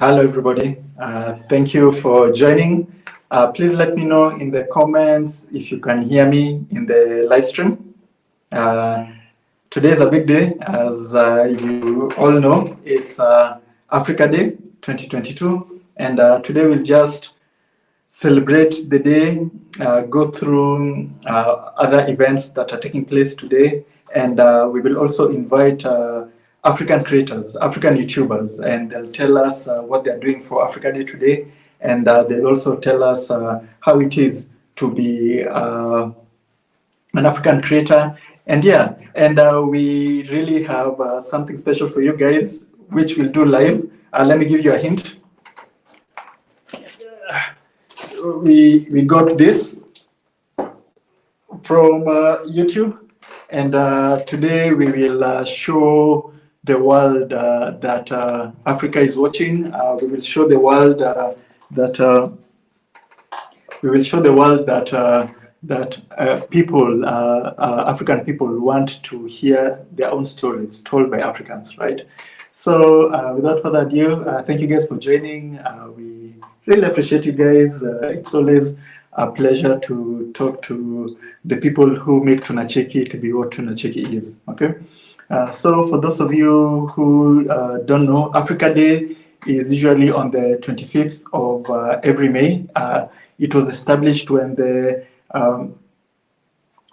Hello, everybody. Thank you for joining. Please let me know in the comments if you can hear me in the live stream. Today is a big day, as you all know. It's Africa Day 2022, and today we'll just celebrate the day, go through other events that are taking place today, and we will also invite African creators, African YouTubers, and they'll tell us what they're doing for Africa Day today, and they'll also tell us how it is to be an African creator. And yeah, and we really have something special for you guys, which we'll do live. Let me give you a hint. We got this from YouTube, and today we will show the world that Africa is watching. We will show the world that people, African people, want to hear their own stories told by Africans, right? So without further ado, thank you guys for joining. We really appreciate you guys. It's always a pleasure to talk to the people who make tunacheki to be what tunacheki is, okay? So for those of you who don't know, Africa Day is usually on the 25th of every May. It was established when the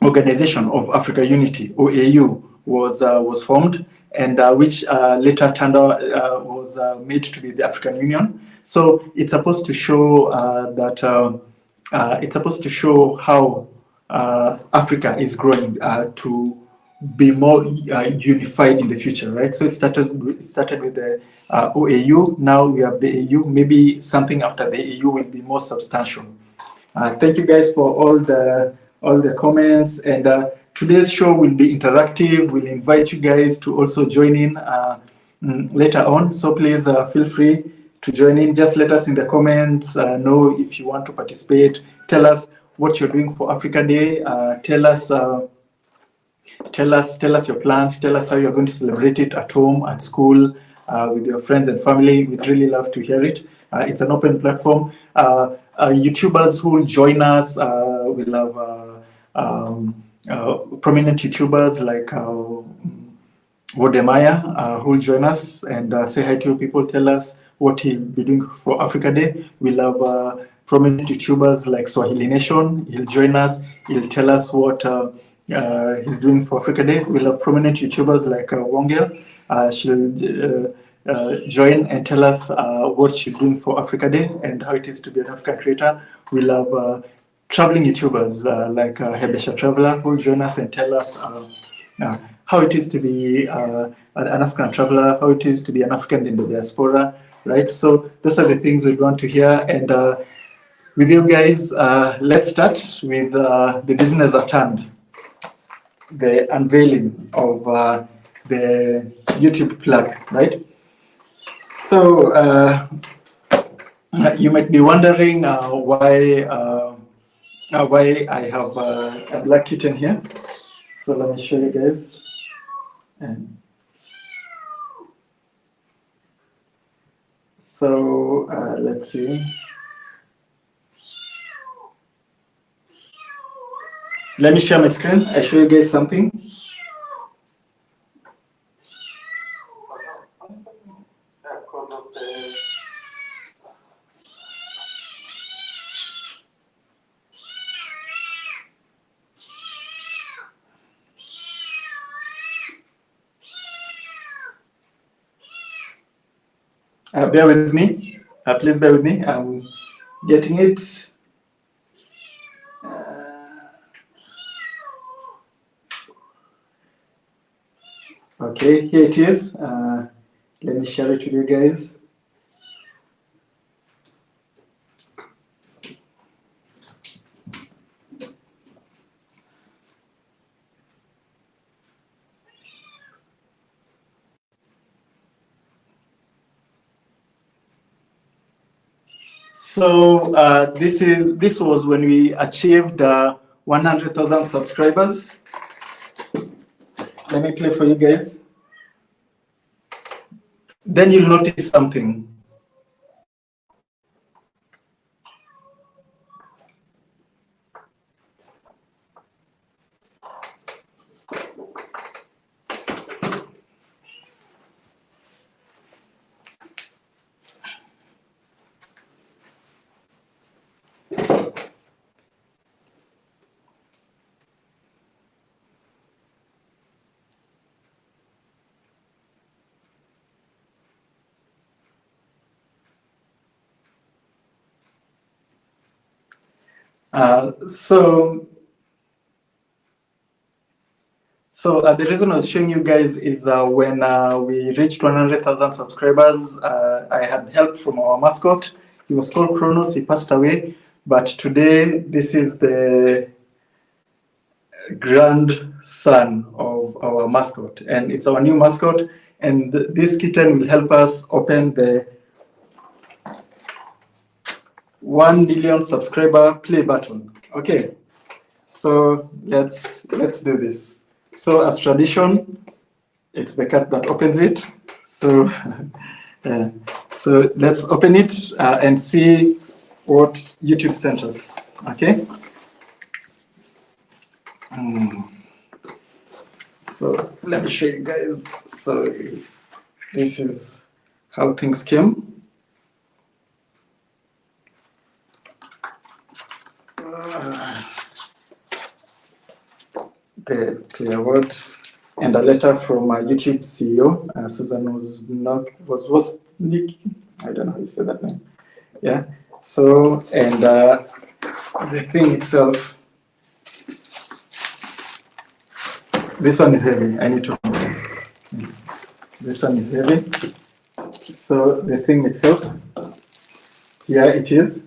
Organization of Africa Unity, OAU, was formed, and which later turned out was made to be the African Union. So it's supposed to show how Africa is growing to be more unified in the future, right? So it started with the OAU. Now we have the AU. Maybe something after the AU will be more substantial. Thank you guys for all the comments, and today's show will be interactive. We'll invite you guys to also join in later on. So please feel free to join in. Just let us in the comments know if you want to participate. Tell us what you're doing for Africa Day. Tell us your plans. Tell us how you're going to celebrate it at home, at school, with your friends and family. We'd really love to hear it. It's an open platform. YouTubers who will join us, we'll have prominent YouTubers like Wodemaya who will join us and say hi to people, tell us what he'll be doing for Africa Day. We'll have prominent YouTubers like Swahili Nation. He'll join us. He'll tell us what he's doing for Africa Day. We'll have prominent YouTubers like Wongel. She'll join and tell us what she's doing for Africa Day and how it is to be an African creator. We'll have traveling YouTubers like Hebesha Traveler who will join us and tell us how it is to be an African traveler, how it is to be an African in the diaspora, right? So those are the things we want to hear. And with you guys, let's start with the business at hand, the unveiling of the YouTube plaque, right? So you might be wondering why I have a black kitten here. So let me show you guys. And so let's see. Let me share my screen. I show you guys something. Bear with me. Please bear with me. I'm getting it. Okay, here it is. Let me share it with you guys. So this was when we achieved 100,000 subscribers. Let me play for you guys. Then you'll notice something. So the reason I was showing you guys is when we reached 100,000 subscribers, I had help from our mascot. He was called Kronos. He passed away. But today, this is the grandson of our mascot. And it's our new mascot. And this kitten will help us open the 1 million subscriber play button. Okay, so let's do this. So as tradition, it's the cat that opens it. So so let's open it and see what YouTube sent us. Okay. So let me show you guys. So this is how things came. The play award and a letter from my YouTube CEO, Susan was Nick, I don't know how you say that name. Yeah. So and the thing itself, this one is heavy. I need to. This one is heavy. So the thing itself, here it is.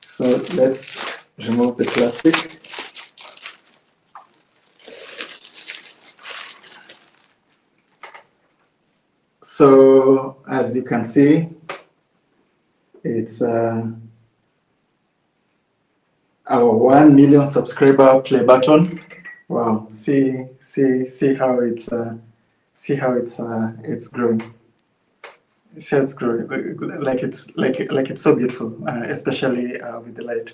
So let's remove the plastic. So as you can see, it's our 1 million subscriber play button. Wow! See how it's it's growing. See how it's growing, like it's so beautiful, especially with the light.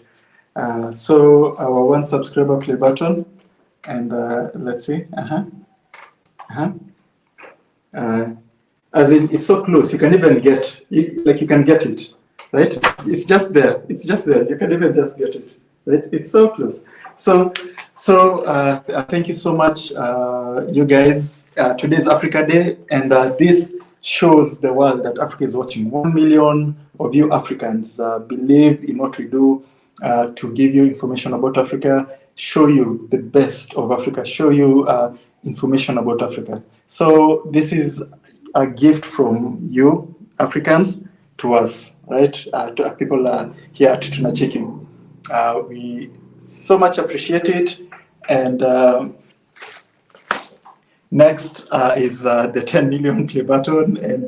So our 1 subscriber play button, and let's see. As in, it's so close, you can even get, you can get it, right? It's just there, you can even just get it, right? It's so close. So thank you so much, you guys. Today's Africa Day, and this shows the world that Africa is watching. 1 million of you Africans believe in what we do to give you information about Africa, show you the best of Africa, show you information about Africa. So this is a gift from you Africans to us, right? To people here at Tunacheki. We so much appreciate it. And next is the 10 million play button, and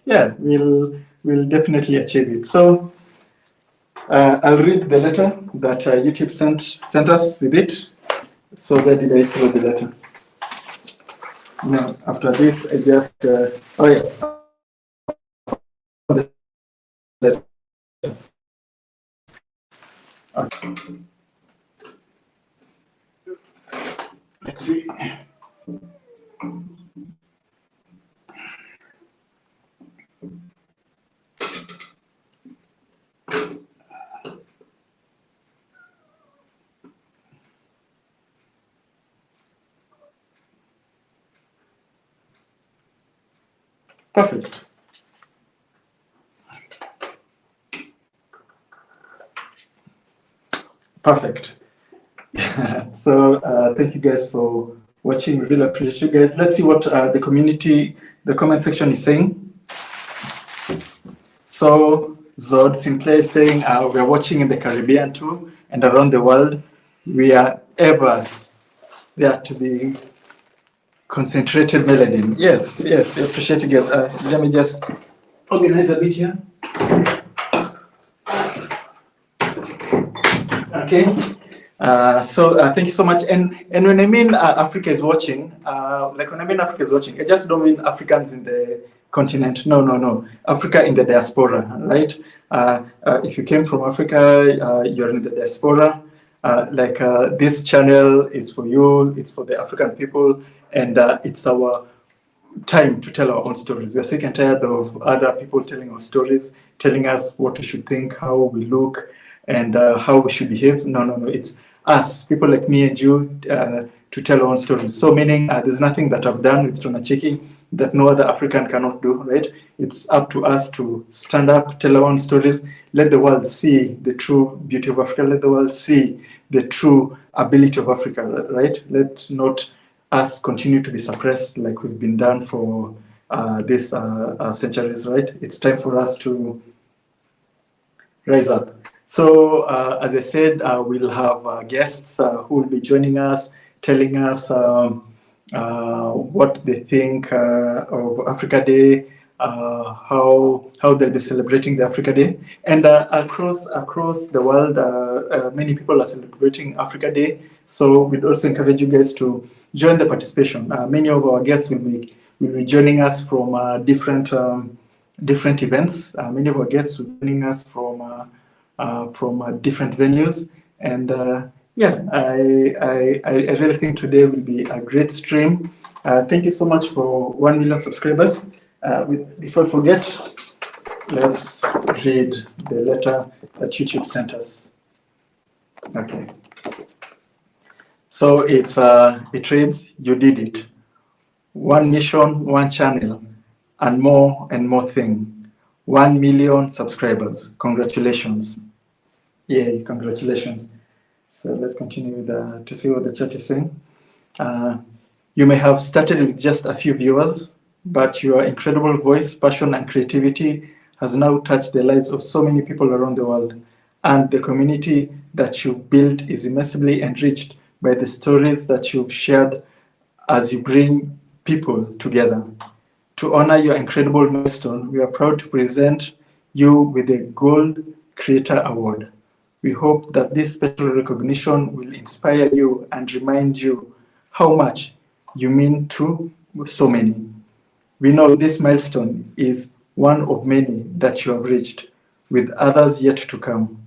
yeah, we'll definitely achieve it. So I'll read the letter that YouTube sent us with it. So where did I throw the letter? No, after this, I just, oh yeah. Okay. Let's see. Perfect. Perfect. So thank you guys for watching. We really appreciate you guys. Let's see what the community, the comment section is saying. So Zod Sinclair is saying we are watching in the Caribbean too and around the world. We are ever there to be concentrated melanin. Yes, yes, I appreciate you guys. Let me just organize a bit here. Okay. So thank you so much. And when I mean Africa is watching, like when I mean Africa is watching, I just don't mean Africans in the continent. No. Africa in the diaspora, right? If you came from Africa, you're in the diaspora. This channel is for you. It's for the African people, and it's our time to tell our own stories. We are sick and tired of other people telling our stories, telling us what we should think, how we look, and how we should behave. No. It's us, people like me and you, to tell our own stories. So meaning there's nothing that I've done with tunacheki that no other African cannot do, right? It's up to us to stand up, tell our own stories, let the world see the true beauty of Africa, let the world see the true ability of Africa, right? Let not us continue to be suppressed like we've been done for these centuries, right? It's time for us to rise up. So as I said, we'll have guests who will be joining us, telling us what they think of Africa Day, how they'll be celebrating the Africa Day, and across the world, many people are celebrating Africa Day. So we'd also encourage you guys to join the participation. Many of our guests will be joining us from different events. Many of our guests will be joining us from different venues, and yeah, I really think today will be a great stream. Thank you so much for 1 million subscribers. Before I forget, let's read the letter that YouTube sent us. Okay. So it reads, "You did it. One mission, one channel, and more thing. 1 million subscribers. Congratulations." Yay, congratulations. So let's continue with to see what the chat is saying. You may have started with just a few viewers, but your incredible voice, passion, and creativity has now touched the lives of so many people around the world. And the community that you've built is immensely enriched by the stories that you've shared as you bring people together. To honor your incredible milestone, we are proud to present you with the Gold Creator Award. We hope that this special recognition will inspire you and remind you how much you mean to so many. We know this milestone is one of many that you have reached, with others yet to come.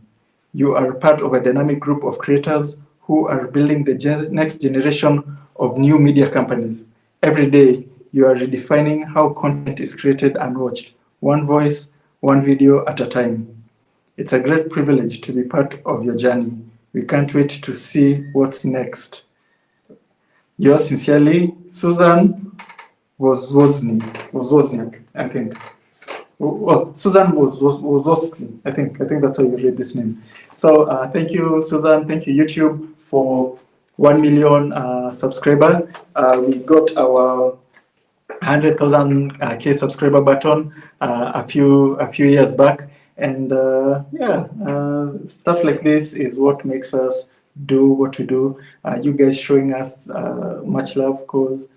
You are part of a dynamic group of creators who are building the next generation of new media companies. Every day, you are redefining how content is created and watched, one voice, one video at a time. It's a great privilege to be part of your journey. We can't wait to see what's next. Yours sincerely, Susan Wozniak, I think. Susan Wozowski, I think that's how you read this name. So thank you, Susan. Thank you, YouTube, for 1 million subscriber. We got our 100,000 K subscriber button a few years back, and yeah, stuff like this is what makes us do what we do. You guys showing us much love, because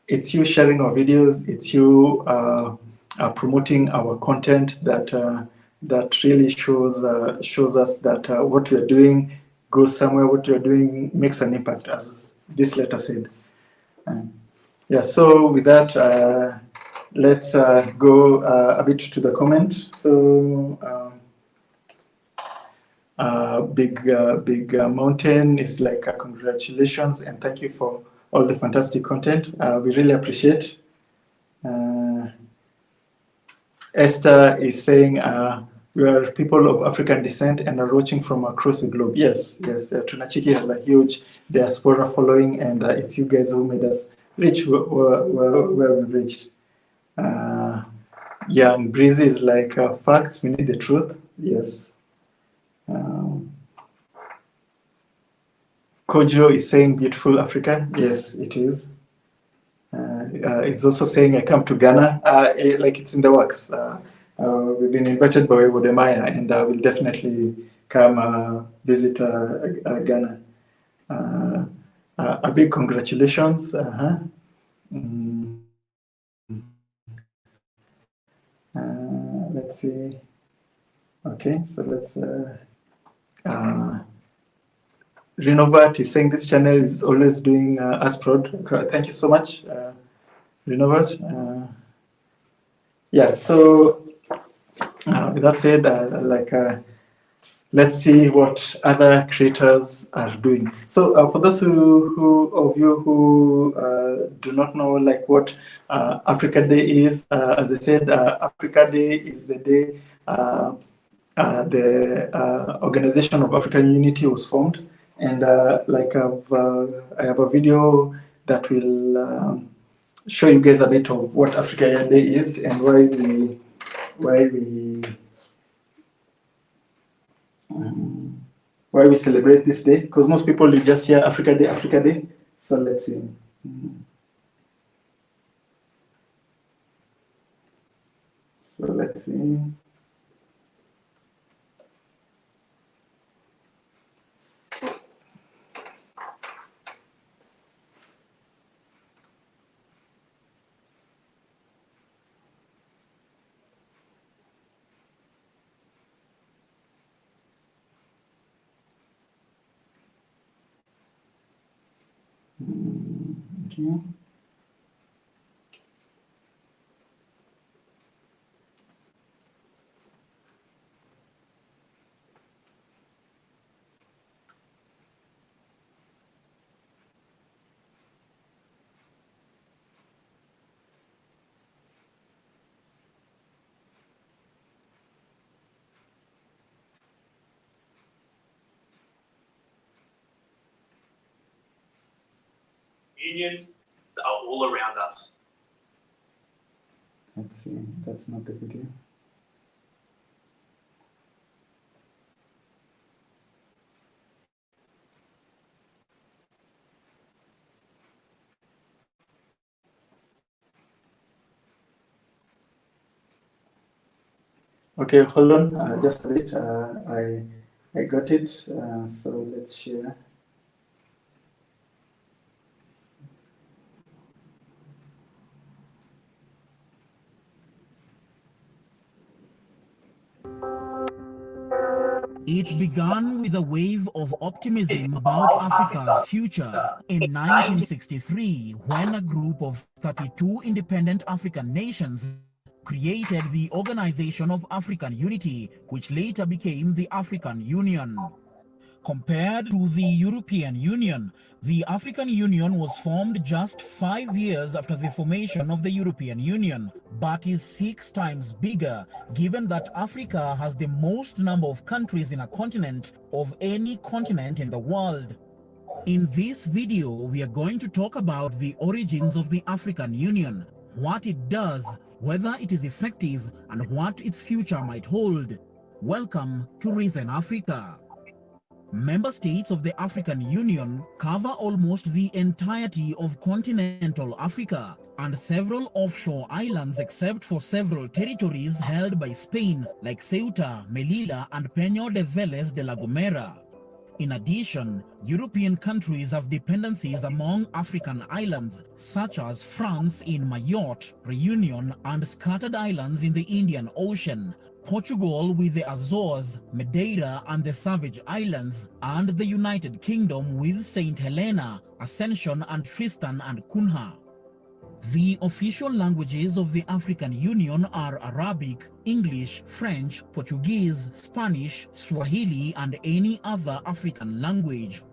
it's you sharing our videos, it's you promoting our content that really shows us that what we're doing goes somewhere, what we're doing makes an impact, as this letter said. Yeah, so with that, let's go a bit to the comment. So Big Mountain is like congratulations and thank you for all the fantastic content. We really appreciate. Esther is saying we are people of African descent and are watching from across the globe. Yes, tunacheki has a huge diaspora following, and it's you guys who made us reach where we reached. Young Breezy is like facts, we need the truth. Yes. Kojo is saying beautiful Africa. Yes, it is. It's also saying I come to Ghana, like it's in the works. We've been invited by Wodemaya, and we'll definitely come visit Ghana. A big congratulations. Let's see. Okay, so let's. Renovat is saying this channel is always doing us proud. Thank you so much, Renovat. Yeah, so with that said, let's see what other creators are doing. So for those of you who do not know like what Africa Day is, as I said, Africa Day is the day the Organization of African Unity was formed. And I have a video that will show you guys a bit of what Africa Day is and why we celebrate this day. Because most people you just hear Africa Day. So let's see. So let's see. Okay. Unions that are all around us. Let's see, that's not the video. Okay, hold on, just a bit. I got it. So let's share. It began with a wave of optimism about Africa's future in 1963, when a group of 32 independent African nations created the Organization of African Unity, which later became the African Union. Compared to the European Union, the African Union was formed just 5 years after the formation of the European Union, but is 6 times bigger, given that Africa has the most number of countries in a continent of any continent in the world. In this video, we are going to talk about the origins of the African Union, what it does, whether it is effective, and what its future might hold. Welcome to Reason Africa. Member states of the African Union cover almost the entirety of continental Africa and several offshore islands except for several territories held by Spain like Ceuta, Melilla and Peña de Vélez de la Gomera. In addition, European countries have dependencies among African islands such as France in Mayotte, Reunion and scattered islands in the Indian Ocean, Portugal with the Azores, Madeira and the Savage Islands, and the United Kingdom with St. Helena, Ascension and Tristan and Cunha. The official languages of the African Union are Arabic, English, French, Portuguese, Spanish, Swahili and any other African language.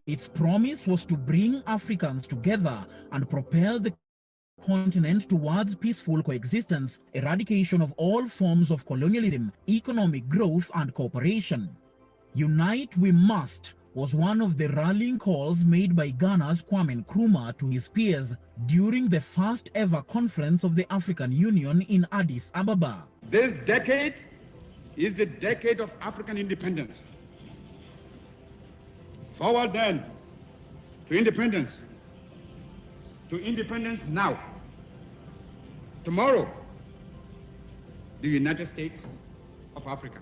Its promise was to bring Africans together and propel the continent towards peaceful coexistence, eradication of all forms of colonialism, economic growth and cooperation. Unite we must was one of the rallying calls made by Ghana's Kwame Nkrumah to his peers during the first ever conference of the African Union in Addis Ababa. This decade is the decade of African independence. Forward then to independence. To independence now. Tomorrow, the United States of Africa.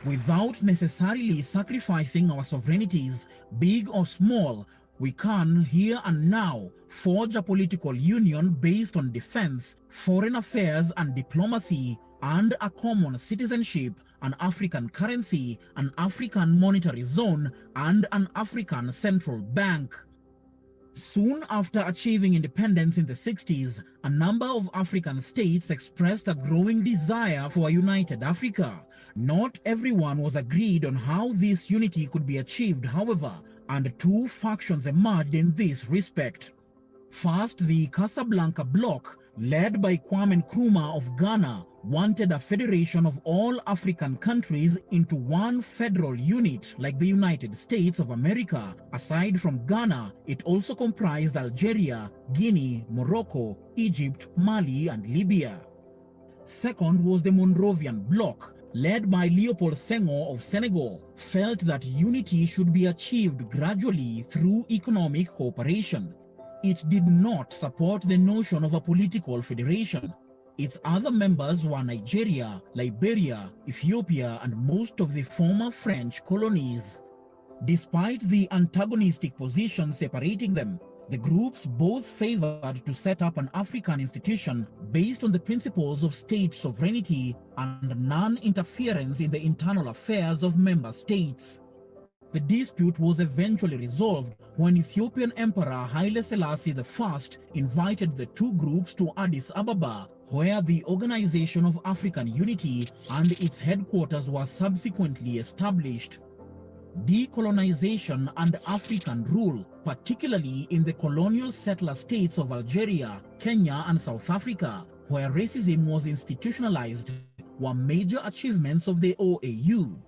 Without necessarily sacrificing our sovereignties, big or small, we can, here and now, forge a political union based on defense, foreign affairs and diplomacy, and a common citizenship, an African currency, an African monetary zone, and an African central bank. Soon after achieving independence in the 60s, a number of African states expressed a growing desire for a united Africa. Not everyone was agreed on how this unity could be achieved, however, and 2 factions emerged in this respect. First, the Casablanca bloc, led by Kwame Nkrumah of Ghana, wanted a federation of all African countries into one federal unit like the United States of America. Aside from Ghana, it also comprised Algeria, Guinea, Morocco, Egypt, Mali, and Libya. Second was the Monrovian Bloc, led by Leopold Senghor of Senegal, felt that unity should be achieved gradually through economic cooperation. It did not support the notion of a political federation. Its other members were Nigeria, Liberia, Ethiopia, and most of the former French colonies. Despite the antagonistic position separating them, the groups both favored to set up an African institution based on the principles of state sovereignty and non-interference in the internal affairs of member states. The dispute was eventually resolved when Ethiopian Emperor Haile Selassie I invited the two groups to Addis Ababa, where the Organization of African Unity and its headquarters were subsequently established. Decolonization and African rule, particularly in the colonial settler states of Algeria, Kenya, and South Africa, where racism was institutionalized, were major achievements of the OAU.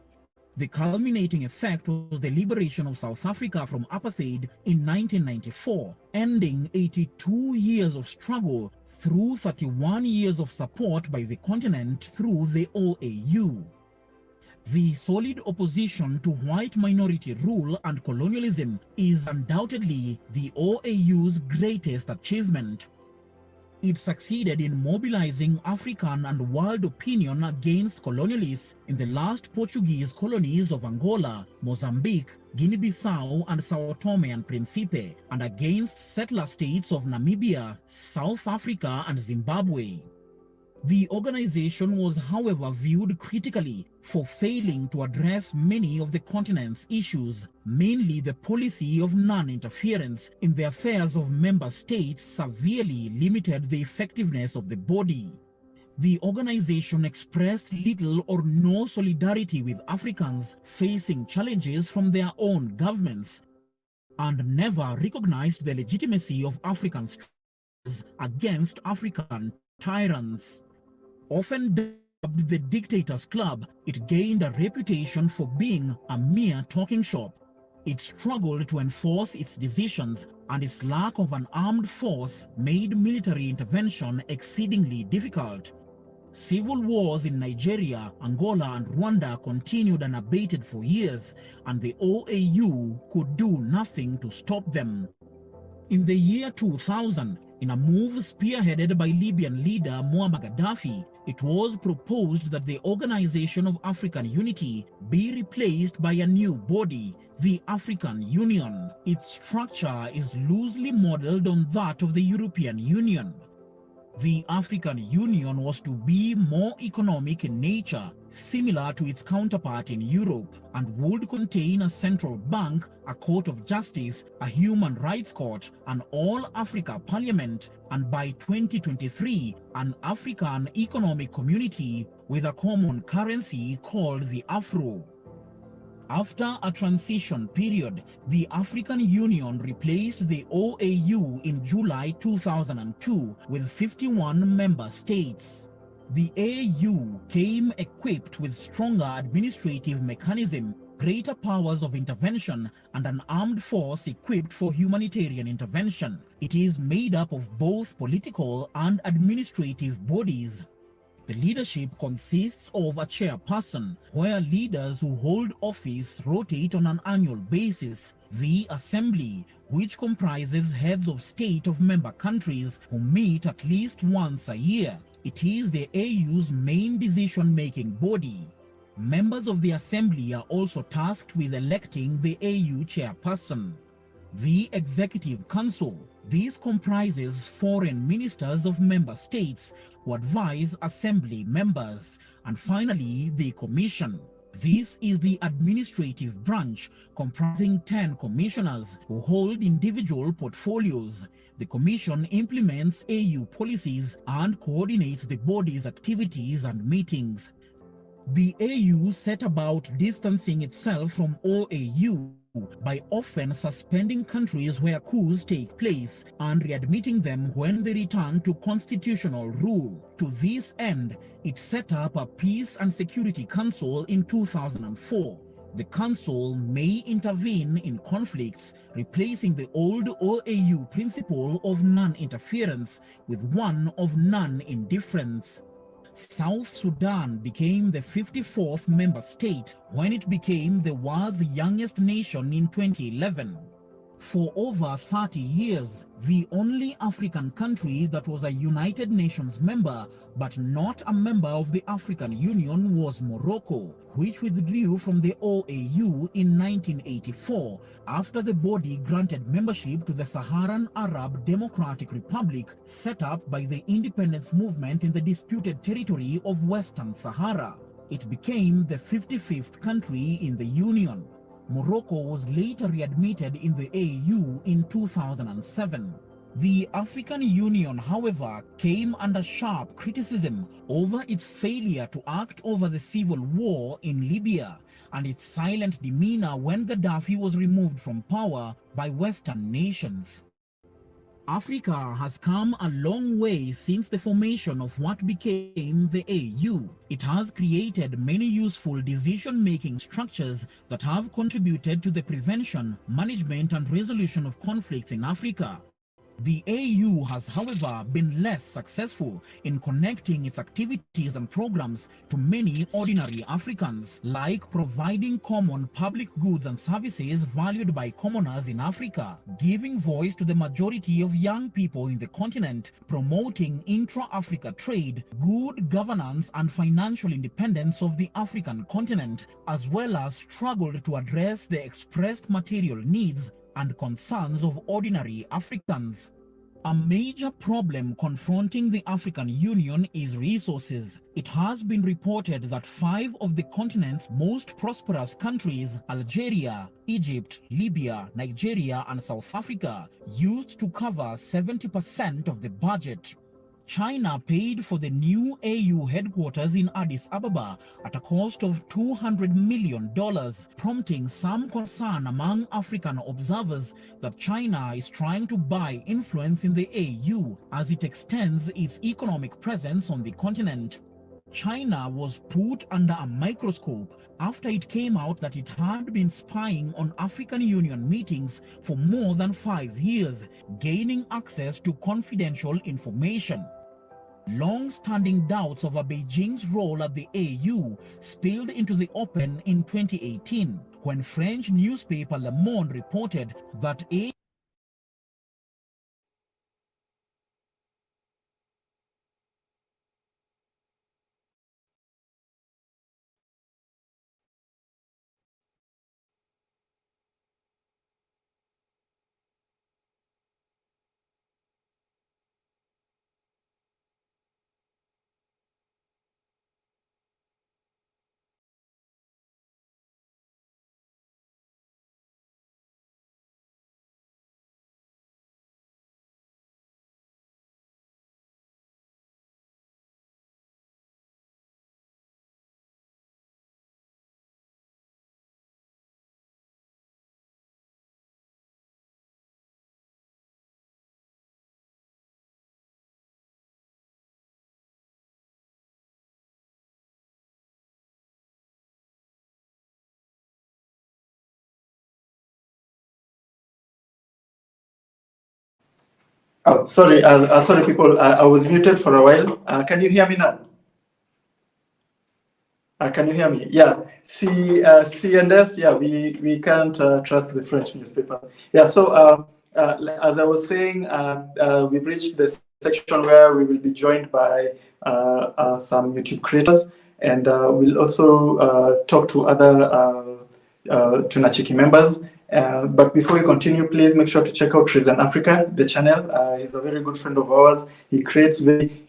The culminating effect was the liberation of South Africa from apartheid in 1994, ending 82 years of struggle through 31 years of support by the continent through the OAU. The solid opposition to white minority rule and colonialism is undoubtedly the OAU's greatest achievement. It succeeded in mobilizing African and world opinion against colonialists in the last Portuguese colonies of Angola, Mozambique, Guinea-Bissau, and Sao Tome and Principe, and against settler states of Namibia, South Africa, and Zimbabwe. The organization was, however, viewed critically for failing to address many of the continent's issues, mainly the policy of non-interference in the affairs of member states severely limited the effectiveness of the body. The organization expressed little or no solidarity with Africans facing challenges from their own governments, and never recognized the legitimacy of African struggles against African tyrants. Often dubbed the Dictators Club, it gained a reputation for being a mere talking shop. It struggled to enforce its decisions, and its lack of an armed force made military intervention exceedingly difficult. Civil wars in Nigeria, Angola, and Rwanda continued unabated for years, and the OAU could do nothing to stop them. In the year 2000, in a move spearheaded by Libyan leader Muammar Gaddafi, it was proposed that the Organization of African Unity be replaced by a new body, the African Union. Its structure is loosely modeled on that of the European Union. The African Union was to be more economic in nature, similar to its counterpart in Europe, and would contain a central bank, a court of justice, a human rights court, an all-Africa parliament, and by 2023, an African economic community with a common currency called the Afro. After a transition period, the African Union replaced the OAU in July 2002 with 51 member states. The AU came equipped with stronger administrative mechanism, greater powers of intervention, and an armed force equipped for humanitarian intervention. It is made up of both political and administrative bodies. The leadership consists of a chairperson, where leaders who hold office rotate on an annual basis, the Assembly, which comprises heads of state of member countries who meet at least once a year. It is the AU's main decision-making body. Members of the Assembly are also tasked with electing the AU chairperson. The Executive Council. This comprises foreign ministers of member states who advise Assembly members. And finally, the Commission. This is the administrative branch comprising 10 commissioners who hold individual portfolios. The Commission implements AU policies and coordinates the body's activities and meetings. The AU set about distancing itself from OAU by often suspending countries where coups take place and readmitting them when they return to constitutional rule. To this end, it set up a Peace and Security Council in 2004. The council may intervene in conflicts, replacing the old OAU principle of non-interference with one of non-indifference. South Sudan became the 54th member state when it became the world's youngest nation in 2011. For over 30 years, the only African country that was a United Nations member but not a member of the African Union was Morocco, which withdrew from the OAU in 1984 after the body granted membership to the Saharan Arab Democratic Republic set up by the independence movement in the disputed territory of Western Sahara. It became the 55th country in the Union. Morocco was later readmitted in the AU in 2007. The African Union, however, came under sharp criticism over its failure to act over the civil war in Libya and its silent demeanor when Gaddafi was removed from power by Western nations. Africa has come a long way since the formation of what became the AU. It has created many useful decision-making structures that have contributed to the prevention, management, and resolution of conflicts in Africa. The AU has, however, been less successful in connecting its activities and programs to many ordinary Africans, like providing common public goods and services valued by commoners in Africa, giving voice to the majority of young people in the continent, promoting intra-Africa trade, good governance, and financial independence of the African continent, as well as struggled to address the expressed material needs and concerns of ordinary Africans. A major problem confronting the African Union is resources. It has been reported that 5 of the continent's most prosperous countries, Algeria, Egypt, Libya, Nigeria, and South Africa, used to cover 70% of the budget. China paid for the new AU headquarters in Addis Ababa at a cost of $200 million, prompting some concern among African observers that China is trying to buy influence in the AU as it extends its economic presence on the continent. China was put under a microscope after it came out that it had been spying on African Union meetings for more than 5 years, gaining access to confidential information. Long-standing doubts over Beijing's role at the AU spilled into the open in 2018, when French newspaper Le Monde reported that Oh, sorry, sorry, people. I was muted for a while. Can you hear me now? Can you hear me? Yeah. C and S. Yeah, we can't trust the French newspaper. Yeah. So as I was saying, we've reached the section where we will be joined by some YouTube creators, and we'll also talk to other tunacheki members. But before we continue, please make sure to check out Reason Africa, the channel. He's a very good friend of ours. He creates very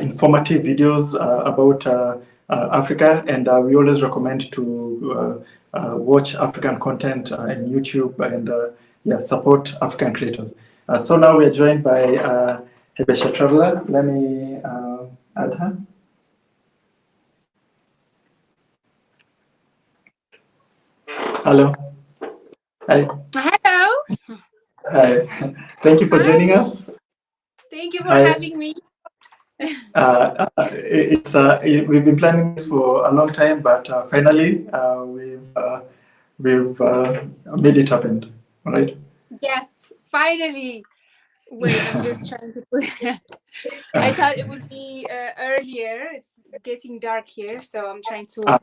informative videos about Africa, and we always recommend to watch African content in YouTube and yeah, support African creators. So now we are joined by Hebesha Traveler. Let me add her. Hello. Hi. Hello. Hi. Thank you for Hi. joining us. Thank you for Hi. having me. We've been planning this for a long time, but finally we've made it happen. All right. Yes, finally. Wait, I'm just trying to put. I thought it would be earlier. It's getting dark here, so I'm trying to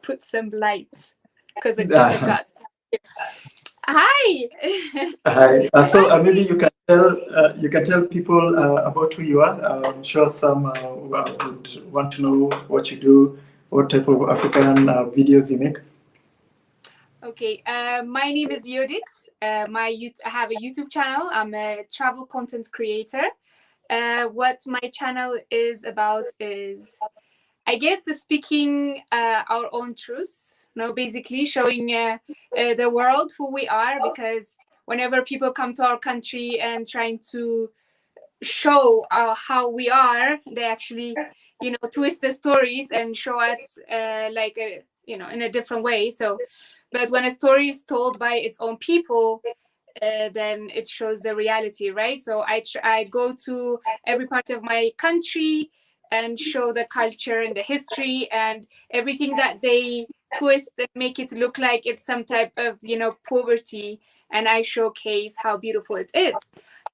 put some lights because I forgot. Hi. Hi. So maybe you can tell people about who you are. I'm sure some would want to know what you do, what type of African videos you make. Okay. My name is Judith. I have a YouTube channel. I'm a travel content creator. What my channel is about is, I guess, speaking our own truths. Basically showing the world who we are, because whenever people come to our country and trying to show how we are, they actually, twist the stories and show us in a different way. So, but when a story is told by its own people, then it shows the reality, right? So I go to every part of my country and show the culture and the history and everything that they twist and make it look like it's some type of poverty, and I showcase how beautiful it is.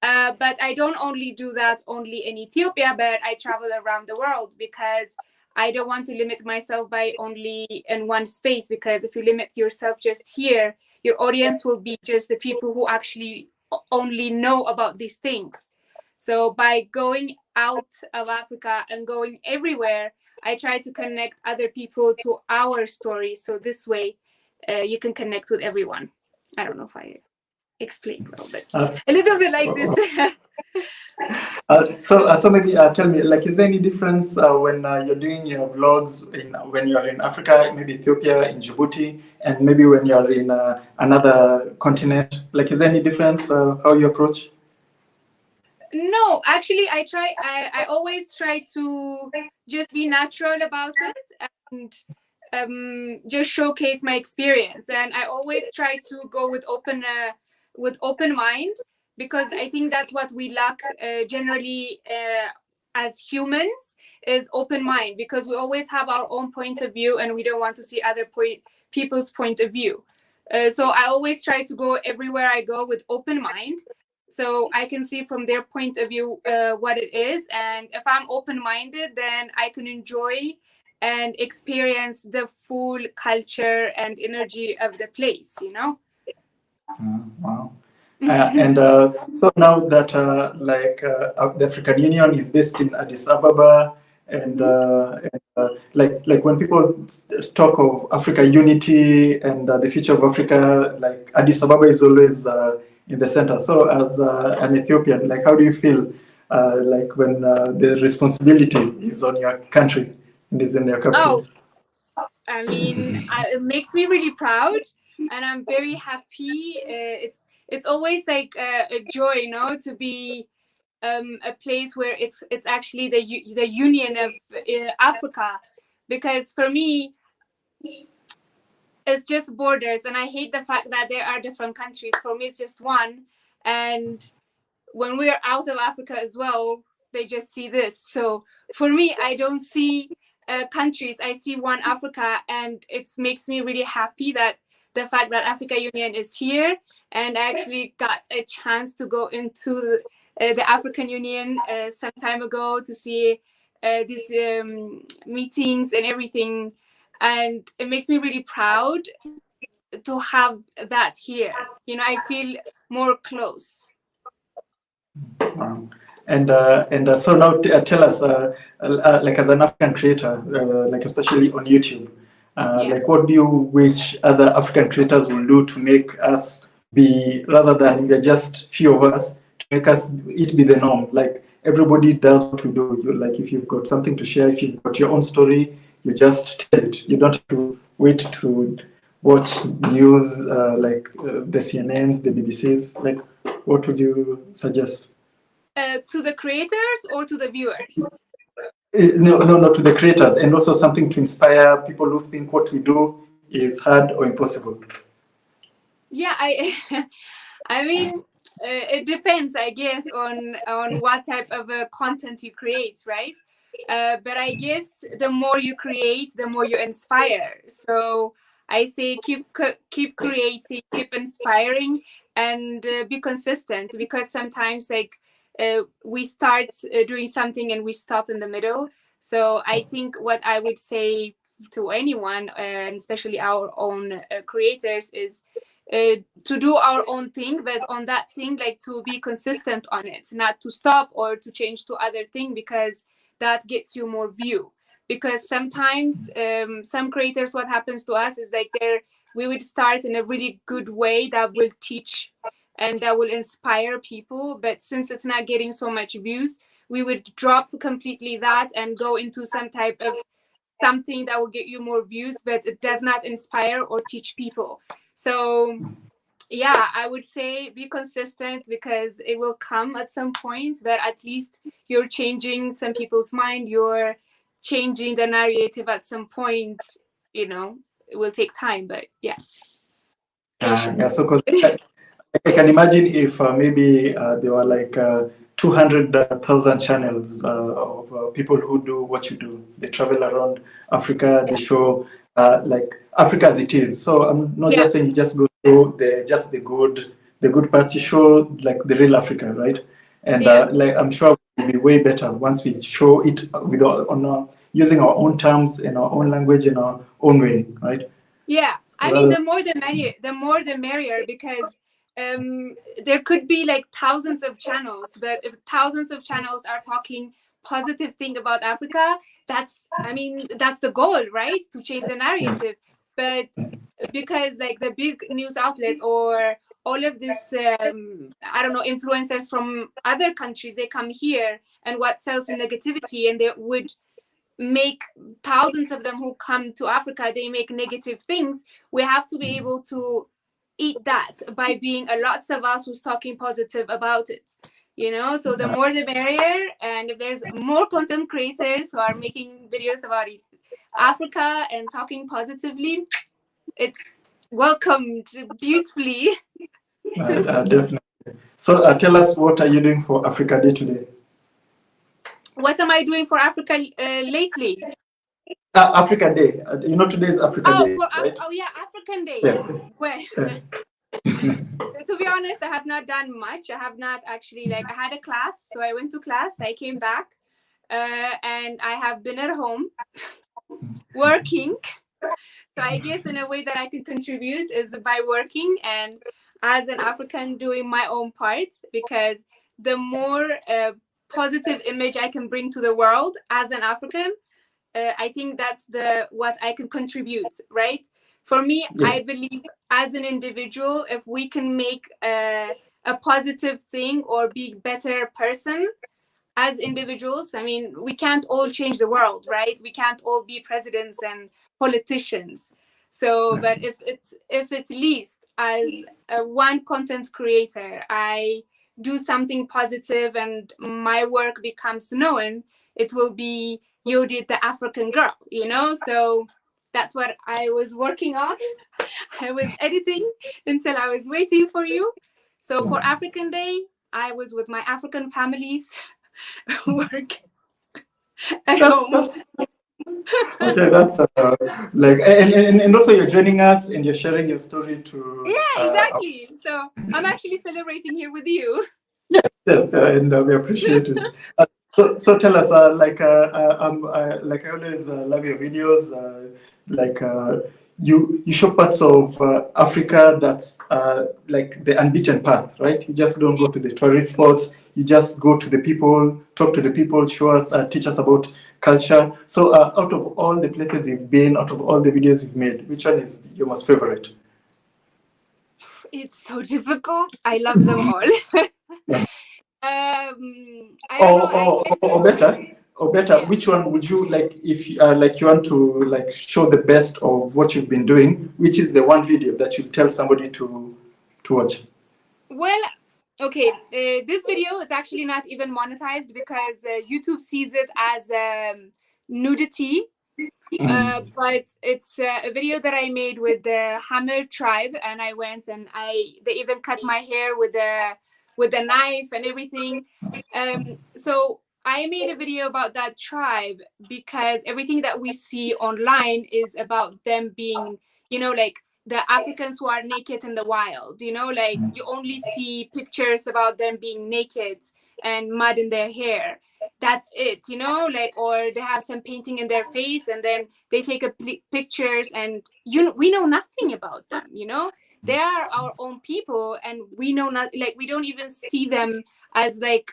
But I don't only do that only in Ethiopia, but I travel around the world because I don't want to limit myself by only in one space, because if you limit yourself just here, your audience will be just the people who actually only know about these things. So by going out of Africa and going everywhere, I try to connect other people to our stories. So this way, you can connect with everyone. I don't know if I explained well, but a little bit like this. So maybe tell me, like, is there any difference when you're doing your vlogs when you're in Africa, maybe Ethiopia, in Djibouti, and maybe when you're in another continent? Like, is there any difference how you approach? No, actually, I always try to just be natural about it and just showcase my experience. And I always try to go with open mind, because I think that's what we lack generally as humans, is open mind, because we always have our own point of view and we don't want to see other people's point of view. So I always try to go everywhere I go with open mind, so I can see from their point of view what it is. And if I'm open-minded, then I can enjoy and experience the full culture and energy of the place, Wow. And so now that the African Union is based in Addis Ababa, and like when people talk of Africa unity and the future of Africa, like Addis Ababa is always in the center. So as an Ethiopian, like, how do you feel like when the responsibility is on your country and is in your capital? Oh, I mean, it makes me really proud, and I'm very happy. It's always like a joy, to be a place where it's actually the union of Africa, because for me it's just borders, and I hate the fact that there are different countries. For me, it's just one, and when we're out of Africa as well, they just see this. So for me, I don't see countries. I see one Africa, and it makes me really happy that the fact that Africa Union is here, and I actually got a chance to go into the African Union some time ago to see these meetings and everything, and it makes me really proud to have that here. I feel more close. Wow. And so now tell us, like, as an African creator, like especially on YouTube, like, what do you wish other African creators will do to make us be, rather than we're just few of us, to make it be the norm? Like, everybody does what we do. Like, if you've got something to share, if you've got your own story, you just tell it. You don't have to wait to watch news like the CNNs, the BBCs. Like, what would you suggest? To the creators or to the viewers? No, to the creators, and also something to inspire people who think what we do is hard or impossible? Yeah, I mean, it depends, I guess, on what type of content you create, right? But I guess the more you create, the more you inspire. So I say keep creating, keep inspiring, and be consistent, because sometimes like we start doing something and we stop in the middle. So I think what I would say to anyone, and especially our own creators, is to do our own thing, but on that thing, like to be consistent on it, not to stop or to change to other thing, because that gets you more view. Because sometimes some creators, what happens to us is like we would start in a really good way that will teach and that will inspire people, but since it's not getting so much views, we would drop completely that and go into some type of something that will get you more views, but it does not inspire or teach people. So yeah, I would say be consistent, because it will come at some point, but at least you're changing some people's mind, you're changing the narrative at some point. It will take time, but yeah, Yeah, patience. so 'cause I can imagine if maybe there were like 200,000 channels of people who do what you do. They travel around Africa, they show like Africa as it is. So I'm not just saying you just go through the good parts. You show like the real Africa, right? And like I'm sure it will be way better once we show it with using our own terms in our own language in our own way, right? Yeah, I mean, the more the merrier, because there could be like thousands of channels, but if thousands of channels are talking positive thing about Africa, that's the goal, right? To change the narrative. But because like the big news outlets or all of this, I don't know, influencers from other countries, they come here, and what sells in negativity, and they would make thousands of them who come to Africa, they make negative things. We have to be able to eat that by being a lots of us who's talking positive about it. So the more the merrier, and if there's more content creators who are making videos about Africa and talking positively, it's welcomed beautifully. Definitely. So tell us, what are you doing for Africa Day today? What am I doing for Africa lately? Africa Day. Today is Africa Day. Right? African Day. Yeah. Well, to be honest, I have not done much. I have not actually, I had a class, so I went to class, I came back, and I have been at home working. So I guess in a way that I could contribute is by working, and as an African doing my own part, because the more positive image I can bring to the world as an African, I think that's what I can contribute, right? For me, yes. I believe as an individual, if we can make a positive thing or be a better person as individuals, I mean, we can't all change the world, right? We can't all be presidents and politicians. So, but if it's least as one content creator, I do something positive and my work becomes known, it will be Yodit, the African girl, So that's what I was working on. I was editing until I was waiting for you. So for African Day, I was with my African families work at home. Okay, that's and also you're joining us and you're sharing your story to. Yeah, exactly. So I'm actually celebrating here with you. Yes, and we appreciate it. So tell us, I always love your videos. You show parts of Africa that's like the unbeaten path, right? You just don't go to the tourist spots. You just go to the people, talk to the people, show us, teach us about culture. So out of all the places you've been, out of all the videos you've made, which one is your most favorite? It's so difficult. I love them all. Or better, yeah. Which one would you like if you want to show the best of what you've been doing? Which is the one video that you tell somebody to watch? Well, okay, this video is actually not even monetized because YouTube sees it as nudity, but it's a video that I made with the Hammer tribe, and I went and they even cut my hair with a knife and everything. So I made a video about that tribe because everything that we see online is about them being, like the Africans who are naked in the wild, like you only see pictures about them being naked and mud in their hair. That's it, like, or they have some painting in their face and then they take pictures and we know nothing about them, they are our own people and we know not, like, we don't even see them as like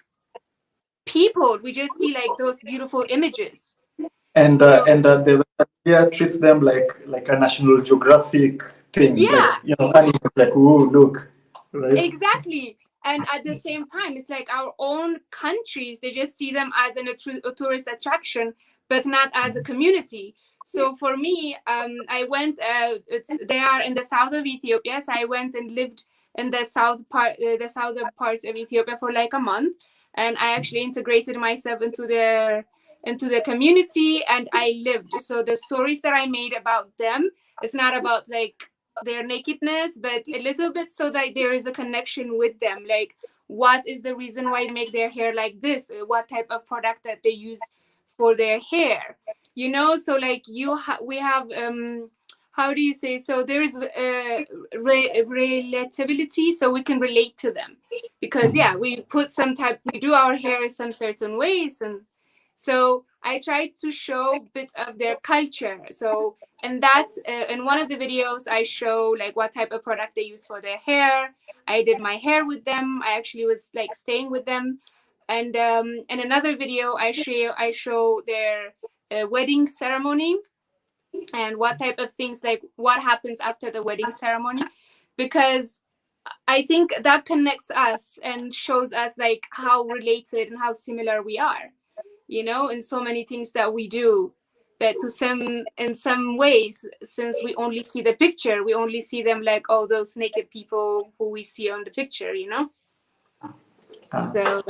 people, we just see like those beautiful images. And the media treats them like a National Geographic thing. Yeah. Like, animals, like, ooh, look, right? Exactly. And at the same time, it's like our own countries, they just see them as a tourist attraction, but not as a community. So for me, I went, they are in the south of Ethiopia. So I went and lived in the southern parts of Ethiopia for like a month. And I actually integrated myself into the community and I lived. So the stories that I made about them, it's not about like their nakedness, but a little bit so that there is a connection with them. Like, what is the reason why they make their hair like this? What type of product that they use for their hair? So like we have how do you say? So there is relatability, so we can relate to them because we do our hair some certain ways, and so I tried to show bits of their culture. So in one of the videos, I show like what type of product they use for their hair. I did my hair with them. I actually was like staying with them. And in another video, I show their wedding ceremony and what type of things, like what happens after the wedding ceremony, because I think that connects us and shows us like how related and how similar we are, in so many things that we do. But in some ways, since we only see the picture, we only see them like all those naked people who we see on the picture, So,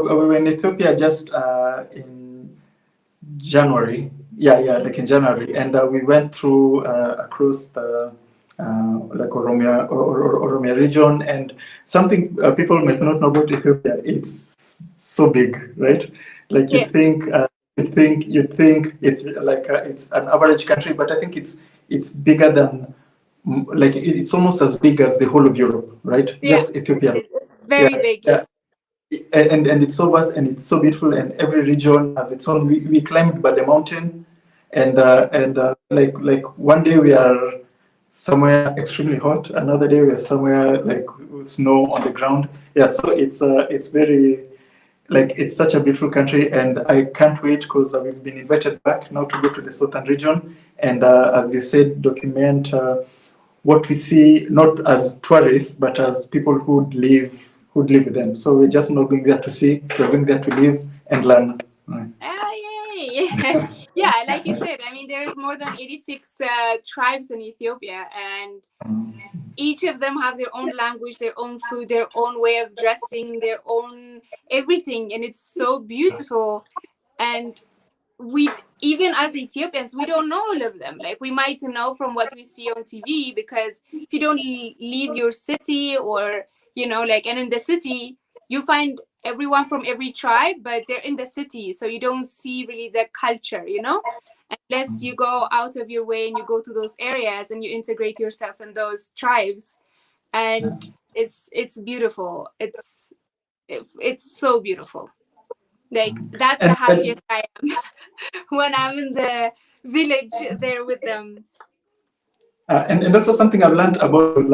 we were in Ethiopia just in January. Like in January, and we went through across the like Oromia region, and something people might not know about Ethiopia. It's so big, right? Like yes. you'd think it's like it's an average country, but I think it's bigger than, like, it's almost as big as the whole of Europe, right? Yeah. Just Ethiopia. It's very big. Yeah. And it's so vast and it's so beautiful, and every region has its own. We climbed by the mountain, and like one day we are somewhere extremely hot, another day we are somewhere like with snow on the ground. Yeah, so it's very, like, it's such a beautiful country, and I can't wait because we've been invited back now to go to the southern region, and as you said, document what we see, not as tourists but as people who'd live with them. So we're just not going there to see, we're going there to live and learn. Right. Oh, yay! Yeah, like you said, I mean, there is more than 86 tribes in Ethiopia, and each of them have their own language, their own food, their own way of dressing, their own everything, and it's so beautiful. And we, even as Ethiopians, we don't know all of them. Like, we might know from what we see on TV, because if you don't leave your city, or like, and in the city you find everyone from every tribe, but they're in the city, so you don't see really the culture, unless you go out of your way and you go to those areas and you integrate yourself in those tribes. And it's beautiful. It's so beautiful. Like, that's the happiest I am when I'm in the village there with them. And also something I've learned about,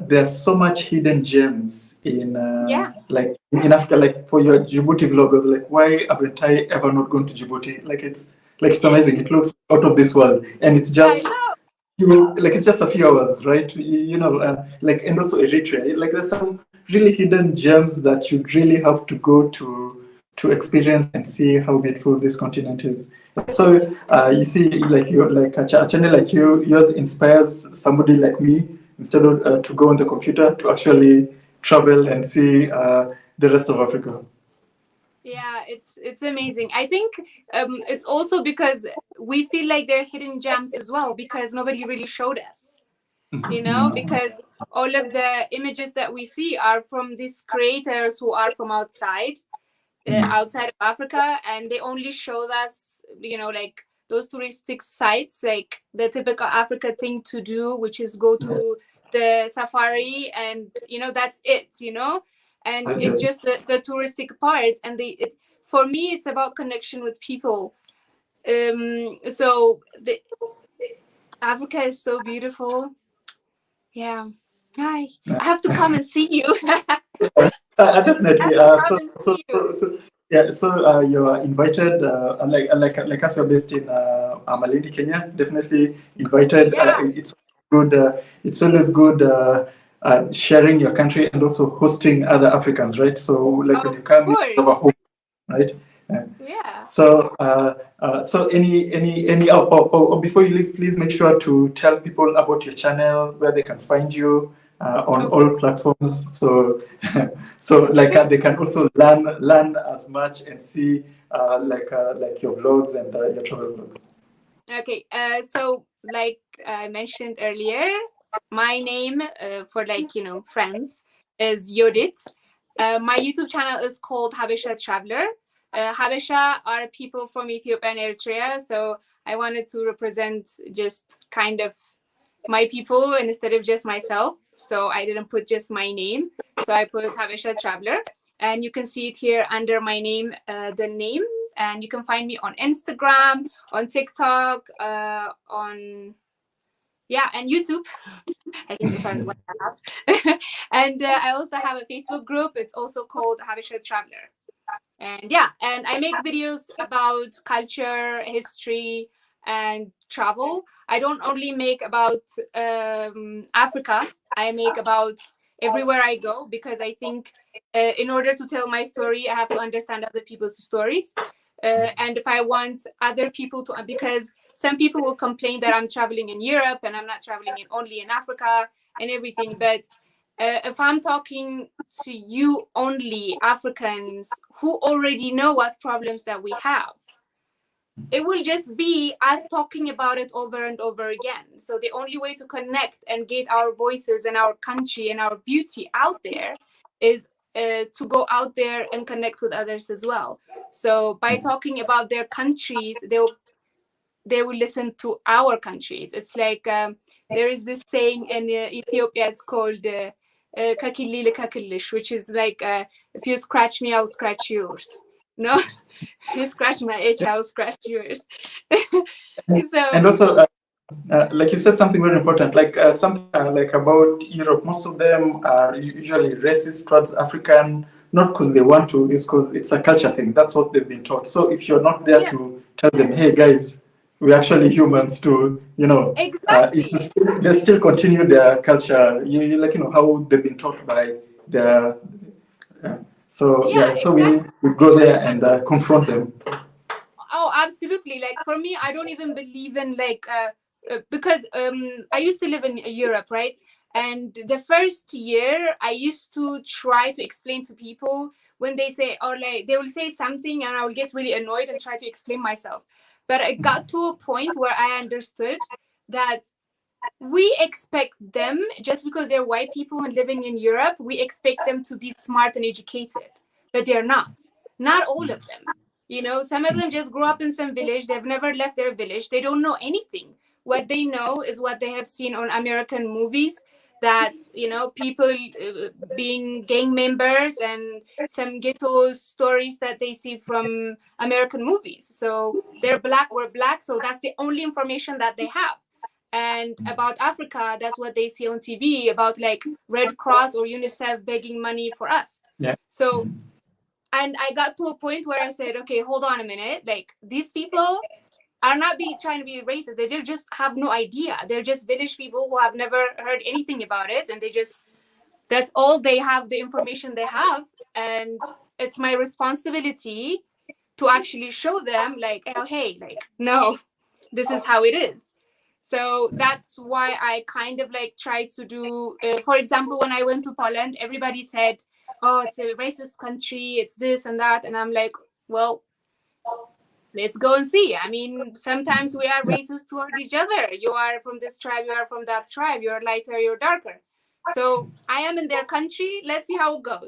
there's so much hidden gems in like in Africa. Like, for your Djibouti vloggers, like, why haven't I ever not gone to Djibouti? Like, it's amazing. It looks out of this world, and it's just it's just a few hours, right? Like, and also Eritrea. Like, there's some really hidden gems that you really have to go to experience and see how beautiful this continent is. So you see, like, a channel like yours inspires somebody like me, instead of to go on the computer, to actually travel and see the rest of Africa. Yeah, it's amazing. I think it's also because we feel like they're hidden gems as well, because nobody really showed us, because all of the images that we see are from these creators who are from outside of Africa, and they only showed us, like those touristic sites, like the typical Africa thing to do, which is go to the safari, and that's it, and it's just the touristic parts, and for me, it's about connection with people. So Africa is so beautiful. Yeah. Hi. I have to come and see you. Definitely. Come and see you. Yeah. So you are invited. Like us, you're based in Malindi, Kenya. Definitely invited. Yeah. It's good. It's always good sharing your country and also hosting other Africans, right? So like when you come, you have a home, right? Yeah. So, so before you leave, please make sure to tell people about your channel, where they can find you on all platforms. So, they can also learn as much and see like your vlogs and your travel vlogs. Okay. So like I mentioned earlier, my name for friends is Yodit. My YouTube channel is called Habesha Traveler. Habesha are people from Ethiopia and Eritrea, so I wanted to represent just kind of my people instead of just myself. So I didn't put just my name. So I put Habesha Traveler, and you can see it here under my name, the name, and you can find me on Instagram, on TikTok, and YouTube. I think those are what I have. And I also have a Facebook group. It's also called Habesha Traveler. And I make videos about culture, history, and travel. I don't only make about Africa. I make about everywhere I go, because I think in order to tell my story, I have to understand other people's stories. And if I want other people to, because some people will complain that I'm traveling in Europe and I'm not traveling only in Africa and everything. But if I'm talking to you only Africans who already know what problems that we have, it will just be us talking about it over and over again. So the only way to connect and get our voices and our country and our beauty out there is to go out there and connect with others as well. So by talking about their countries, they will listen to our countries. It's like there is this saying in Ethiopia, it's called kakili kakilish, which is like if you scratch me, I'll scratch yours. No, if you scratch my itch, I'll scratch yours. So, and also, like you said, something very important, like something like about Europe. Most of them are usually racist towards African, not because they want to, it's because it's a culture thing. That's what they've been taught. So if you're not there to tell them, hey guys, we're actually humans too, exactly. They still continue their culture. You how they've been taught by their. So exactly. we go there and confront them. Oh, absolutely. Like for me, I don't even believe in because I used to live in Europe, right? And the first year, I used to try to explain to people when they say, or like they will say something, and I will get really annoyed and try to explain myself. But I got to a point where I understood that we expect them, just because they're white people and living in Europe, we expect them to be smart and educated, but they're not. Not all of them. Some of them just grew up in some village. They've never left their village. They don't know anything. What they know is what they have seen on American movies, that, people being gang members and some ghetto stories that they see from American movies. So they're black, we're black. So that's the only information that they have. And about Africa, that's what they see on TV, about like Red Cross or UNICEF begging money for us. Yeah. So, and I got to a point where I said, okay, hold on a minute. Like, these people are not trying to be racist. They just have no idea. They're just village people who have never heard anything about it. And that's all they have, the information they have. And it's my responsibility to actually show them like, oh, hey, like, no, this is how it is. So that's why I kind of like tried to do, for example, when I went to Poland, everybody said, oh, it's a racist country, it's this and that. And I'm like, well, let's go and see. I mean, sometimes we are racist toward each other. You are from this tribe, you are from that tribe, you're lighter, you're darker. So I am in their country. Let's see how it goes.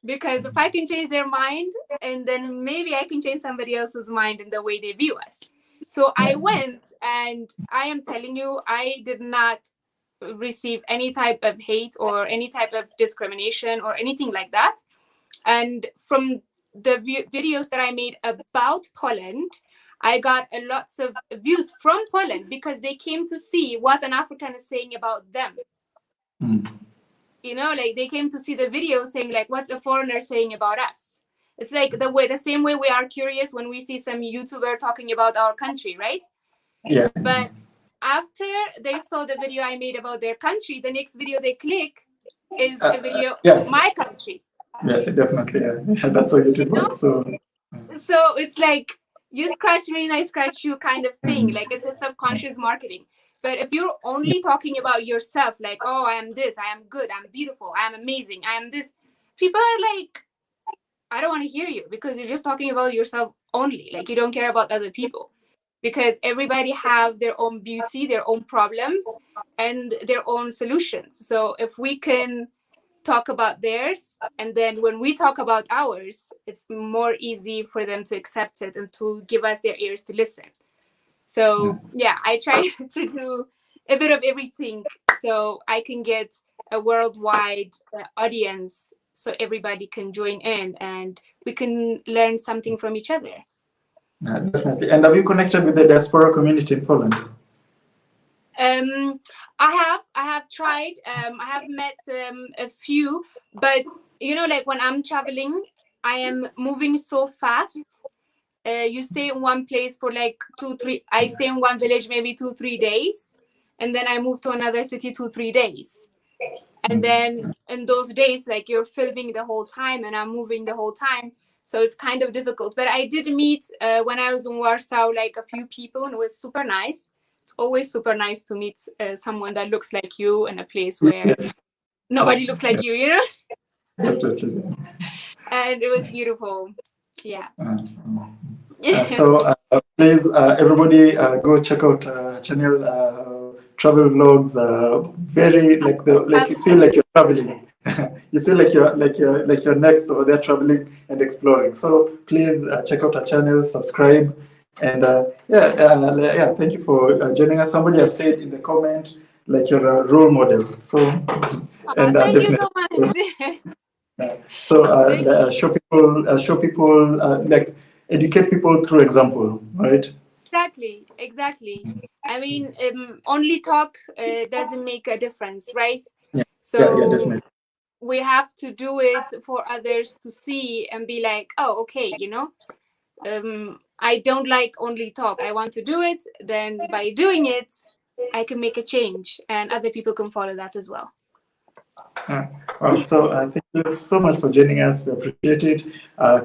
Because if I can change their mind, and then maybe I can change somebody else's mind in the way they view us. So I went, and I am telling you, I did not receive any type of hate or any type of discrimination or anything like that. And from the videos that I made about Poland, I got a lots of views from Poland because they came to see what an African is saying about them. You know, like they came to see the video saying like, what's a foreigner saying about us? It's like the same way we are curious when we see some YouTuber talking about our country, right? Yeah. But after they saw the video I made about their country, the next video they click is a video my country. Yeah, definitely. Yeah. That's what YouTube was. So it's like you scratch me and I scratch you kind of thing. Like it's a subconscious marketing. But if you're only talking about yourself, like, oh, I am this, I am good, I'm beautiful, I am amazing, I am this, people are like, I don't want to hear you because you're just talking about yourself only. Like you don't care about other people, because everybody have their own beauty, their own problems, and their own solutions. So if we can talk about theirs, and then when we talk about ours, it's more easy for them to accept it and to give us their ears to listen. So yeah, I try to do a bit of everything so I can get a worldwide audience, so everybody can join in and we can learn something from each other. Definitely. And have you connected with the diaspora community in Poland? I have tried. I have met a few, but you know, like when I'm traveling, I am moving so fast. You stay in one place for like 2-3. I stay in one village maybe 2-3 days, and then I move to another city 2-3 days. And then in those days, like you're filming the whole time, and I'm moving the whole time, so it's kind of difficult. But I did meet when I was in Warsaw, like a few people, and it was super nice. It's always super nice to meet someone that looks like you in a place where nobody looks like you, you know? Definitely. And it was beautiful. Yeah. So please, everybody, go check out channel travel vlogs. Very like you feel like you're traveling. You feel like you're next over there traveling and exploring. So please check out our channel, subscribe, and thank you for joining us. Somebody has said in the comment like you're a role model. So and thank you so much. So show people like educate people through example, right? Exactly. I mean, only talk doesn't make a difference, right? Yeah. So Definitely. we have to do it for others to see and be like, oh, okay, you know, I don't like only talk. I want to do it. Then by doing it, I can make a change, and other people can follow that as well. So thank you so much for joining us. We appreciate it.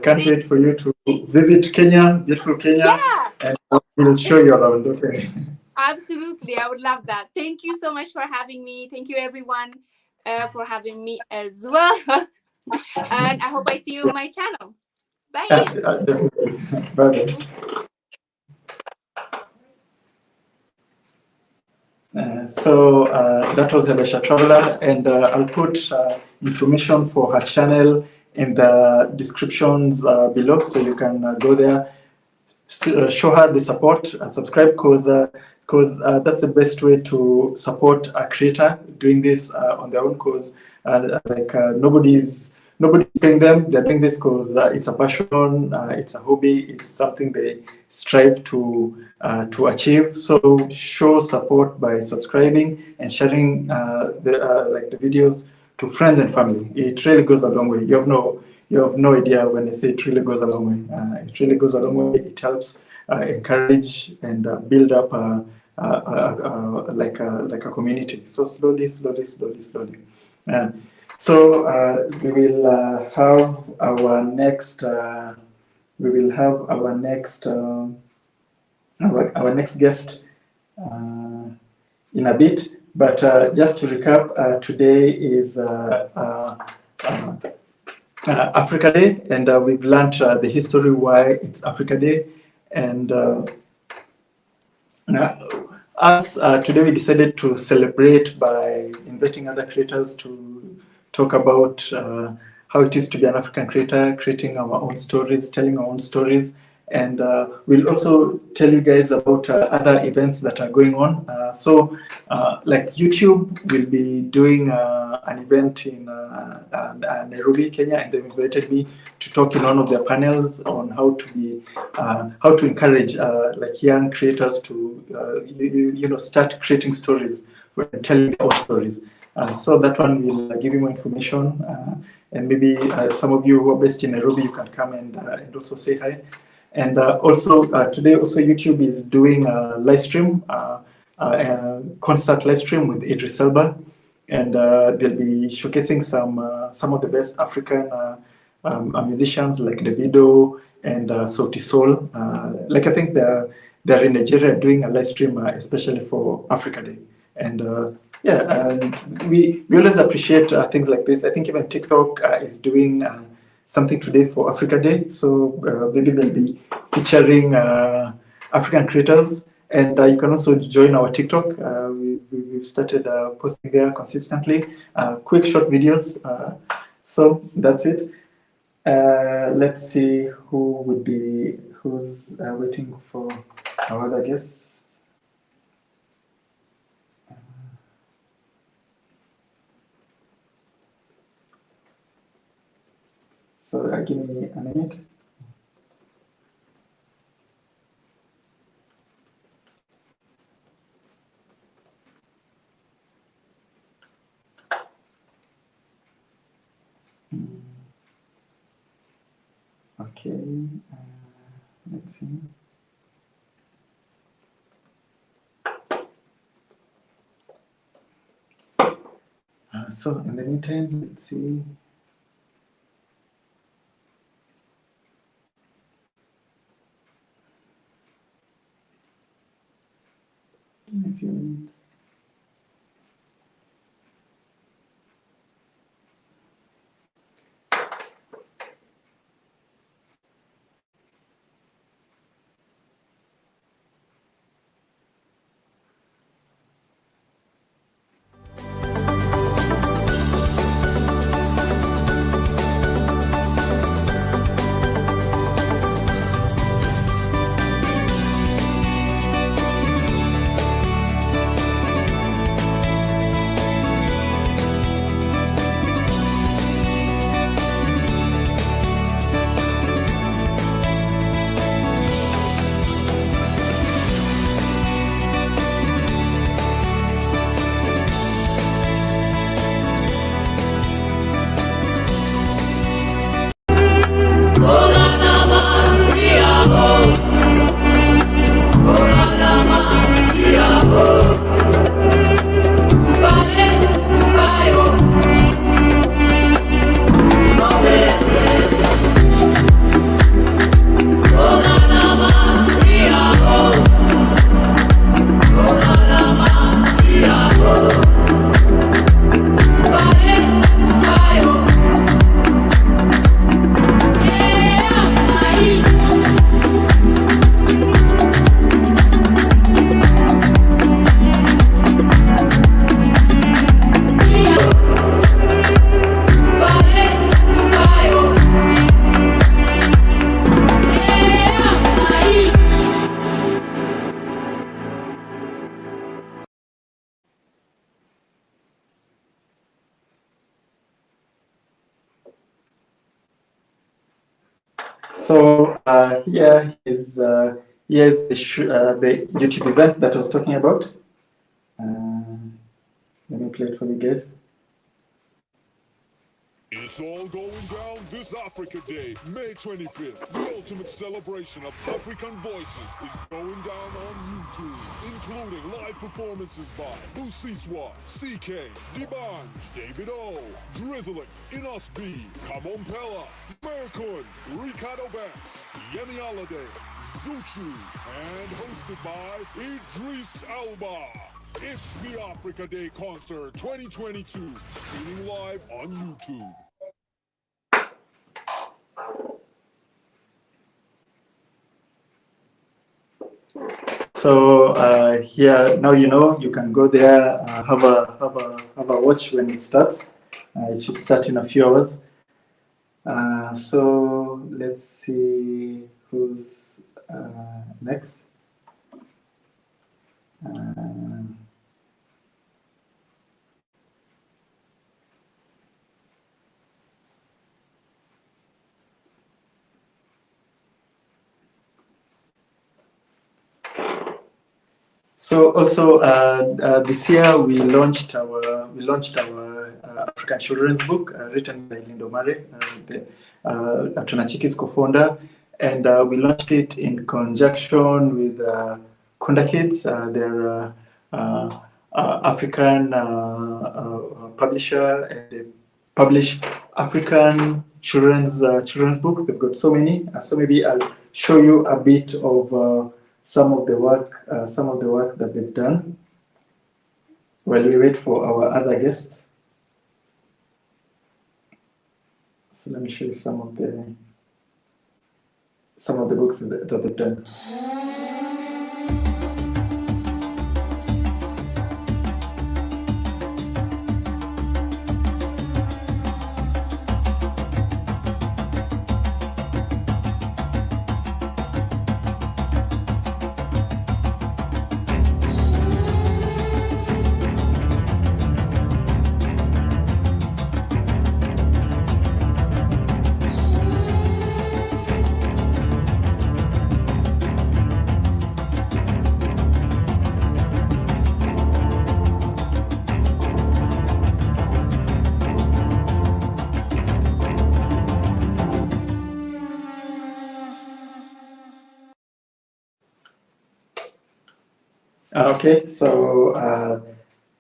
Can't wait for you to visit Kenya, beautiful Kenya, and we'll show you around. Okay. Absolutely, I would love that. Thank you so much for having me. Thank you, everyone, for having me as well. And I hope I see you on my channel. Bye. Definitely. Bye. So that was Helesha Traveler, and I'll put information for her channel in the descriptions below, so you can go there, show her the support, subscribe, because that's the best way to support a creator doing this on their own, cause nobody's paying them. They're doing this because it's a passion, it's a hobby, it's something they strive to achieve. So show support by subscribing and sharing the videos to friends and family. It really goes a long way. You have no idea when I say it really goes a long way. It really goes a long way. It helps encourage and build up like a community. So slowly. So we will have our next our next guest in a bit. But just to recap, today is Africa Day, and we've learned the history why it's Africa Day. And us today we decided to celebrate by inviting other creators to talk about how it is to be an African creator, creating our own stories, telling our own stories. And we'll also tell you guys about other events that are going on. Like YouTube will be doing an event in Nairobi, Kenya, and they've invited me to talk in one of their panels on how to encourage like young creators to start creating stories and telling their own stories. So that one will give you more information, and maybe some of you who are based in Nairobi, you can come and also say hi. And also today, also YouTube is doing a live stream, a concert live stream with Idris Elba, and they'll be showcasing some of the best African musicians like Davido and Sauti Sol. Like I think they're in Nigeria doing a live stream especially for Africa Day. And we always appreciate things like this. I think even TikTok is doing something today for Africa Day. So maybe they'll be featuring African creators. And you can also join our TikTok. We've started posting there consistently, quick short videos. So that's it. Let's see who's waiting for our other guests. So give me a minute. Okay, let's see. So in the meantime, let's see. Give me a few minutes. So here's the YouTube event that I was talking about. Let me play it for you guys. It's all going down this Africa Day, May 25th. The ultimate celebration of African voices is going down on YouTube, including live performances by Busiswa, CK, Dibanj, David O, Drizzling, Inos B, Kamon Pella, Merkun, Ricardo Banks, Yemi Holiday, Zuchu, and hosted by Idris Elba. It's the Africa Day Concert 2022, streaming live on YouTube. So here now you can go there, have a watch when it starts. It should start in a few hours. So let's see who's next. So also this year we launched our African children's book written by Lindo Mare, Tunacheki's co-founder, and we launched it in conjunction with Kunda Kids. They're African publisher, and they publish African children's book. They've got so many. So maybe I'll show you a bit of some of the work that they've done while we wait for our other guests. So let me show you some of the books that they've done. Okay, so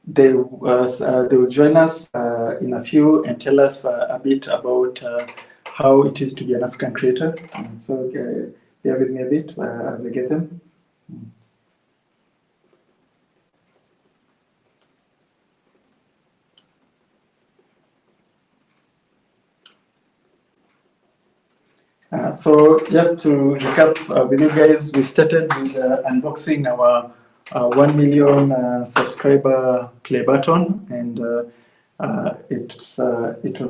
they will join us in a few and tell us a bit about how it is to be an African creator. So bear with me a bit as I get them. So just to recap with you guys, we started with unboxing our 1 million subscriber play button, and it was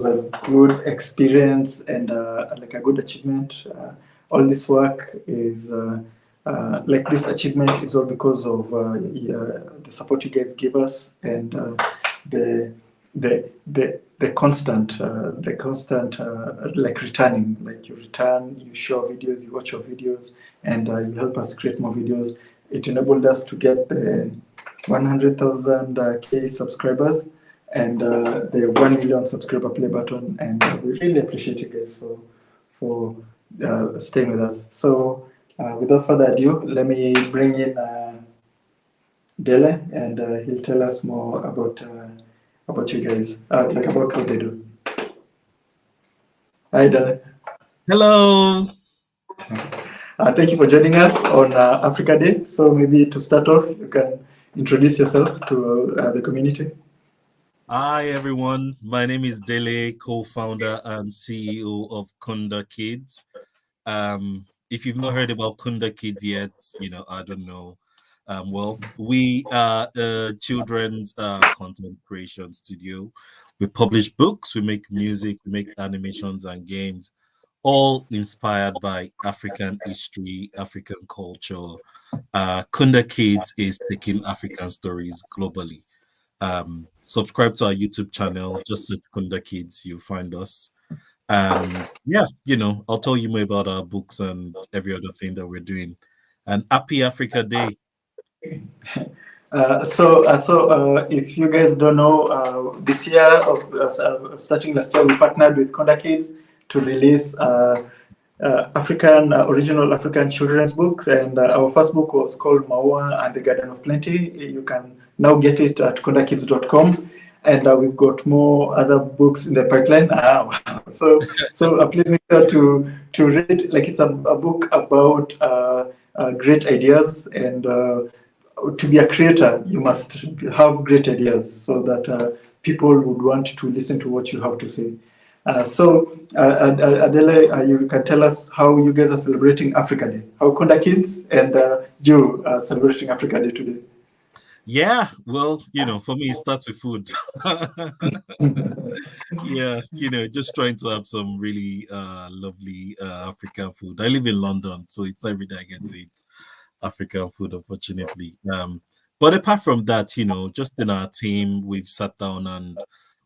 a good experience and like a good achievement. All this work is like this achievement is all because of the support you guys give us, and the constant like returning, like you return, you show videos, you watch your videos, and you help us create more videos. It enabled us to get the 100,000 K subscribers and the 1 million subscriber play button, and we really appreciate you guys for staying with us. So without further ado, let me bring in Dele, and he'll tell us more about you guys, like about what they do. Hi, Dele. Hello. Thank you for joining us on Africa Day. So maybe to start off, you can introduce yourself to the community. Hi, everyone. My name is Dele, co-founder and CEO of Kunda Kids. If you've not heard about Kunda Kids yet, I don't know. Well, we are a children's content creation studio. We publish books, we make music, we make animations and games, all inspired by African history, African culture. Kunda Kids is taking African stories globally. Subscribe to our YouTube channel, just search Kunda Kids, you'll find us. Yeah, I'll tell you more about our books and every other thing that we're doing. And happy Africa Day. So if you guys don't know, this year, starting last year, we partnered with Kunda Kids to release original African children's books, and our first book was called Maua and the Garden of Plenty. You can now get it at kundakids.com, and we've got more other books in the pipeline. So please make sure to read. Like, it's a book about great ideas, and to be a creator, you must have great ideas so that people would want to listen to what you have to say. Adele, you can tell us how you guys are celebrating Africa Day. How Konda Kids and you are celebrating Africa Day today. Yeah, well, for me, it starts with food. Yeah, just trying to have some really lovely African food. I live in London, so it's every day I get to eat African food, unfortunately. But apart from that, just in our team, we've sat down and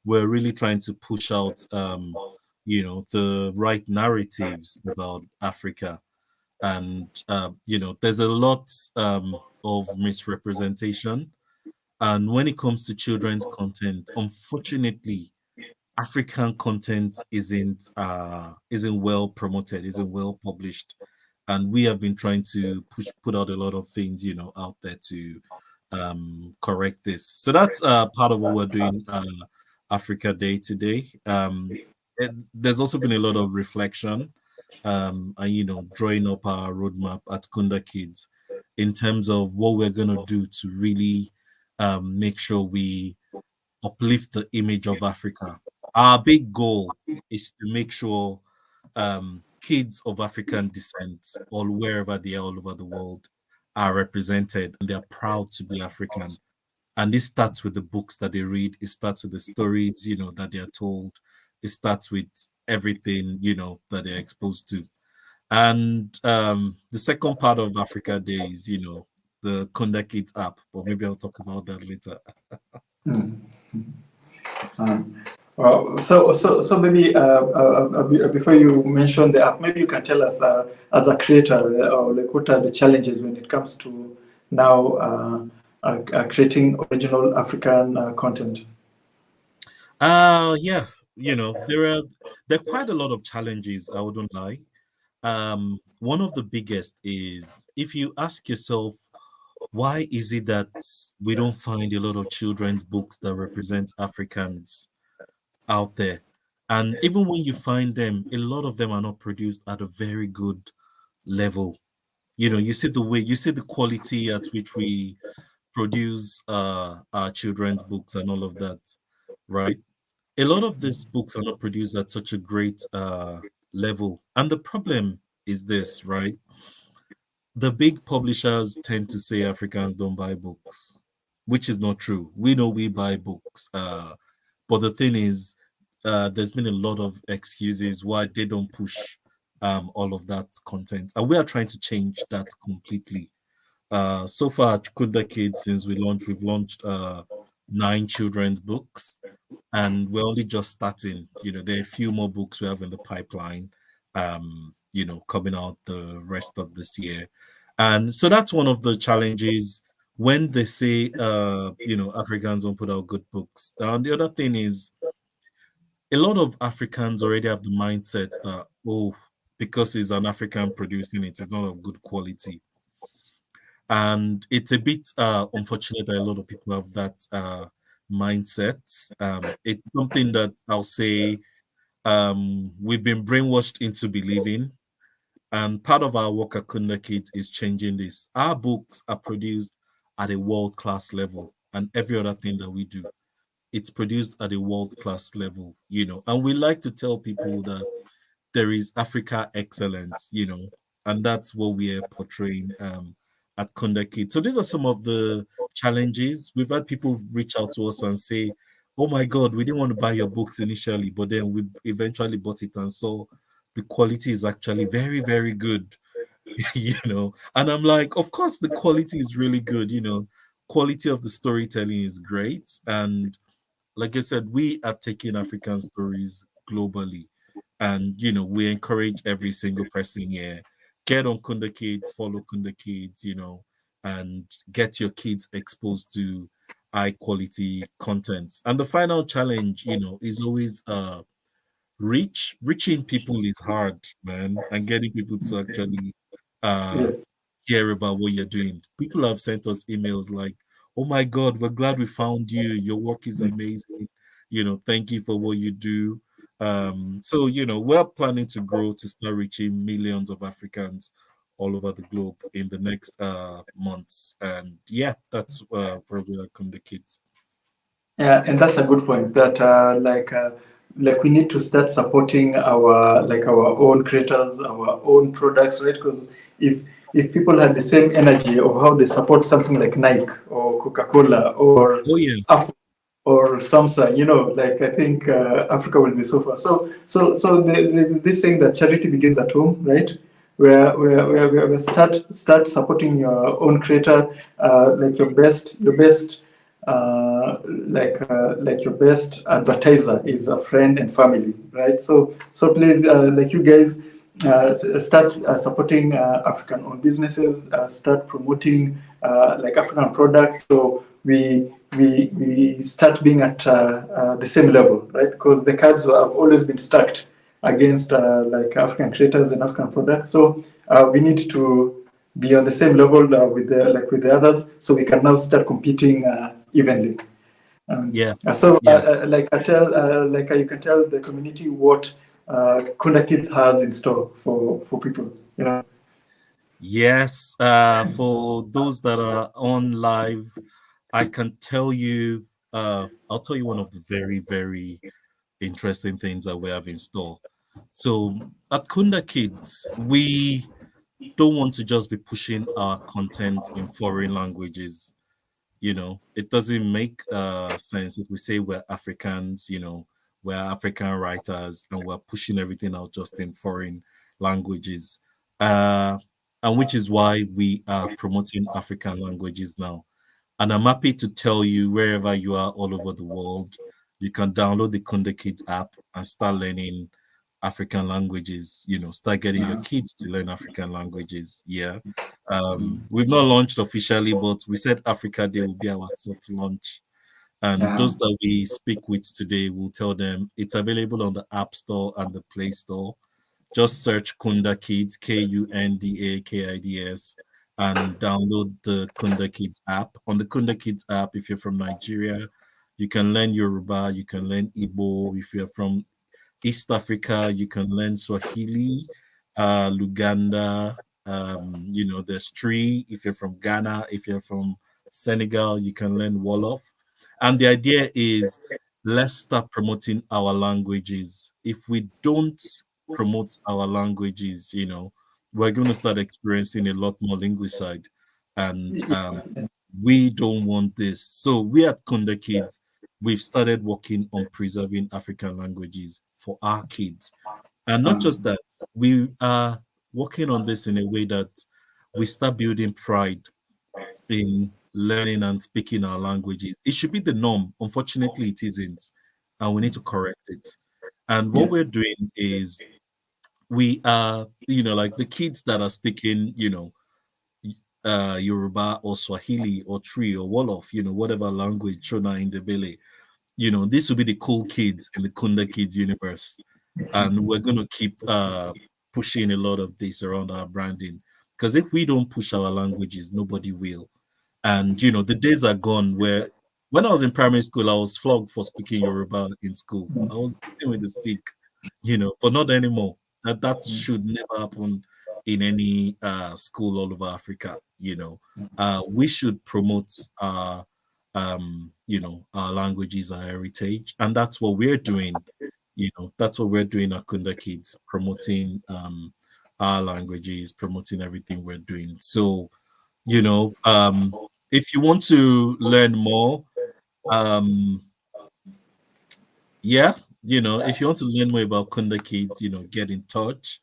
we're really trying to push out, the right narratives about Africa. And, there's a lot of misrepresentation. And when it comes to children's content, unfortunately, African content isn't well promoted, isn't well published, and we have been trying to put out a lot of things, out there to correct this. So that's part of what we're doing Africa Day today. There's also been a lot of reflection, and drawing up our roadmap at Kunda Kids in terms of what we're gonna do to really make sure we uplift the image of Africa. Our big goal is to make sure kids of African descent, or wherever they are all over the world, are represented and they're proud to be African. And this starts with the books that they read, it starts with the stories, that they are told, it starts with everything, that they're exposed to. And the second part of Africa Day is, the Kunda Kids app, but maybe I'll talk about that later. Well, so maybe before you mention the app, maybe you can tell us as a creator, like what are the challenges when it comes to now creating original African content? Yeah, there are quite a lot of challenges, I wouldn't lie. One of the biggest is if you ask yourself, why is it that we don't find a lot of children's books that represent Africans out there? And even when you find them, a lot of them are not produced at a very good level. You see the quality at which we produce our children's books and all of that, right? A lot of these books are not produced at such a great level. And the problem is this, right? The big publishers tend to say Africans don't buy books, which is not true. We know we buy books. But the thing is, there's been a lot of excuses why they don't push all of that content. And we are trying to change that completely. So far at Kunda Kids, since we've launched 9 children's books, and we're only just starting. There are a few more books we have in the pipeline, coming out the rest of this year. And so that's one of the challenges when they say, Africans don't put out good books. And the other thing is, a lot of Africans already have the mindset that, oh, because it's an African producing it, it's not of good quality. And it's a bit unfortunate that a lot of people have that mindset. It's something that I'll say we've been brainwashed into believing. And part of our work at Kunda Kids is changing this. Our books are produced at a world-class level, and every other thing that we do, it's produced at a world-class level, And we like to tell people that there is Africa excellence, and that's what we are portraying at Kunda Kids. So these are some of the challenges. We've had people reach out to us and say, oh my God, we didn't want to buy your books initially, but then we eventually bought it and saw the quality is actually very, very good, And I'm like, of course, the quality is really good, Quality of the storytelling is great. And like I said, we are taking African stories globally. And we encourage every single person here. Get on Kunda Kids, follow Kunda Kids, and get your kids exposed to high quality content. And the final challenge, is always reaching people is hard, man, and getting people to actually uh Yes. hear about what you're doing. People have sent us emails like, oh my God, we're glad we found you. Your work is amazing. Thank you for what you do. So, we're planning to grow to start reaching millions of Africans all over the globe in the next months. And yeah, that's where we are come the kids. Yeah, and that's a good point. That like we need to start supporting our own creators, our own products, right? Because if people had the same energy of how they support something like Nike or Coca-Cola or Oh yeah. Apple or Samsung, like I think Africa will be so far. There's this saying that charity begins at home, right? Where start supporting your own creator, like your best like your best advertiser is a friend and family, right? So please, like you guys, start supporting African-owned businesses, start promoting like African products, so we start being at the same level, right? Because the cards have always been stacked against like African creators and African products. So we need to be on the same level with the others, so we can now start competing evenly. Yeah. So Yeah. you can tell the community what Kunda Kids has in store for people. Yes. For those that are on live, I can tell you. I'll tell you one of the very, very interesting things that we have in store. So at Kunda Kids, we don't want to just be pushing our content in foreign languages. It doesn't make sense if we say we're Africans, we're African writers and we're pushing everything out just in foreign languages. Uh, and which is why we are promoting African languages now. And I'm happy to tell you, wherever you are all over the world, you can download the Kunda Kids app and start learning African languages. Start getting your kids to learn African languages. Yeah. We've not launched officially, but we said Africa Day will be our soft launch. And Yeah. those that we speak with today will tell them it's available on the App Store and the Play Store. Just search Kunda Kids, KUNDAKIDS, and download the Kunda Kids app. On the Kunda Kids app, if you're from Nigeria, you can learn Yoruba, you can learn Igbo. If you're from East Africa, you can learn Swahili, Luganda. There's Tree. If you're from Ghana, if you're from Senegal, you can learn Wolof. And the idea is, let's start promoting our languages. If we don't promote our languages, we're going to start experiencing a lot more linguicide. And Yes. we don't want this. So we at Kunda Kids, we've started working on preserving African languages for our kids. And not just that, we are working on this in a way that we start building pride in learning and speaking our languages. It should be the norm. Unfortunately, it isn't. And we need to correct it. And what Yeah. we're doing is we are, like the kids that are speaking, Yoruba or Swahili or Tree or Wolof, whatever language, Shona in the Bele, this will be the cool kids in the Kunda Kids universe. And we're going to keep pushing a lot of this around our branding. Because if we don't push our languages, nobody will. And, the days are gone where when I was in primary school, I was flogged for speaking Yoruba in school. I was beaten with a stick, but not anymore. That should never happen in any school all over Africa. We should promote our languages, our heritage, and that's what we're doing. That's what we're doing at Kunda Kids, promoting our languages, promoting everything we're doing. So, if you want to learn more, um, yeah, if you want to learn more about Kunda Kids, get in touch.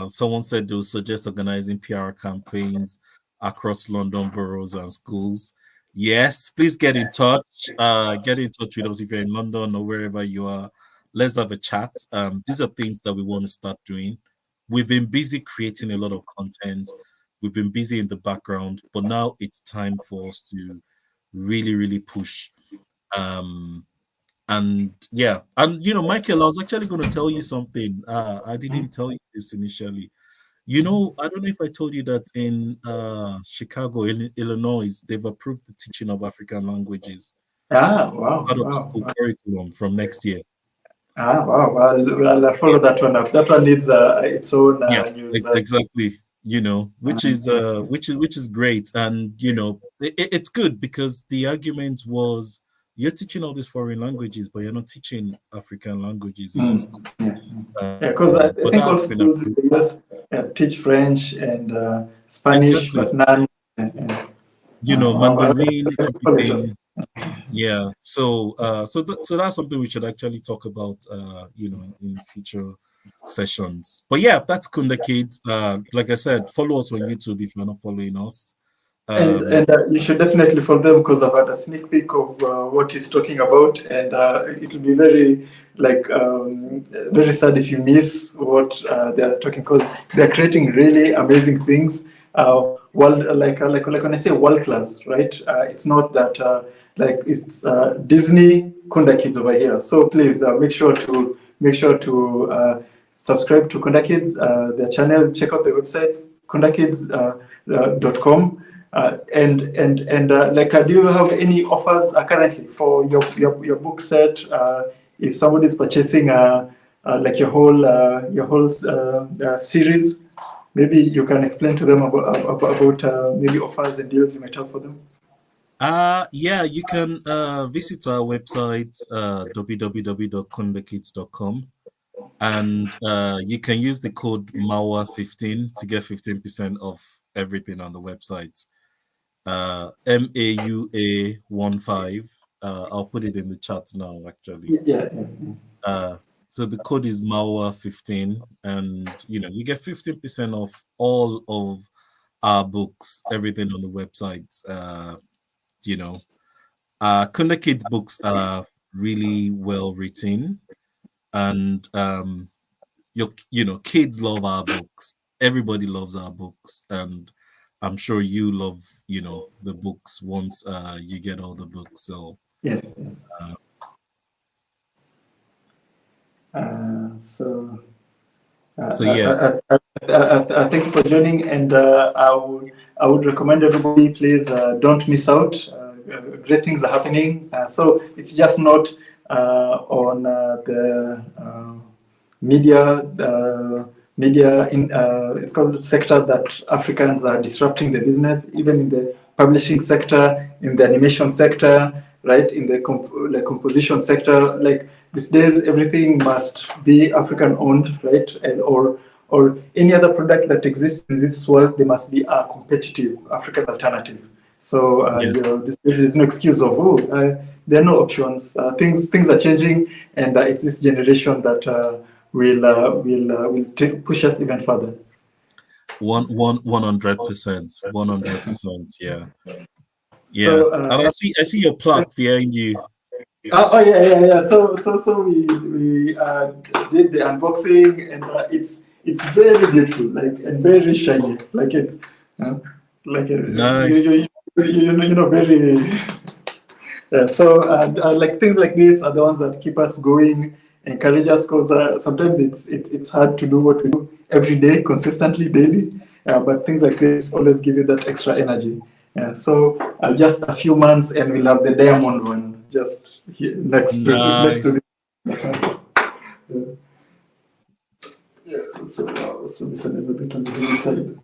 Someone said they'll suggest organizing PR campaigns across London boroughs and schools. Yes, please get in touch. Get in touch with us if you're in London or wherever you are. Let's have a chat. These are things that we want to start doing. We've been busy creating a lot of content. We've been busy in the background, but now it's time for us to really, really push. Um, and yeah, and Michael, I was actually going to tell you something. I didn't tell you this initially. I don't know if I told you that in Chicago, Illinois, they've approved the teaching of African languages Wow, part of the wow, school wow. curriculum from next year. Wow. I'll follow that one up. That one needs its own Yeah, news. exactly. Which is great, and it's good because the argument was you're teaching all these foreign languages, but you're not teaching African languages in your school. Because I But think all that's been schools in the US teach French and Spanish, exactly, but none. Mandarin, College. everything. Yeah. So so that's something we should actually talk about in future sessions. But yeah, that's Kunda Kids. Like I said, follow us on YouTube if you're not following us. And you should definitely follow them because I've had a sneak peek of what he's talking about, and it will be very very sad if you miss what they're talking, because they're creating really amazing things. Like when I say world class, right? It's not that like it's Disney Kunda Kids over here. So please make sure to subscribe to Kunda Kids, their channel. Check out their website, kundakids.com. Do you have any offers currently for your book set? If somebody's purchasing like your whole series, maybe you can explain to them about maybe offers and deals you might have for them. Yeah, you can visit our website, www.kundakids.com, and you can use the code MAUA15 to get 15% off everything on the website. MAUA15. I'll put it in the chat now, actually. Yeah. So the code is MAUA15, and you get 15% off all of our books, everything on the website. Kunda Kids books are really well written, and kids love our books. Everybody loves our books, and I'm sure you love the books once you get all the books. So Yes. So yeah, Thank you for joining, and I would recommend everybody, please don't miss out. Great things are happening. So it's just not on the media in it's called sector that Africans are disrupting the business, even in the publishing sector, in the animation sector, right, in the composition sector. Like these days, everything must be African owned, right, and or any other product that exists in this world, they must be a competitive African alternative. So this is no excuse of there are no options. Things are changing, and it's this generation that will push us even further. 100%, yeah. So, and I see your plaque behind you. Yeah. So we did the unboxing, and it's very beautiful, like, and very shiny, like it's Nice. Very. So like things like this are the ones that keep us going, encourage us, because sometimes it's hard to do what we do every day, consistently, daily. But things like this always give you that extra energy. So just a few months, and we'll have the diamond one just here, next to this. So this one is a bit on the heavy side.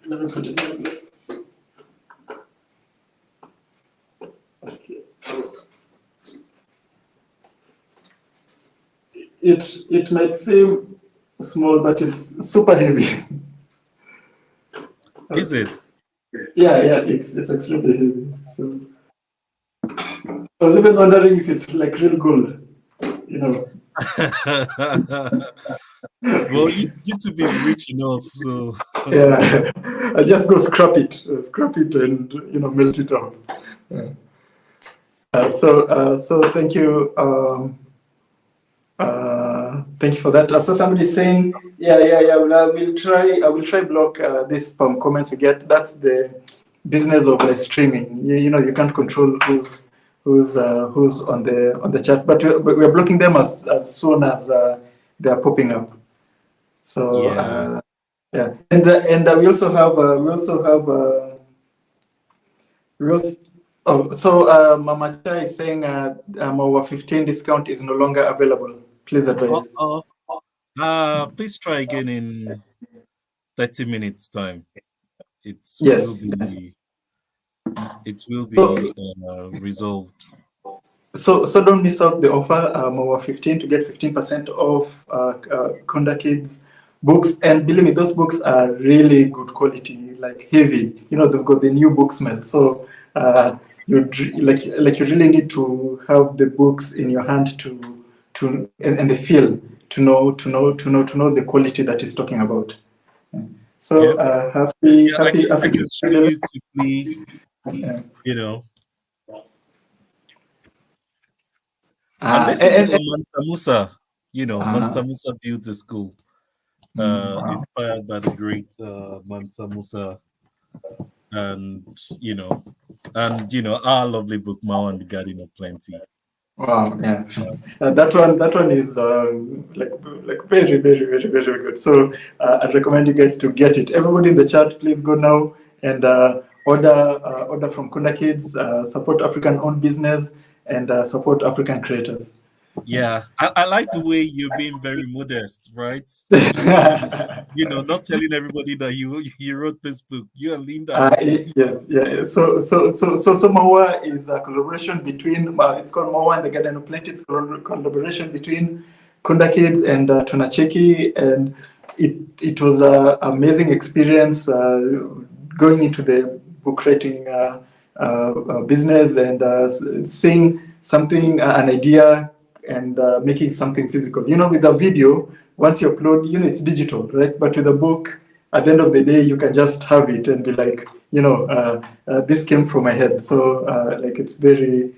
Let me put it this way. Okay. It might seem small, but it's super heavy. Is it? Yeah, it's extremely heavy. So I was even wondering if it's like real gold, Well, YouTube is rich enough, so yeah, I just go scrap it, and melt it down. Yeah. So thank you. Thank you for that. So somebody's saying, yeah. Well, I will try block these spam comments we get. That's the business of streaming. You can't control who's on the chat, but we're blocking them as soon as they are popping up. So yeah, and we also have Mama Cha is saying our 15 discount is no longer available. Please advise. Please try again in 30 minutes time. It it will be resolved. So don't miss out the offer. Our 15 to get 15% off Konda Kids books, and believe me, those books are really good quality, like heavy. You know, they've got the new book smell. So you really need to have the books in your hand and the feel to know the quality that he's talking about. So happy I can African show you quickly. Yeah. You know. And this is on Mansa Musa. You know, Mansa Musa built a school. Wow. Inspired by the great Mansa Musa, and our lovely book Mao and the Garden of Plenty. Wow, yeah, that one is like very very very very good. So I recommend you guys to get it. Everybody in the chat, please go now and order from Kunda Kids. Support African-owned business and support African creators. Yeah, I like the way you're being very modest, right? Not telling everybody that you wrote this book. You and Linda. Yes, yeah. So Mawa is a collaboration between. It's called Mawa and the Garden of Plenty. It's a collaboration between Kunda Kids and Tunacheki, and it was an amazing experience going into the book writing business and seeing something, an idea, and making something physical. With a video, once you upload, it's digital, right? But with a book, at the end of the day, you can just have it and be like, this came from my head. So it's very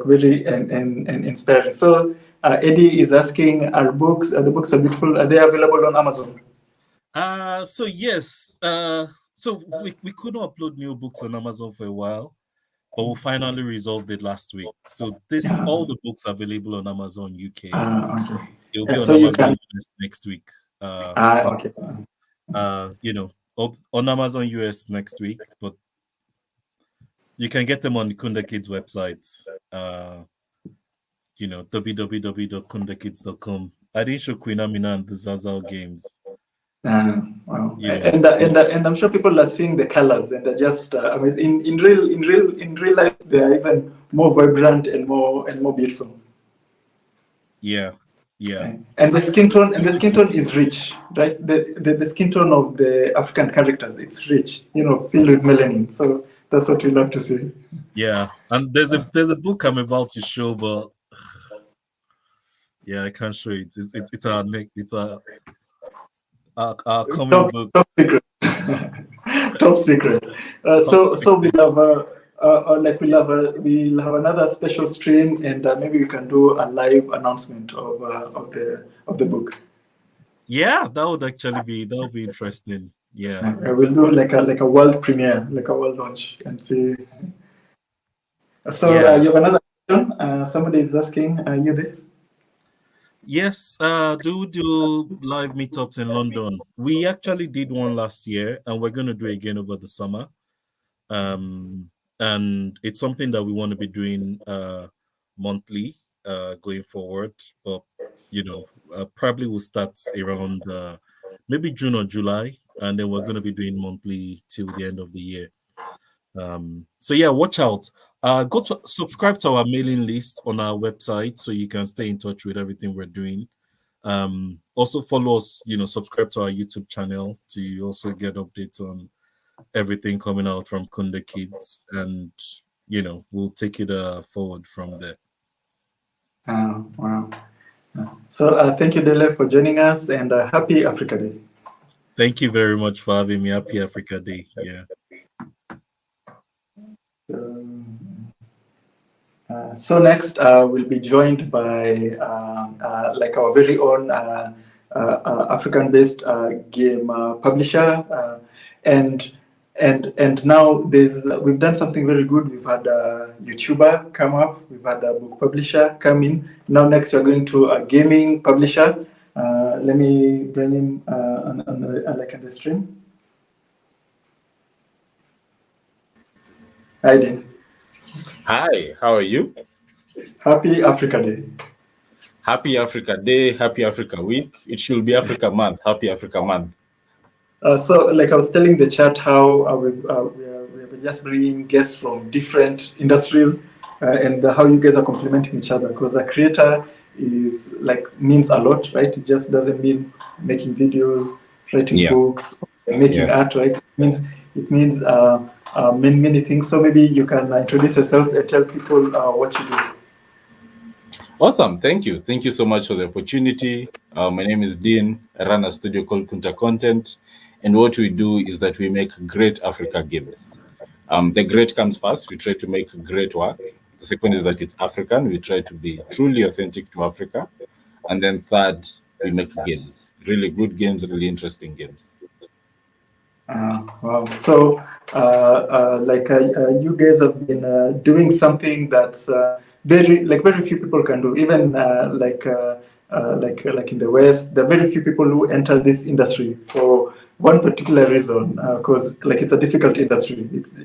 very and inspiring. So Eddie is asking, the books are beautiful. Are they available on Amazon? So yes. So we couldn't upload new books on Amazon for a while, but we finally resolved it last week. So all the books are available on Amazon UK. Okay. It'll be on Amazon US next week. Okay. On Amazon US next week, but you can get them on the Kunda Kids website. www.kundakids.com. I didn't show Queen Amina and the Zazal games. Wow. And I'm sure people are seeing the colors, and they're just in real life they are even more vibrant and more beautiful. Yeah. And the skin tone is rich, right? The skin tone of the African characters, it's rich, filled with melanin. So that's what we love to see. Yeah, and there's a book I'm about to show, but yeah, I can't show it. It's our common book. Top secret. Top secret. So we have we'll have another special stream, and maybe we can do a live announcement of the book. Yeah, that would be interesting. Yeah, we'll do like a world premiere, like a world launch, and see. So you have another question? Somebody is asking you this. Yes, do live meetups in London. We actually did one last year, and we're going to do it again over the summer. And it's something that we want to be doing monthly going forward. But probably we'll start around maybe June or July, and then we're going to be doing monthly till the end of the year. So yeah, watch out. Go to subscribe to our mailing list on our website so you can stay in touch with everything we're doing. Also follow us, subscribe to our YouTube channel to also get updates on everything coming out from Kunda Kids, and we'll take it forward from there. Wow. So thank you, Dele, for joining us, and happy Africa Day. Thank you very much for having me. Happy Africa Day. Yeah. So next we'll be joined by our very own African-based game publisher, and now we've done something very good. We've had a YouTuber come up, we've had a book publisher come in. Now next we're going to a gaming publisher. Let me bring him on the stream. Hi, Dean. Hi, how are you? Happy Africa Day. Happy Africa Day, happy Africa Week. It should be Africa Month. Happy Africa Month. So, like I was telling the chat, how we're just bringing guests from different industries, and how you guys are complementing each other. Because a creator is like means a lot, right? It just doesn't mean making videos, writing Yeah. books, making art, right? It means many things. So maybe you can introduce yourself and tell people what you do. Awesome. Thank you. Thank you so much for the opportunity. My name is Dean. I run a studio called Kunta Content. And what we do is that we make great Africa games. The great comes first. We try to make great work. The second is that it's African. We try to be truly authentic to Africa. And then third, we make games. Really good games, really interesting games. Wow. So, you guys have been doing something that's very few people can do. Even like in the West, there are very few people who enter this industry for one particular reason. Because like it's a difficult industry. It's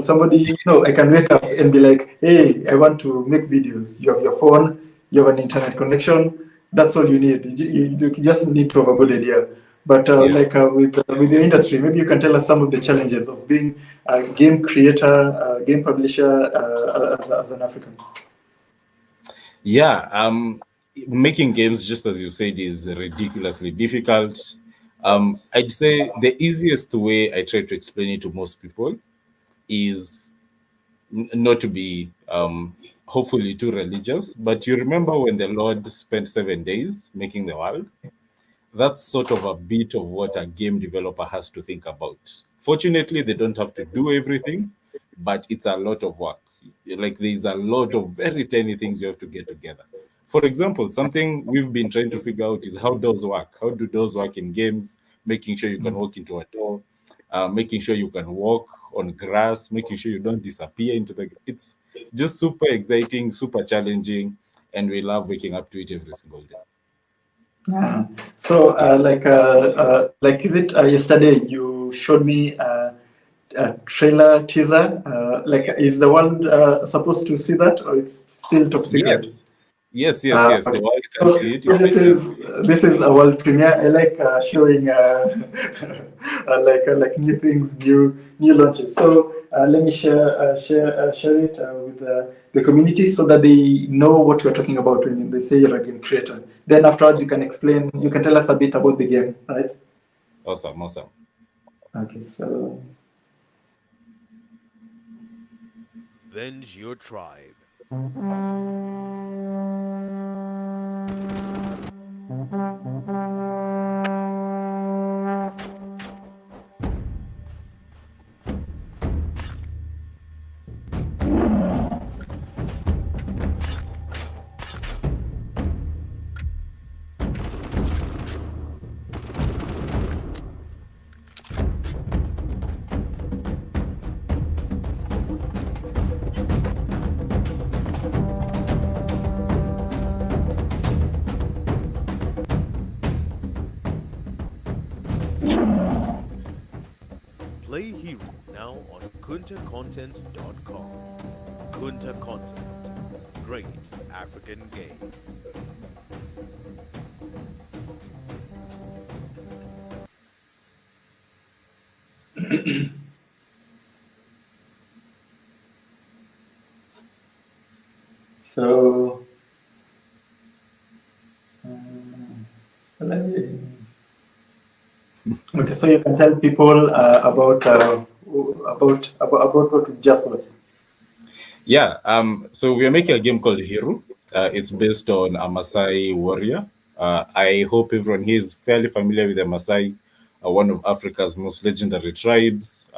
somebody I can wake up and be like, hey, I want to make videos. You have your phone, you have an internet connection. That's all you need. You just need to have a good idea. But with the industry, maybe you can tell us some of the challenges of being a game creator, game publisher as an African. Yeah, making games, just as you said, is ridiculously difficult. I'd say the easiest way I try to explain it to most people is not to be hopefully too religious, but you remember when the Lord spent 7 days making the world? That's sort of a bit of what a game developer has to think about. Fortunately, they don't have to do everything, but it's a lot of work. Like there's a lot of very tiny things you have to get together. For example, something we've been trying to figure out is how doors work. How do doors work in games? Making sure you can walk into a door, making sure you can walk on grass, making sure you don't disappear into the. It's just super exciting, super challenging, and we love waking up to it every single day. Yeah. So, is it yesterday you showed me a trailer teaser? Is the world supposed to see that, or it's still top secret? Yes. The Okay. world can see it. So this is a world premiere. I like showing like new things, new launches. So let me share it with the community so that they know what we're talking about when they say you're a game creator. Then afterwards, you can tell us a bit about the game, right? Awesome. Okay, so. Venge your tribe. Play Hero now on kuntacontent.com. Kunta Content. Great African games. So, okay, so you can tell people about what we just watched. Yeah. So we are making a game called Hero. It's based on a Maasai warrior. I hope everyone here is fairly familiar with the Maasai, one of Africa's most legendary tribes.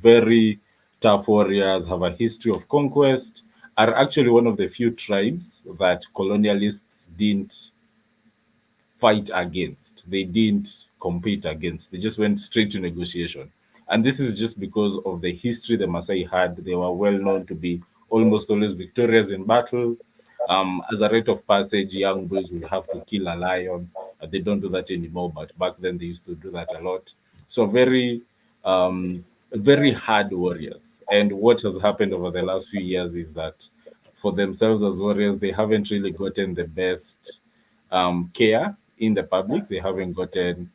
Very tough warriors, have a history of conquest, are actually one of the few tribes that colonialists didn't fight against. They didn't compete against. They just went straight to negotiation. And this is just because of the history the Maasai had. They were well known to be almost always victorious in battle. As a rite of passage, young boys would have to kill a lion. They don't do that anymore, but back then they used to do that a lot. So very hard warriors. And what has happened over the last few years is that for themselves as warriors, they haven't really gotten the best care in the public. They haven't gotten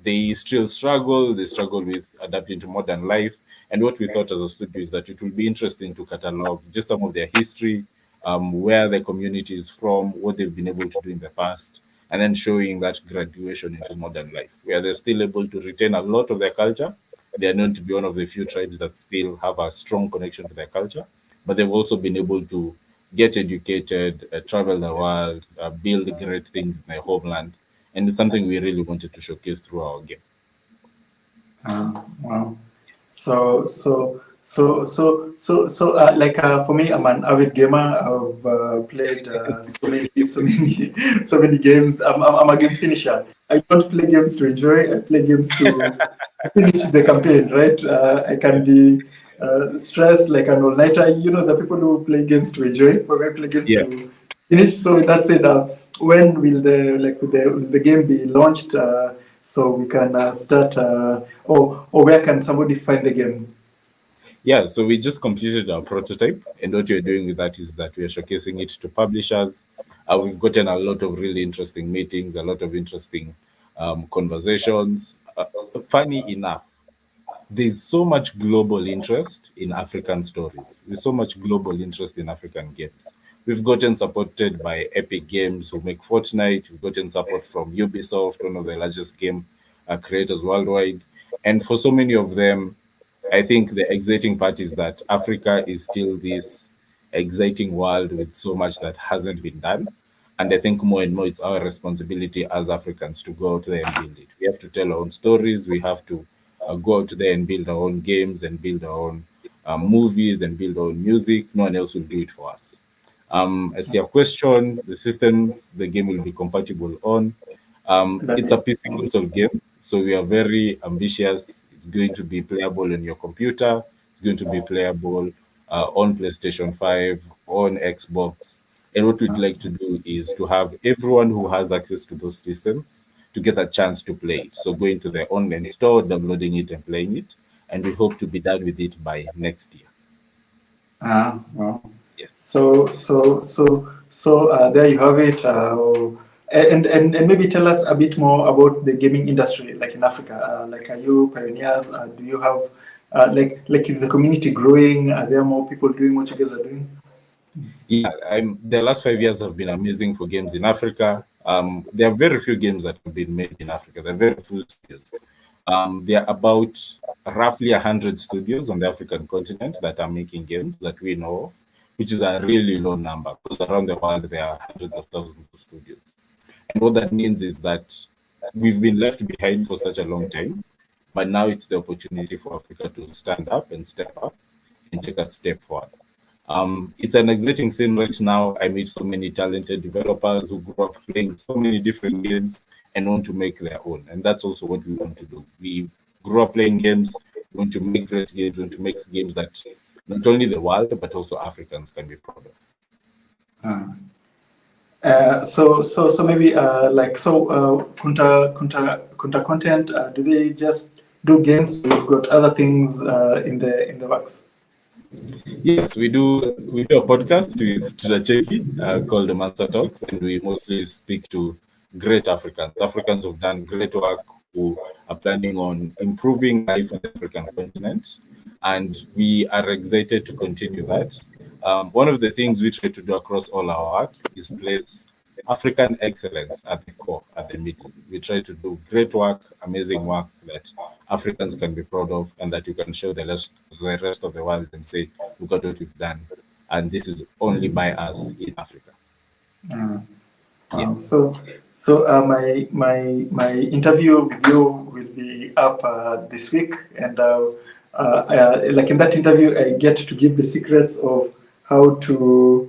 they still struggle. They struggle with adapting to modern life. And what we thought as a studio is that it will be interesting to catalog just some of their history, where the community is from, what they've been able to do in the past, and then showing that graduation into modern life, where they're still able to retain a lot of their culture. They are known to be one of the few tribes that still have a strong connection to their culture, but they've also been able to get educated, travel the world, build great things in their homeland. And it's something we really wanted to showcase through our game. Wow. For me, I'm an avid gamer. I've played so many games. I'm a game finisher. I don't play games to enjoy. I play games to finish the campaign. Right? I can be stressed like an all-nighter. You know, the people who play games to enjoy. For me, I play games to finish. So with that said, when will the game be launched? So we can start, or where can somebody find the game? Yeah, so we just completed our prototype, and what we're doing with that is that we're showcasing it to publishers. We've gotten a lot of really interesting meetings, a lot of interesting conversations. Funny enough, there's so much global interest in African stories. There's so much global interest in African games. We've gotten supported by Epic Games who make Fortnite. We've gotten support from Ubisoft, one of the largest game creators worldwide. And for so many of them, I think the exciting part is that Africa is still this exciting world with so much that hasn't been done. And I think more and more it's our responsibility as Africans to go out there and build it. We have to tell our own stories. We have to go out there and build our own games and build our own movies and build our own music. No one else will do it for us. As your question, the systems the game will be compatible on. It's a PC console game, so we are very ambitious. It's going to be playable on your computer. It's going to be playable on PlayStation 5, on Xbox. And what we'd like to do is to have everyone who has access to those systems to get a chance to play it. So going to the online store, downloading it and playing it. And we hope to be done with it by next year. Wow. Yes. So there you have it. And maybe tell us a bit more about the gaming industry, like in Africa. Like, are you pioneers? Do you have like is the community growing? Are there more people doing what you guys are doing? Yeah, the last 5 years have been amazing for games in Africa. There are very few games that have been made in Africa. There are very few studios. There are about roughly 100 studios on the African continent that are making games that we know of, which is a really low number because around the world there are hundreds of thousands of studios. And what that means is that we've been left behind for such a long time, but now it's the opportunity for Africa to stand up and step up and take a step forward. It's an exciting scene right now. I meet so many talented developers who grew up playing so many different games and want to make their own. And that's also what we want to do. We grew up playing games, we want to make great games, we want to make games that not only the world, but also Africans can be proud of. So maybe Kunta Content, do they just do games? We've got other things in the works. Yes, we do a podcast with tunacheki called the Mansa Talks, and we mostly speak to great Africans who've done great work, who are planning on improving life on the African continent, and we are excited to continue that. One of the things we try to do across all our work is place African excellence at the core, at the middle. We try to do great work, amazing work that Africans can be proud of, and that you can show the rest of the world and say, look at what we've done, and this is only by us in Africa. Yeah. So my interview with you will be up this week, and like in that interview, I get to give the secrets of how to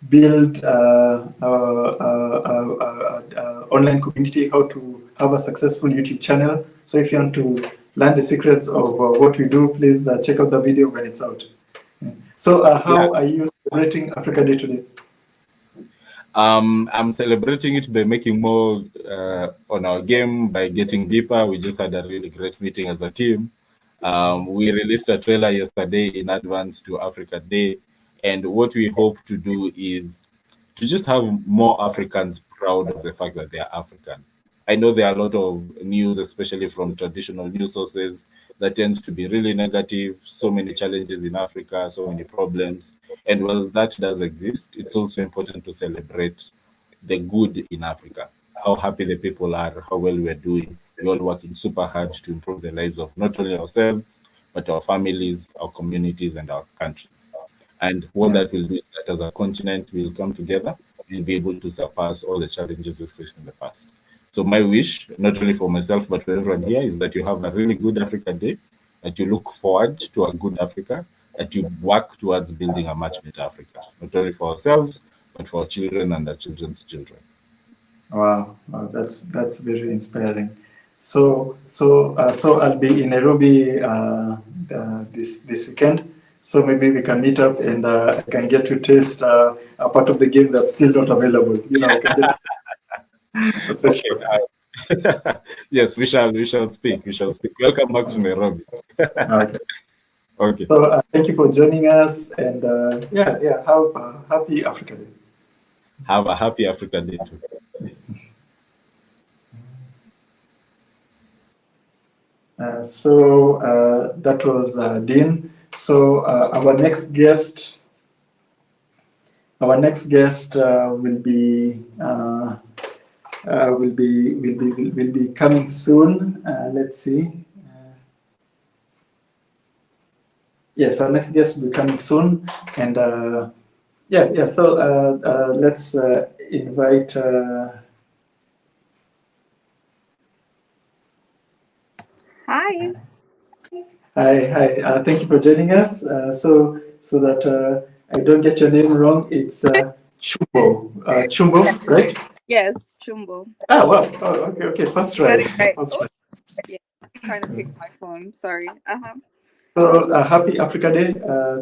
build online community, how to have a successful YouTube channel. So if you want to learn the secrets of what we do, please check out the video when it's out. So how are you celebrating Africa Day today? I'm celebrating it by making more on our game, by getting deeper. We just had a really great meeting as a team. We released a trailer yesterday in advance to Africa Day. And what we hope to do is to just have more Africans proud of the fact that they are African. I know there are a lot of news, especially from traditional news sources, that tends to be really negative. So many challenges in Africa, so many problems. And while that does exist, it's also important to celebrate the good in Africa, how happy the people are, how well we're doing. We're all working super hard to improve the lives of not only ourselves, but our families, our communities, and our countries. And what Yeah. that will do is that as a continent, we'll come together, we'll be able to surpass all the challenges we've faced in the past. So my wish, not only for myself, but for everyone here, is that you have a really good Africa Day, that you look forward to a good Africa, that you work towards building a much better Africa, not only for ourselves, but for our children and our children's children. Wow, wow, that's very inspiring. So I'll be in Nairobi this weekend. So maybe we can meet up and I can get to taste a part of the game that's still not available. You know, I can get a session. Okay. Yes, we shall speak. We shall speak. Welcome back to Nairobi. Okay. Okay. So thank you for joining us, and yeah, have a happy Africa Day. Have a happy Africa Day too. So that was Dean. So our next guest will be coming soon. Let's see. Yes, our next guest will be coming soon, and yeah. So let's invite. Hi. Hi. Thank you for joining us. So that I don't get your name wrong, it's Chumbo. Chumbo, right? Yes, Chumbo. Ah, wow. Oh, okay. First Got try. it right. First try. Yeah, trying to fix my phone. Sorry. So happy Africa Day.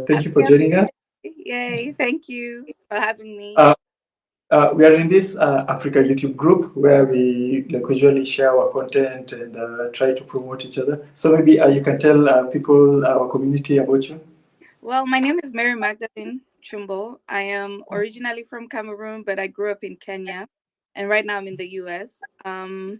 Thank you for Happy joining us. Yay! Thank you for having me. We are in this Africa YouTube group where we usually share our content and try to promote each other. So maybe you can tell people, our community, about you. Well, my name is Mary Magdalene Chumbo. I am originally from Cameroon, but I grew up in Kenya, and right now I'm in the US. I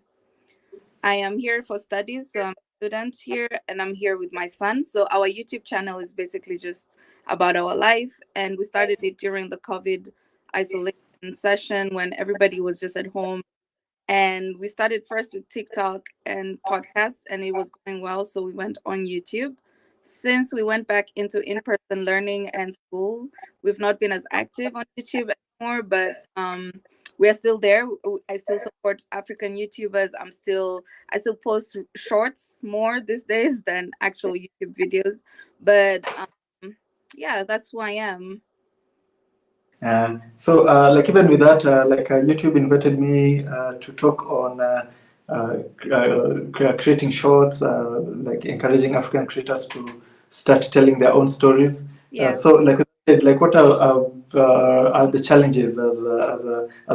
am here for studies, so I'm a student here, and I'm here with my son. So our YouTube channel is basically just about our life, and we started it during the COVID isolation session when everybody was just at home. And we started first with TikTok and podcasts, and it was going well. So we went on YouTube. Since we went back into in-person learning and school, we've not been as active on YouTube anymore, but we are still there. I still support African YouTubers. I still post shorts more these days than actual YouTube videos. But yeah, that's who I am. So like even with that, YouTube invited me to talk on creating shorts, like encouraging African creators to start telling their own stories. Yeah. So like I said, like what are the challenges as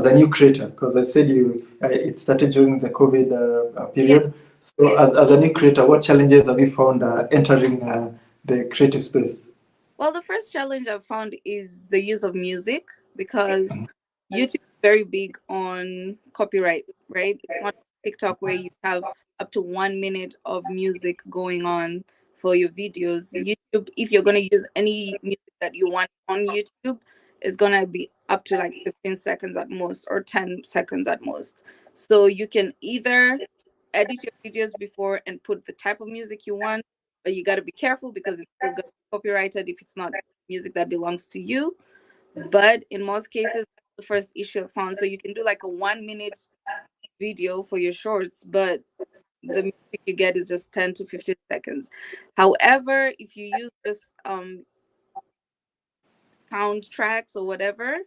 a new creator? Because I said it started during the COVID period. Yeah. So as a new creator, what challenges have you found entering the creative space? Well, the first challenge I've found is the use of music, because YouTube is very big on copyright, right? It's not TikTok where you have up to 1 minute of music going on for your videos. YouTube, if you're going to use any music that you want on YouTube, is going to be up to like 15 seconds at most, or 10 seconds at most. So you can either edit your videos before and put the type of music you want, but you got to be careful because it's still going to be copyrighted if it's not music that belongs to you. But in most cases, that's the first issue I found. So you can do like a 1 minute video for your shorts, but the music you get is just 10 to 15 seconds. However, if you use this soundtracks or whatever,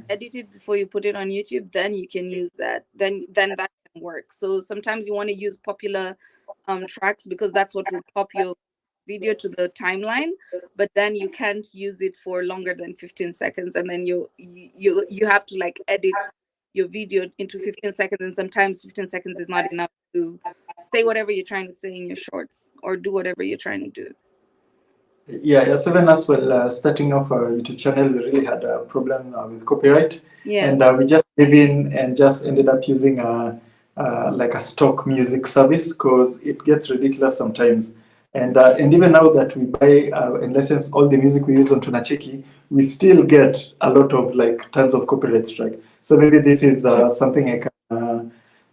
edit it before you put it on YouTube, then you can use that. Then that can work. So sometimes you want to use popular tracks because that's what will pop your video to the timeline, but then you can't use it for longer than 15 seconds, and then you have to like edit your video into 15 seconds, and sometimes 15 seconds is not enough to say whatever you're trying to say in your shorts or do whatever you're trying to do. Yeah, so even as well, starting off our YouTube channel, we really had a problem with copyright. Yeah. And we just gave in and just ended up using like a stock music service because it gets ridiculous sometimes. And even now that we buy and license all the music we use on Tunacheki, we still get a lot of like tons of copyright strike. So maybe this is something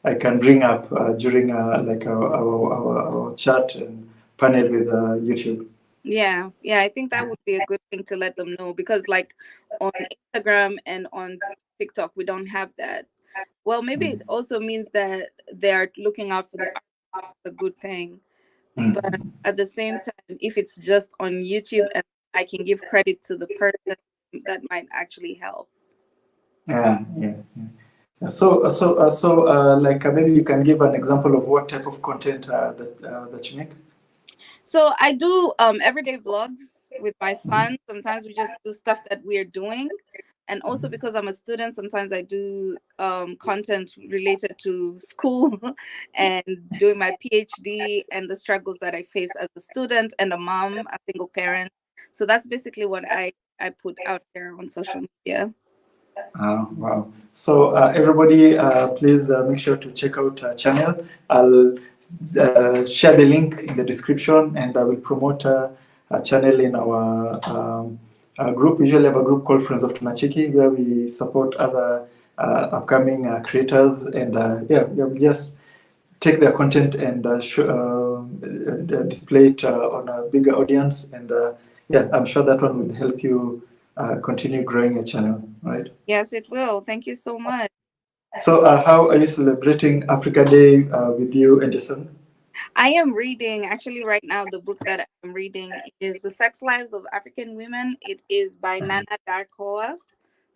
I can bring up during like our chat and panel with YouTube. Yeah, I think that would be a good thing to let them know, because like on Instagram and on TikTok we don't have that. Well, maybe it also means that they are looking out for the art, a good thing. But at the same time, if it's just on YouTube and I can give credit to the person, that might actually help. Yeah. So like maybe you can give an example of what type of content that you make. So I do everyday vlogs with my son. Sometimes we just do stuff that we're doing. And also because I'm a student, sometimes I do content related to school and doing my PhD and the struggles that I face as a student and a mom, a single parent. So that's basically what I put out there on social media. Wow. So everybody, please make sure to check out our channel. I'll share the link in the description, and I will promote a channel in our group. We usually have a group called Friends of Tunacheki, where we support other upcoming creators, and we just take their content and display it on a bigger audience. And I'm sure that one will help you continue growing your channel, right? Yes, it will. Thank you so much. So how are you celebrating Africa Day with you and your son? I am reading, actually right now, the book that I'm reading is The Sex Lives of African Women. It is by Nana Darkoa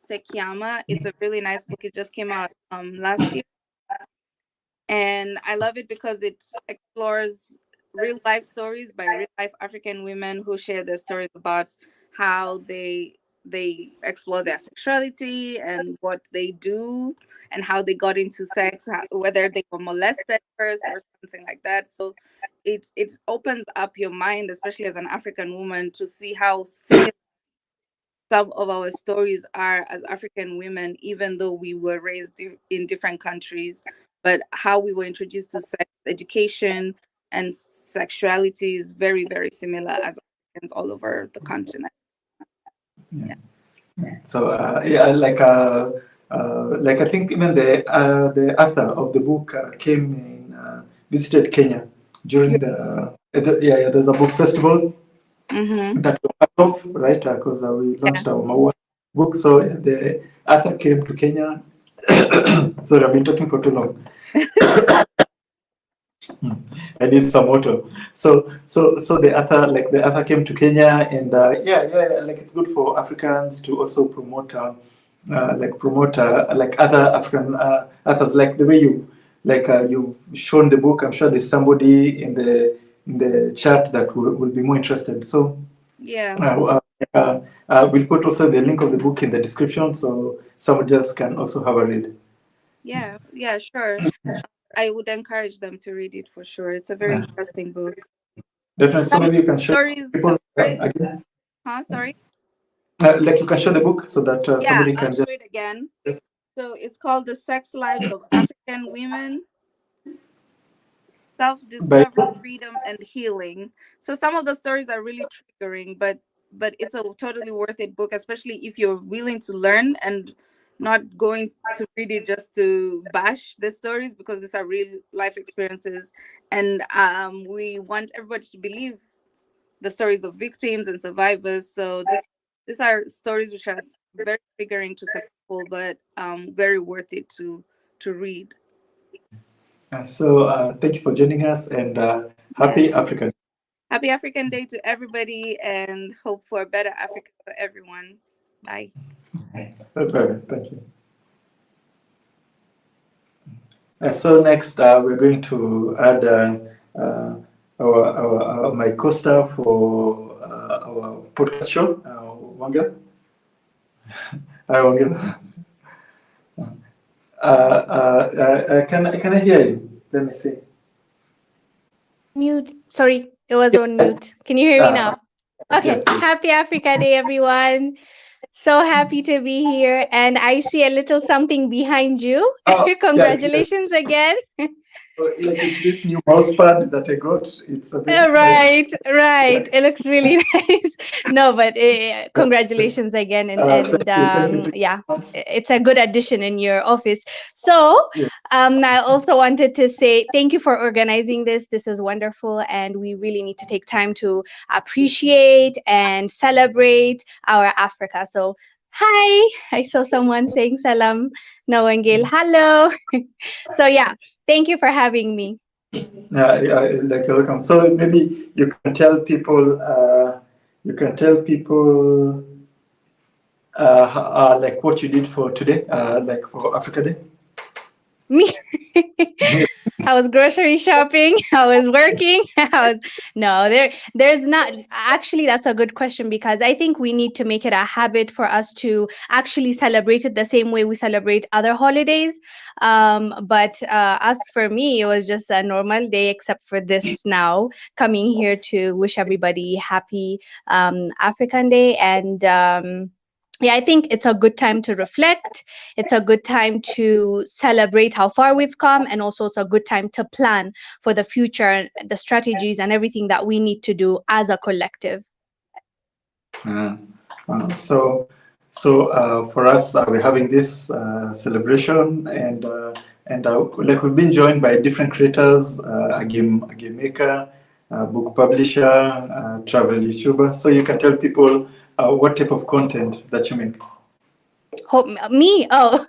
Sekiama. It's a really nice book. It just came out last year. And I love it because it explores real life stories by real life African women who share their stories about how they explore their sexuality and what they do and how they got into sex, whether they were molested first or something like that. So it opens up your mind, especially as an African woman, to see how similar some of our stories are as African women, even though we were raised in different countries, but how we were introduced to sex education and sexuality is very, very similar as Africans all over the continent. Yeah. So like I think even the author of the book came in visited Kenya during there's a book festival that we're part of, right? Because we launched our Maua book. So the author came to Kenya. Sorry, I've been talking for too long. I need some water. So the author came to Kenya, and like it's good for Africans to also promote like other African authors, like the way you've shown the book. I'm sure there's somebody in the chat that will be more interested. So we'll put also the link of the book in the description, so somebody else can also have a read. Yeah, sure. I would encourage them to read it for sure. It's a very interesting book. Definitely. So maybe you can show people again. Sorry. Like you can show the book so that somebody can I'll show it again. So it's called The Sex Lives of African Women: Self-Discovery, Freedom, and Healing. So some of the stories are really triggering, but it's a totally worth it book, especially if you're willing to learn and not going to read it just to bash the stories, because these are real life experiences, and we want everybody to believe the stories of victims and survivors. So these are stories which are very triggering to some people, but very worth it to read. So thank you for joining us, and happy African. Happy African Day to everybody, and hope for a better Africa for everyone. Bye. Bye. Thank you. So next, we're going to add my co-star for our podcast show, Wanga. Hi, Wanga. Can I hear you? Let me see. Mute. Sorry, it was on mute. Can you hear me now? Okay. Yes. Happy Africa Day, everyone. So happy to be here, and I see a little something behind you. Oh, yes, yes. Congratulations again. Like it's this new mouse pad that I got. It's a bit nice. Right, right. It looks really nice. No, but congratulations again, Thank you. yeah, it's a good addition in your office. So, Yeah. I also wanted to say thank you for organizing this. This is wonderful, and we really need to take time to appreciate and celebrate our Africa. So, hi, I saw someone saying salam. Nawangil, hello. So, yeah, thank you for having me. Yeah, like welcome. So maybe you can tell people like what you did for today, like for Africa Day. Me, I was grocery shopping. I was working. I was no there. There's not actually. That's a good question because I think we need to make it a habit for us to actually celebrate it the same way we celebrate other holidays. But as for me, it was just a normal day, except for this now coming here to wish everybody happy African Day and. Yeah, I think it's a good time to reflect. It's a good time to celebrate how far we've come, and also it's a good time to plan for the future, the strategies, and everything that we need to do as a collective. So for us, we're having this celebration, and like we've been joined by different creators, a game maker, book publisher, travel YouTuber. So you can tell people what type of content that you make. Me? Oh,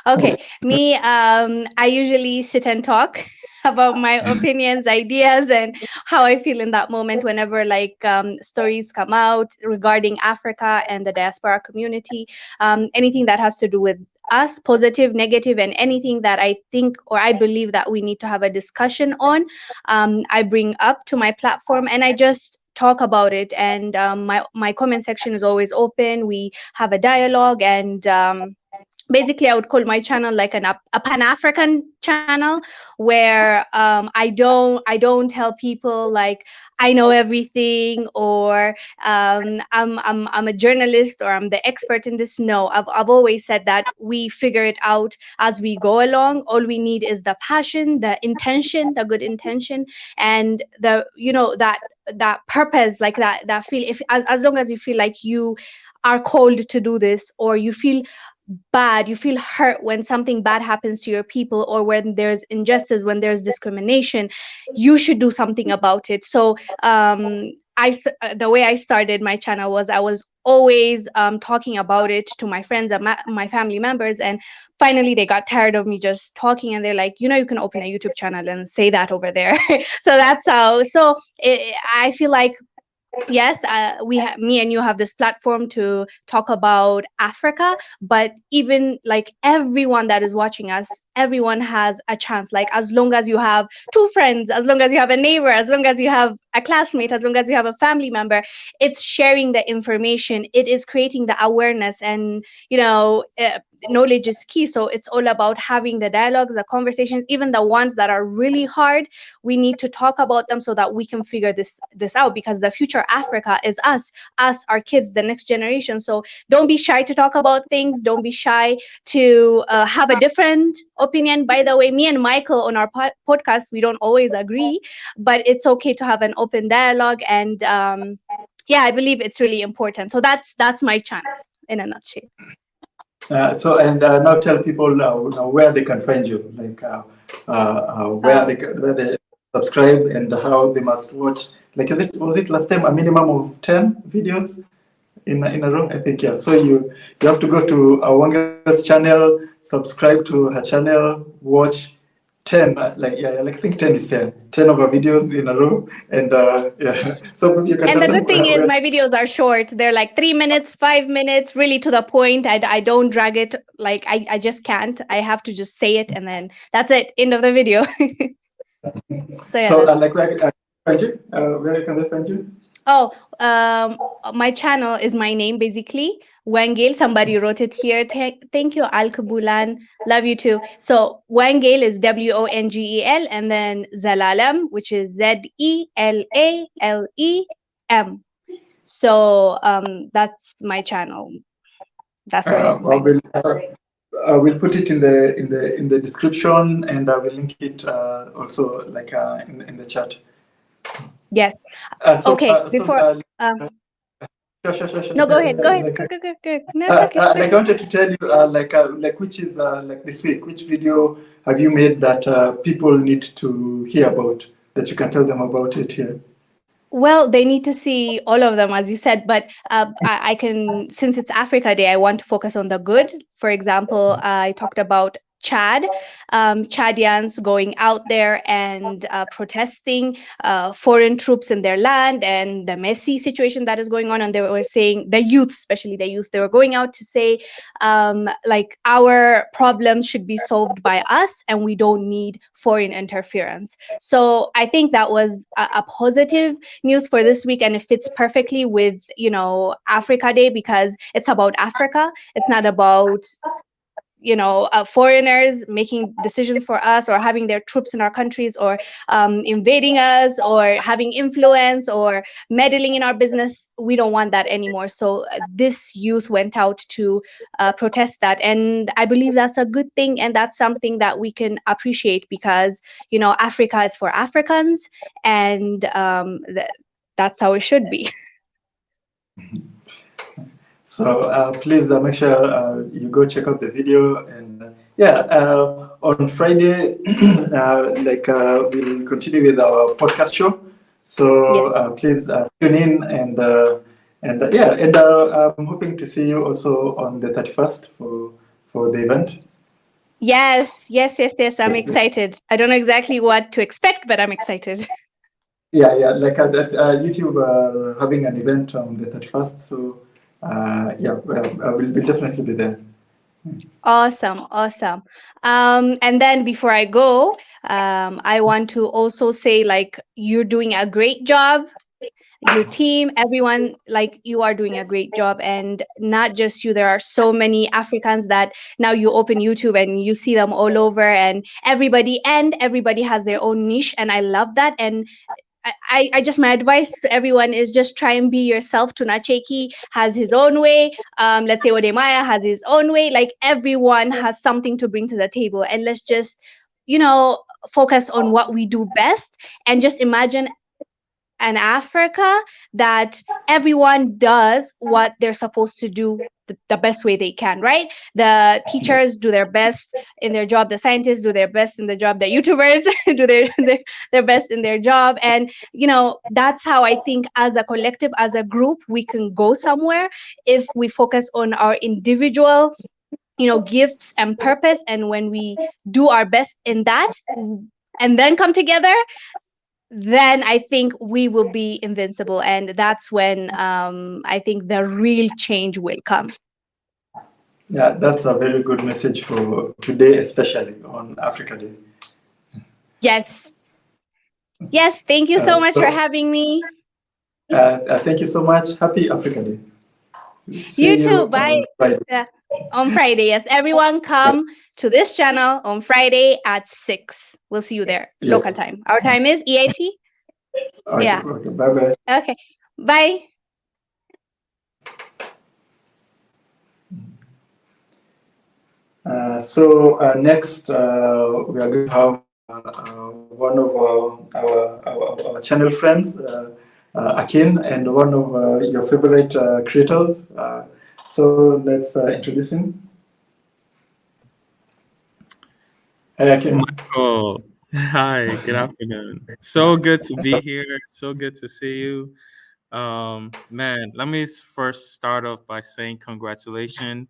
okay. Me, I usually sit and talk about my opinions, ideas, and how I feel in that moment whenever like stories come out regarding Africa and the diaspora community, anything that has to do with us, positive, negative, and anything that I think or I believe that we need to have a discussion on, I bring up to my platform and I just talk about it. And my comment section is always open. We have a dialogue, and basically I would call my channel like a Pan-African channel where I don't tell people like I know everything, or I'm a journalist, or I'm the expert in this. No, I've always said that we figure it out as we go along. All we need is the passion, the intention, the good intention, and that purpose, like that feel. If as long as you feel like you are called to do this, or you feel bad, you feel hurt when something bad happens to your people, or when there's injustice, when there's discrimination, you should do something about it. So the way I started my channel was I was always talking about it to my friends and my family members, and finally they got tired of me just talking, and they're like, you can open a YouTube channel and say that over there. So that's how. So I feel like yes, me and you have this platform to talk about Africa, but even like everyone that is watching us, everyone has a chance. Like as long as you have two friends, as long as you have a neighbor, as long as you have a classmate, as long as you have a family member, it's sharing the information. It is creating the awareness, and knowledge is key. So it's all about having the dialogues, the conversations, even the ones that are really hard. We need to talk about them so that we can figure this out, because the future Africa is us, our kids, the next generation. So don't be shy to talk about things. Don't be shy to have a different opinion. By the way, me and Michael on our podcast, we don't always agree, but it's okay to have an open dialogue. And yeah, I believe it's really important. So that's my chance in a nutshell. Now tell people where they can find you, like where they subscribe and how they must watch. Like, was it last time a minimum of 10 videos in a row? I think, yeah. So you have to go to Wanga's channel, subscribe to her channel, watch 10. I think 10 is fair. 10 of her videos in a row, and yeah. So you can. And the good thing is my videos are short. They're like 3 minutes, 5 minutes, really to the point. I don't drag it. Like I just can't. I have to just say it, and then that's it. End of the video. So yeah. Where can I find you? Where can I find you? Oh, my channel is my name basically. Wangel, somebody wrote it here. Thank you, Al Kabulan. Love you too. So Wangel is Wongel, and then Zelalem, which is Zelalem. So that's my channel. That's where you Well, find it. we'll put it in the description, and I will link it also like in the chat. Yes. So, Okay. Before. Sure. No, go ahead. Go ahead. Go. No, it's okay. Like I wanted to tell you, like which is like this week, which video have you made that people need to hear about, that you can tell them about it here? Well, they need to see all of them, as you said, but I can, since it's Africa Day, I want to focus on the good. For example, I talked about Chad, Chadians going out there and protesting foreign troops in their land and the messy situation that is going on. And they were saying, the youth, especially the youth, they were going out to say, like, our problems should be solved by us and we don't need foreign interference. So I think that was a positive news for this week, and it fits perfectly with, you know, Africa Day, because it's about Africa. It's not about, you know, foreigners making decisions for us or having their troops in our countries or invading us or having influence or meddling in our business. We don't want that anymore. So this youth went out to protest that, and I believe that's a good thing, and that's something that we can appreciate, because, you know, Africa is for Africans, and that's how it should be. So please make sure you go check out the video, and on Friday, we'll continue with our podcast show. So please tune in, and I'm hoping to see you also on the 31st for the event. Yes. I'm excited. I don't know exactly what to expect, but I'm excited. Yeah. Like YouTube having an event on the 31st. So we'll definitely be there. Awesome. And then before I go, I want to also say, like, you're doing a great job. Your team, everyone, like, you are doing a great job, and not just you. There are so many Africans that now you open YouTube and you see them all over, and everybody has their own niche, and I love that. And I just, my advice to everyone is just try and be yourself. Tunacheki has his own way. Let's say Odemaya has his own way. Like, everyone has something to bring to the table, and let's just, you know, focus on what we do best, and just imagine an Africa that everyone does what they're supposed to do the best way they can, right? The teachers do their best in their job, the scientists do their best in the job, the YouTubers do their best in their job. And, you know, that's how I think, as a collective, as a group, we can go somewhere if we focus on our individual, you know, gifts and purpose. And when we do our best in that and then come together, then I think we will be invincible, and that's when I think the real change will come. Yeah, that's a very good message for today, especially on Africa Day. Yes. Thank you so much for having me. Thank you so much. Happy Africa Day. You too. Bye. On Friday, yes. Everyone come to this channel on Friday at 6. We'll see you there. Yes. Local time. Our time is EAT. Okay, bye-bye. Okay, bye. Next, we are going to have one of our channel friends, Akin, and one of your favorite creators. So let's introduce him. Hey, Akin. Michael. Hi, good afternoon. So good to be here. So good to see you. Man, let me first start off by saying congratulations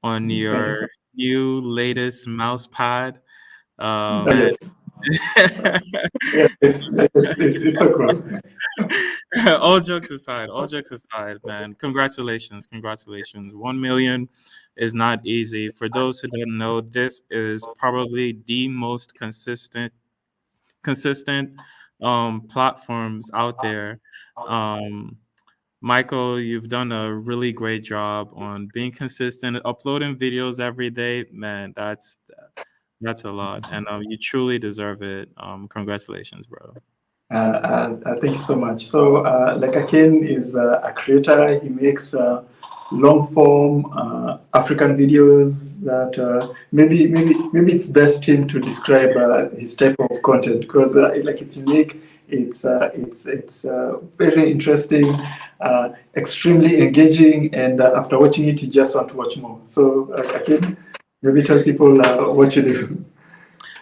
on your new latest mouse pad. Yes. It's so cool. all jokes aside, man, congratulations. 1 million is not easy. For those who don't know, this is probably the most consistent platforms out there. Michael, you've done a really great job on being consistent, uploading videos every day. Man, that's a lot, and you truly deserve it. Congratulations, bro. Thank you so much. So, like, Akin is a creator. He makes long form African videos that maybe it's best him to describe his type of content, because like it's unique, it's very interesting, extremely engaging, and after watching it you just want to watch more. So Akin, maybe tell people what you do.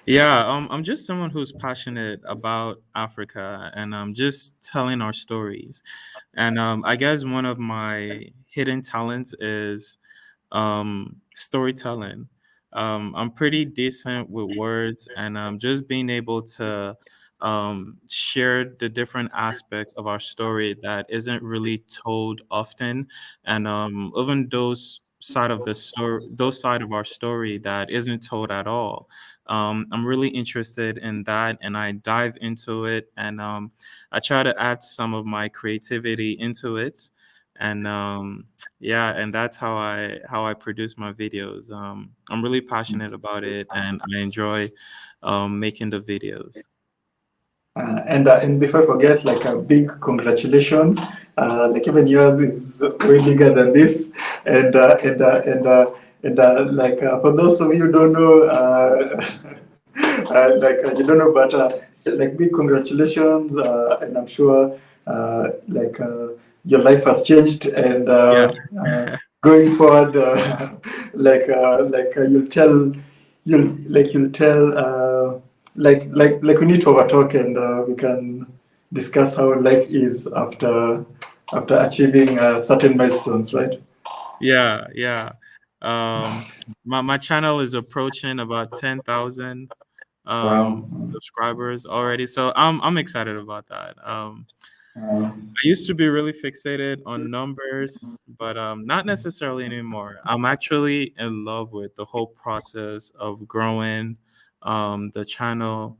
Yeah, I'm just someone who's passionate about Africa and just telling our stories. And I guess one of my hidden talents is storytelling. I'm pretty decent with words, and just being able to share the different aspects of our story that isn't really told often, and even those side of our story that isn't told at all. I'm really interested in that, and I dive into it, and I try to add some of my creativity into it, and yeah, and that's how I produce my videos. I'm really passionate about it, and I enjoy making the videos. And before I forget, like a big congratulations. Like even yours is way bigger than this. And like for those of you who don't know, you don't know, but so, like big congratulations, and I'm sure your life has changed, and Yeah. going forward, you'll tell. Like we need to overtalk, and we can discuss how life is after achieving certain milestones, right? Yeah. My channel is approaching about 10,000 Wow. subscribers already, so I'm excited about that. I used to be really fixated on numbers, but not necessarily anymore. I'm actually in love with the whole process of growing the channel,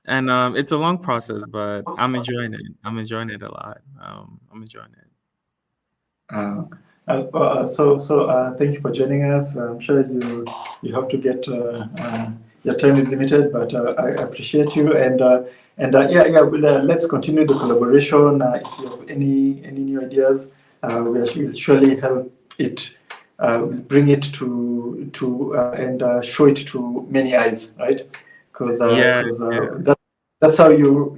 and it's a long process, but I'm enjoying it. I'm enjoying it a lot. I'm enjoying it. Thank you for joining us. I'm sure you have to get your time is limited, but I appreciate you, let's continue the collaboration. If you have any new ideas, we'll surely help it. We'll bring it to and show it to many eyes, right? Because Yeah. that's how you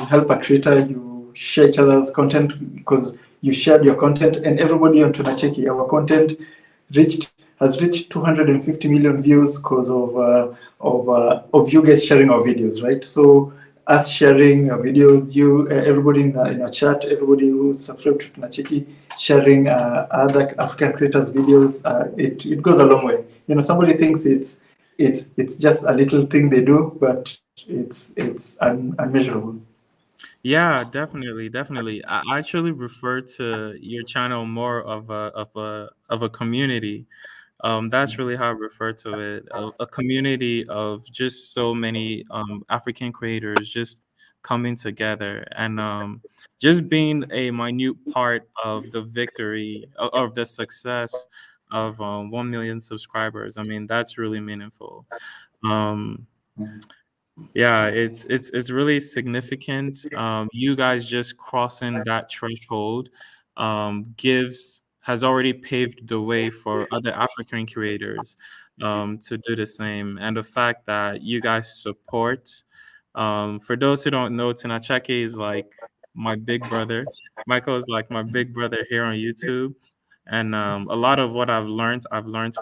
help a creator. You share each other's content because you shared your content, and everybody on Tunacheki, our content has reached 250 million views because of you guys sharing our videos, right? So us sharing our videos, everybody in our chat, everybody who subscribed to Tunacheki, sharing other African creators' videos, it goes a long way. You know, somebody thinks it's just a little thing they do, but it's unmeasurable. Yeah, definitely. I actually refer to your channel more of a community. That's really how I refer to it. A community of just so many African creators just coming together and just being a minute part of the victory of the success of 1 million subscribers. I mean, that's really meaningful. Um, yeah, it's really significant. You guys just crossing that threshold gives has already paved the way for other African creators to do the same. And the fact that you guys support, for those who don't know, Tunacheki is like my big brother. Michael is like my big brother here on YouTube. And a lot of what I've learned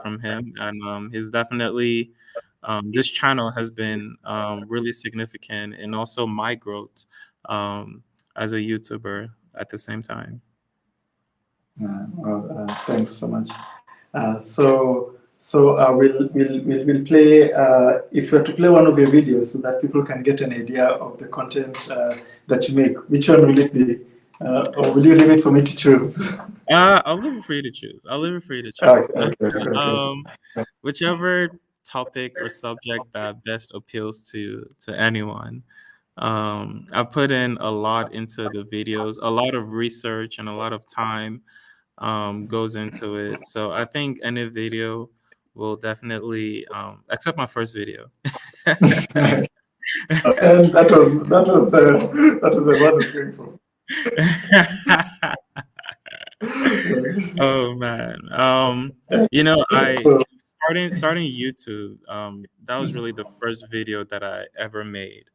from him. And he's definitely this channel has been really significant and also my growth as a YouTuber at the same time. Thanks so much. We'll play, if you were to play one of your videos so that people can get an idea of the content that you make, which one will it be? Or will you leave it for me to choose? I'll leave it for you to choose. Okay. Whichever topic or subject that best appeals to anyone. I put in a lot into the videos, a lot of research and a lot of time goes into it. So I think any video will definitely, except my first video. And that was the one I was going for. Oh man. You know, I So, starting YouTube. That was really the first video that I ever made.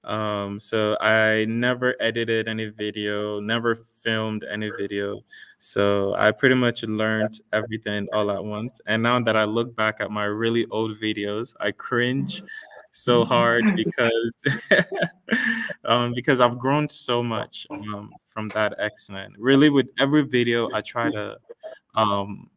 So I never edited any video, never filmed any video. So I pretty much learned everything all at once. And now that I look back at my really old videos, I cringe so hard because I've grown so much from that extent. Really, with every video, I try to um,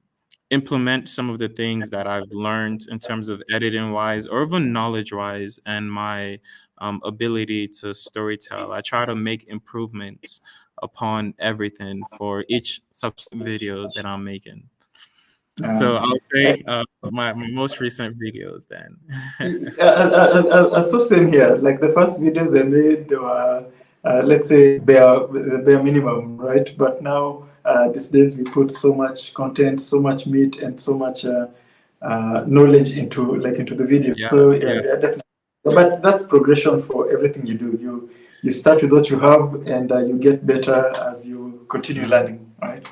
implement some of the things that I've learned in terms of editing wise or even knowledge wise and my ability to storytell. I try to make improvements upon everything for each subsequent video that I'm making. So I'll say my most recent videos then. so same here. Like the first videos I made, they were, let's say, bare minimum, right? But now, these days, we put so much content, so much meat, and so much knowledge into the video. Yeah, So yeah. yeah, definitely. But that's progression for everything you do. You start with what you have, and you get better as you continue learning, right?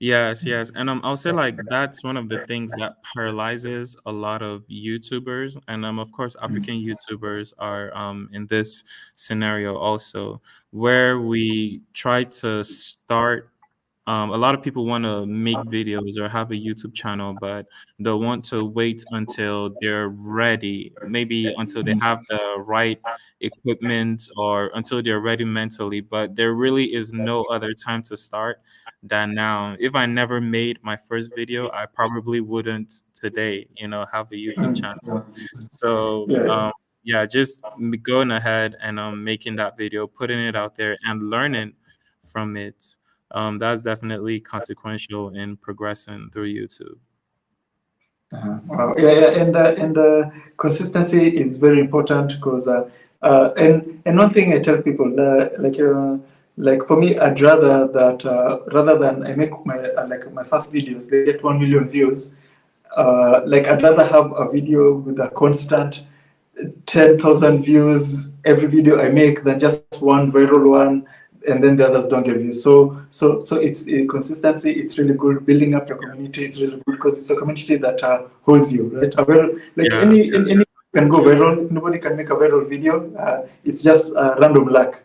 Yes, yes. And I'll say like that's one of the things that paralyzes a lot of YouTubers. And of course African YouTubers are in this scenario also, where we try to start a lot of people want to make videos or have a YouTube channel, but they'll want to wait until they're ready, maybe until they have the right equipment or until they're ready mentally. But there really is no other time to start than now. If I never made my first video, I probably wouldn't today, have a YouTube channel. So, Yes. yeah, just going ahead and making that video, putting it out there and learning from it. That's definitely consequential in progressing through YouTube. Wow. Yeah, and consistency is very important because and one thing I tell people like for me, I'd rather that rather than I make my first videos, they get 1 million views. Like I'd rather have a video with a constant 10,000 views every video I make than just one viral one and then the others don't get views. So it's consistency. It's really good. Building up your community is really good because it's a community that holds you, right? Any can go viral. Nobody can make a viral video. It's just random luck.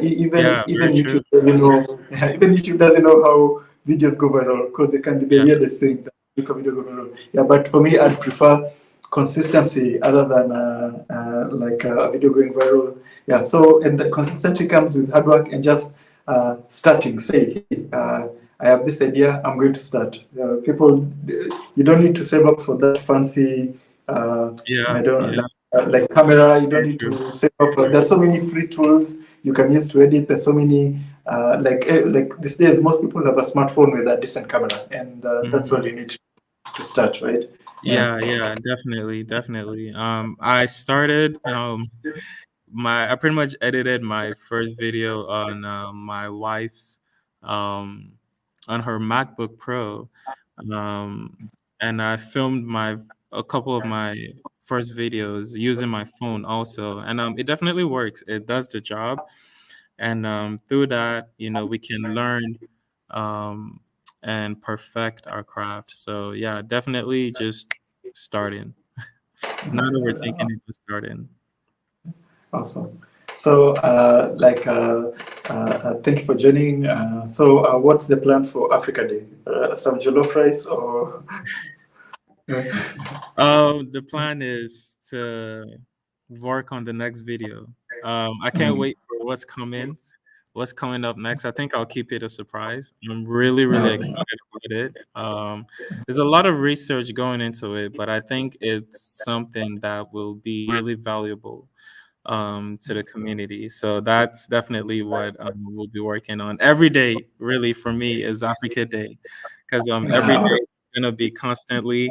Even YouTube doesn't know. Even YouTube doesn't know how videos go viral because it can be the weirdest thing that make a video go viral. Yeah, but for me, I'd prefer consistency other than a video going viral. Yeah, so and the consistency comes with hard work and just starting. Say, hey, I have this idea, I'm going to start. People, you don't need to save up for that fancy, I don't know, like camera. You don't need to save up for. There's so many free tools you can use to edit. There's so many, like these days, most people have a smartphone with a decent camera, and that's all you need to start, right? Yeah, definitely. I started I pretty much edited my first video on my wife's on her MacBook Pro, and I filmed a couple of my first videos using my phone also, and it definitely works. It does the job, and through that, we can learn and perfect our craft. So yeah, definitely just starting, not overthinking it, just starting. Awesome. So, thank you for joining. So, what's the plan for Africa Day? Some jollof rice or? The plan is to work on the next video. I can't wait for what's coming up next. I think I'll keep it a surprise. I'm really excited about it. There's a lot of research going into it, but I think it's something that will be really valuable to the community. So that's definitely what we'll be working on. Every day, really, for me, is Africa Day, because every day I'm gonna be constantly,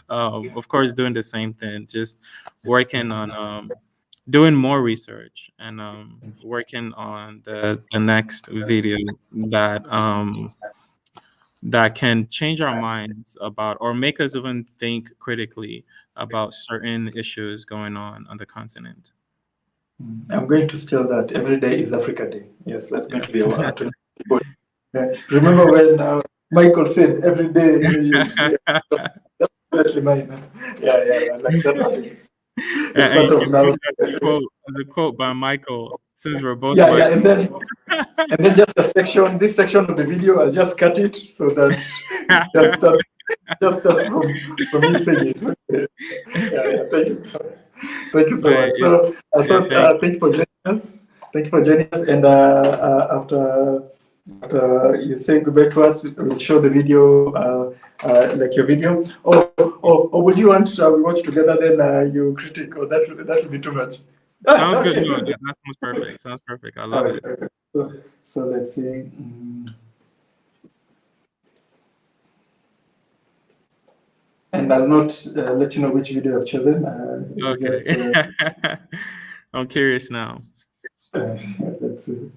of course, doing the same thing, just working on doing more research and working on the next video that can change our minds about or make us even think critically about certain issues going on the continent. I'm going to steal that. Every day is Africa Day. Yes, that's going to be our Yeah. Remember when Michael said every day he is that's definitely mine. Yeah, like that one. It's And part you of now. use that as a quote by Michael, since we're both Yeah, and Michael. then just a section, this section of the video, I'll just cut it so that it just starts from me saying it. Yeah, thank you so Right, much. yeah, Thank you for joining us. Thank you for joining us. And after you say goodbye to us, we'll show the video, like your video. Or would you want we watch together? Then you critique, or that will be too much. sounds good. Okay, No, good. that sounds perfect. Sounds perfect. I love it. Okay. So let's see. And I'll not let you know which video I've chosen. Okay. I'm curious now. Let's see.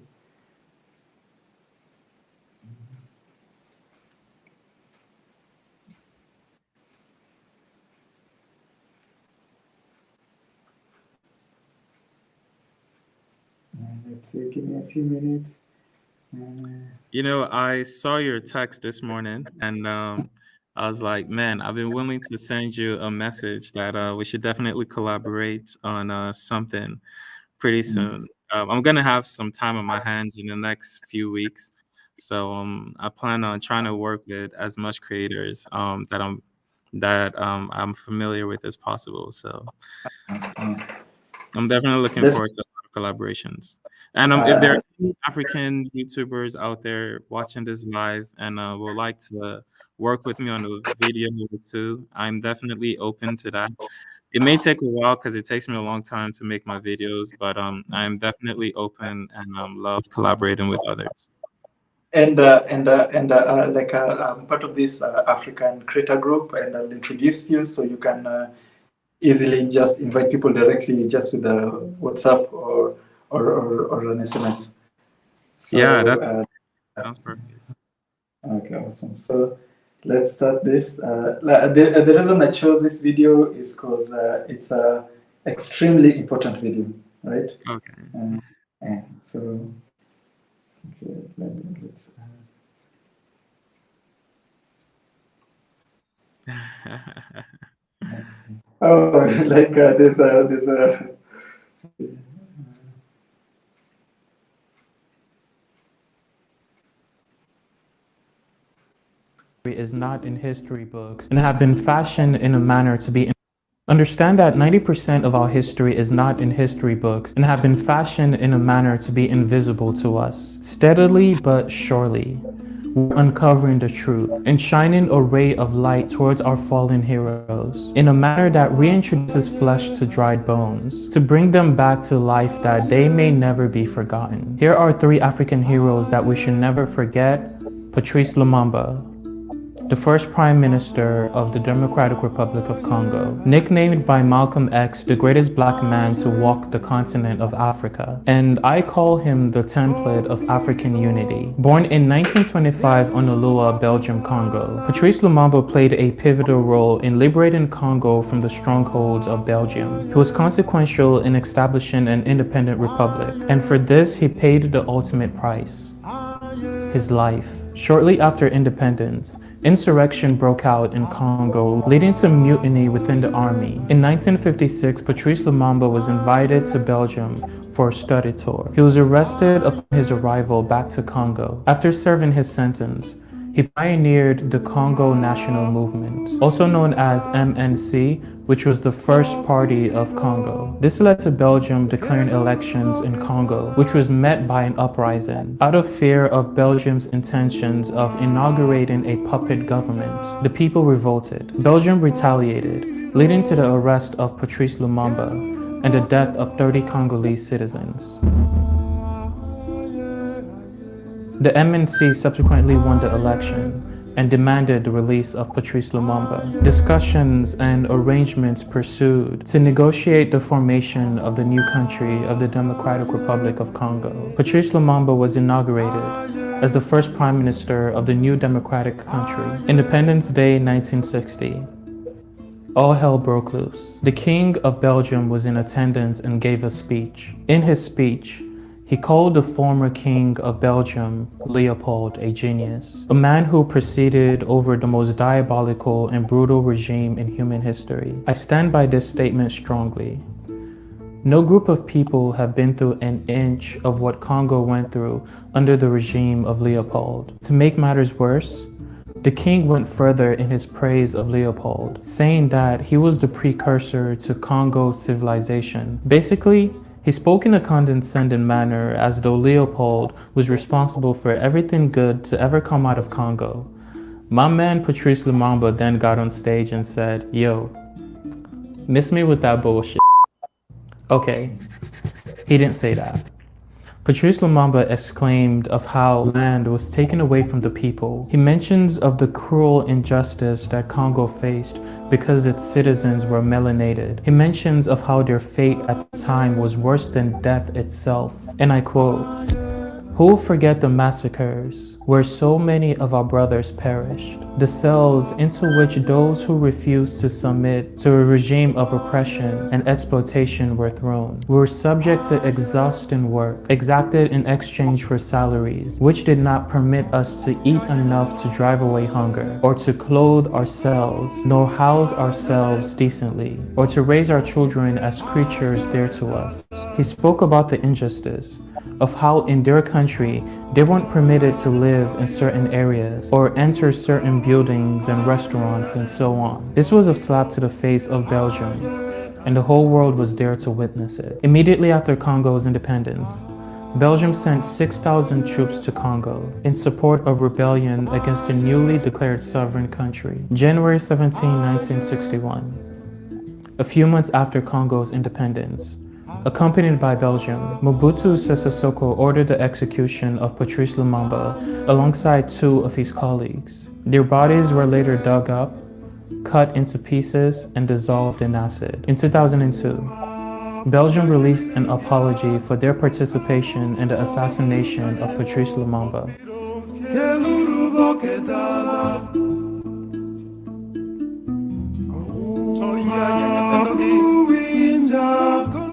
Let's see. Give me a few minutes. You know, I saw your text this morning, and I was like, man, I've been willing to send you a message that we should definitely collaborate on something pretty soon. I'm gonna have some time on my hands in the next few weeks, so I plan on trying to work with as much creators that I'm familiar with as possible. So I'm definitely looking forward to a lot of collaborations. And if there are any African YouTubers out there watching this live and would like to work with me on a video or two, I'm definitely open to that. It may take a while because it takes me a long time to make my videos, but I'm definitely open and love collaborating with others. And like I'm part of this African creator group, and I'll introduce you so you can easily just invite people directly just with a WhatsApp or an SMS. So, yeah, that sounds perfect. Okay, awesome. So let's start this. The reason I chose this video is because it's a extremely important video, right? Okay. And so, okay, let's. Let's see. Oh, like there's a. Is not in history books and have been fashioned in a manner to be. Understand that 90% of our history is not in history books and have been fashioned in a manner to be invisible to us. Steadily but surely, we're uncovering the truth and shining a ray of light towards our fallen heroes in a manner that reintroduces flesh to dried bones, to bring them back to life that they may never be forgotten. Here are 3 African heroes that we should never forget. Patrice Lumumba, the first Prime Minister of the Democratic Republic of Congo, nicknamed by Malcolm X the greatest black man to walk the continent of Africa. And I call him the template of African unity. Born in 1925 on Ulua, Belgium, Congo, Patrice Lumumba played a pivotal role in liberating Congo from the strongholds of Belgium. He was consequential in establishing an independent republic, and for this he paid the ultimate price: his life. Shortly after independence, insurrection broke out in Congo, leading to mutiny within the army. In 1956, Patrice Lumumba was invited to Belgium for a study tour. He was arrested upon his arrival back to Congo. After serving his sentence, he pioneered the Congo National Movement, also known as MNC, which was the first party of Congo. This led to Belgium declaring elections in Congo, which was met by an uprising. Out of fear of Belgium's intentions of inaugurating a puppet government, the people revolted. Belgium retaliated, leading to the arrest of Patrice Lumumba and the death of 30 Congolese citizens. The MNC subsequently won the election and demanded the release of Patrice Lumumba. Discussions and arrangements pursued to negotiate the formation of the new country of the Democratic Republic of Congo. Patrice Lumumba was inaugurated as the first Prime Minister of the new democratic country. Independence Day 1960. All hell broke loose. The King of Belgium was in attendance and gave a speech. In his speech, He called the former king of Belgium, Leopold, a genius, a man who presided over the most diabolical and brutal regime in human history. I stand by this statement strongly. No group of people have been through an inch of what Congo went through under the regime of Leopold. To make matters worse, the king went further in his praise of Leopold, saying that he was the precursor to Congo's civilization. Basically, he spoke in a condescending manner as though Leopold was responsible for everything good to ever come out of Congo. My man Patrice Lumumba then got on stage and said, "Yo, miss me with that bullshit." Okay, he didn't say that. Patrice Lumumba exclaimed of how land was taken away from the people. He mentions of the cruel injustice that Congo faced because its citizens were melanated. He mentions of how their fate at the time was worse than death itself. And I quote, "Who will forget the massacres where so many of our brothers perished? The cells into which those who refused to submit to a regime of oppression and exploitation were thrown. We were subject to exhausting work, exacted in exchange for salaries, which did not permit us to eat enough to drive away hunger, or to clothe ourselves, nor house ourselves decently, or to raise our children as creatures dear to us." He spoke about the injustice of how in their country they weren't permitted to live in certain areas or enter certain buildings and restaurants and so on. This was a slap to the face of Belgium, and the whole world was there to witness it. Immediately after Congo's independence, Belgium sent 6,000 troops to Congo in support of rebellion against the newly declared sovereign country. January 17, 1961. A few months after Congo's independence, accompanied by Belgium, Mobutu Sese Seko ordered the execution of Patrice Lumumba alongside 2 of his colleagues. Their bodies were later dug up, cut into pieces, and dissolved in acid. In 2002, Belgium released an apology for their participation in the assassination of Patrice Lumumba.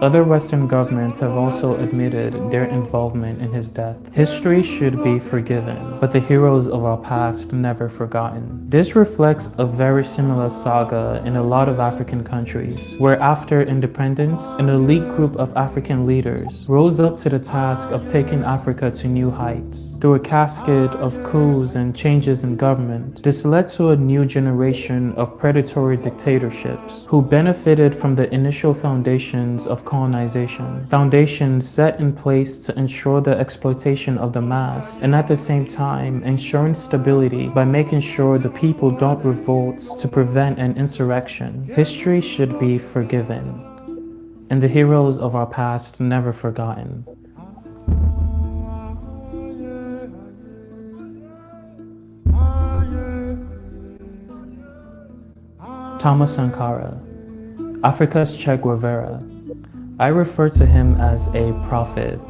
Other Western governments have also admitted their involvement in his death. History should be forgiven, but the heroes of our past never forgotten. This reflects a very similar saga in a lot of African countries, where after independence, an elite group of African leaders rose up to the task of taking Africa to new heights. Through a cascade of coups and changes in government, this led to a new generation of predatory dictatorships who benefited from the initial foundations of colonization, foundations set in place to ensure the exploitation of the mass, and at the same time ensuring stability by making sure the people don't revolt to prevent an insurrection. History should be forgiven, and the heroes of our past never forgotten. Thomas Sankara, Africa's Che Guevara. I refer to him as a prophet.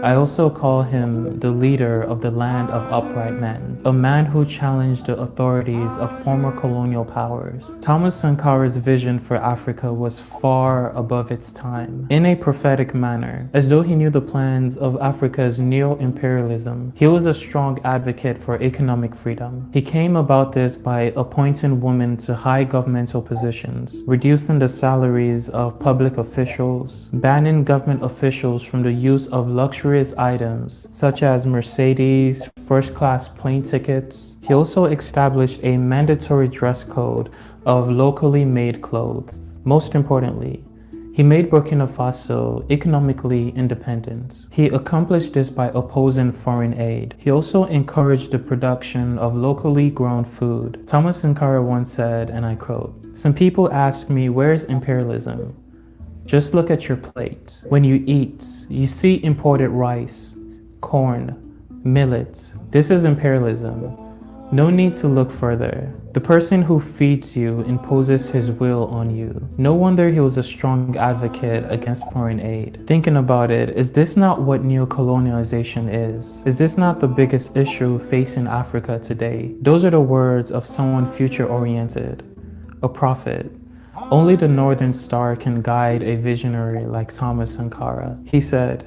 I also call him the leader of the land of upright men, a man who challenged the authorities of former colonial powers. Thomas Sankara's vision for Africa was far above its time. In a prophetic manner, as though he knew the plans of Africa's neo-imperialism, he was a strong advocate for economic freedom. He came about this by appointing women to high governmental positions, reducing the salaries of public officials, banning government officials from the use of luxury items such as Mercedes, first-class plane tickets. He also established a mandatory dress code of locally made clothes. Most importantly, he made Burkina Faso economically independent. He accomplished this by opposing foreign aid. He also encouraged the production of locally grown food. Thomas Sankara once said, and I quote, "Some people ask me, where's imperialism? Just look at your plate. When you eat, you see imported rice, corn, millet. This is imperialism. No need to look further. The person who feeds you imposes his will on you." No wonder he was a strong advocate against foreign aid. Thinking about it, is this not what neo-colonialization is? Is this not the biggest issue facing Africa today? Those are the words of someone future-oriented, a prophet. Only the Northern Star can guide a visionary like Thomas Sankara. He said,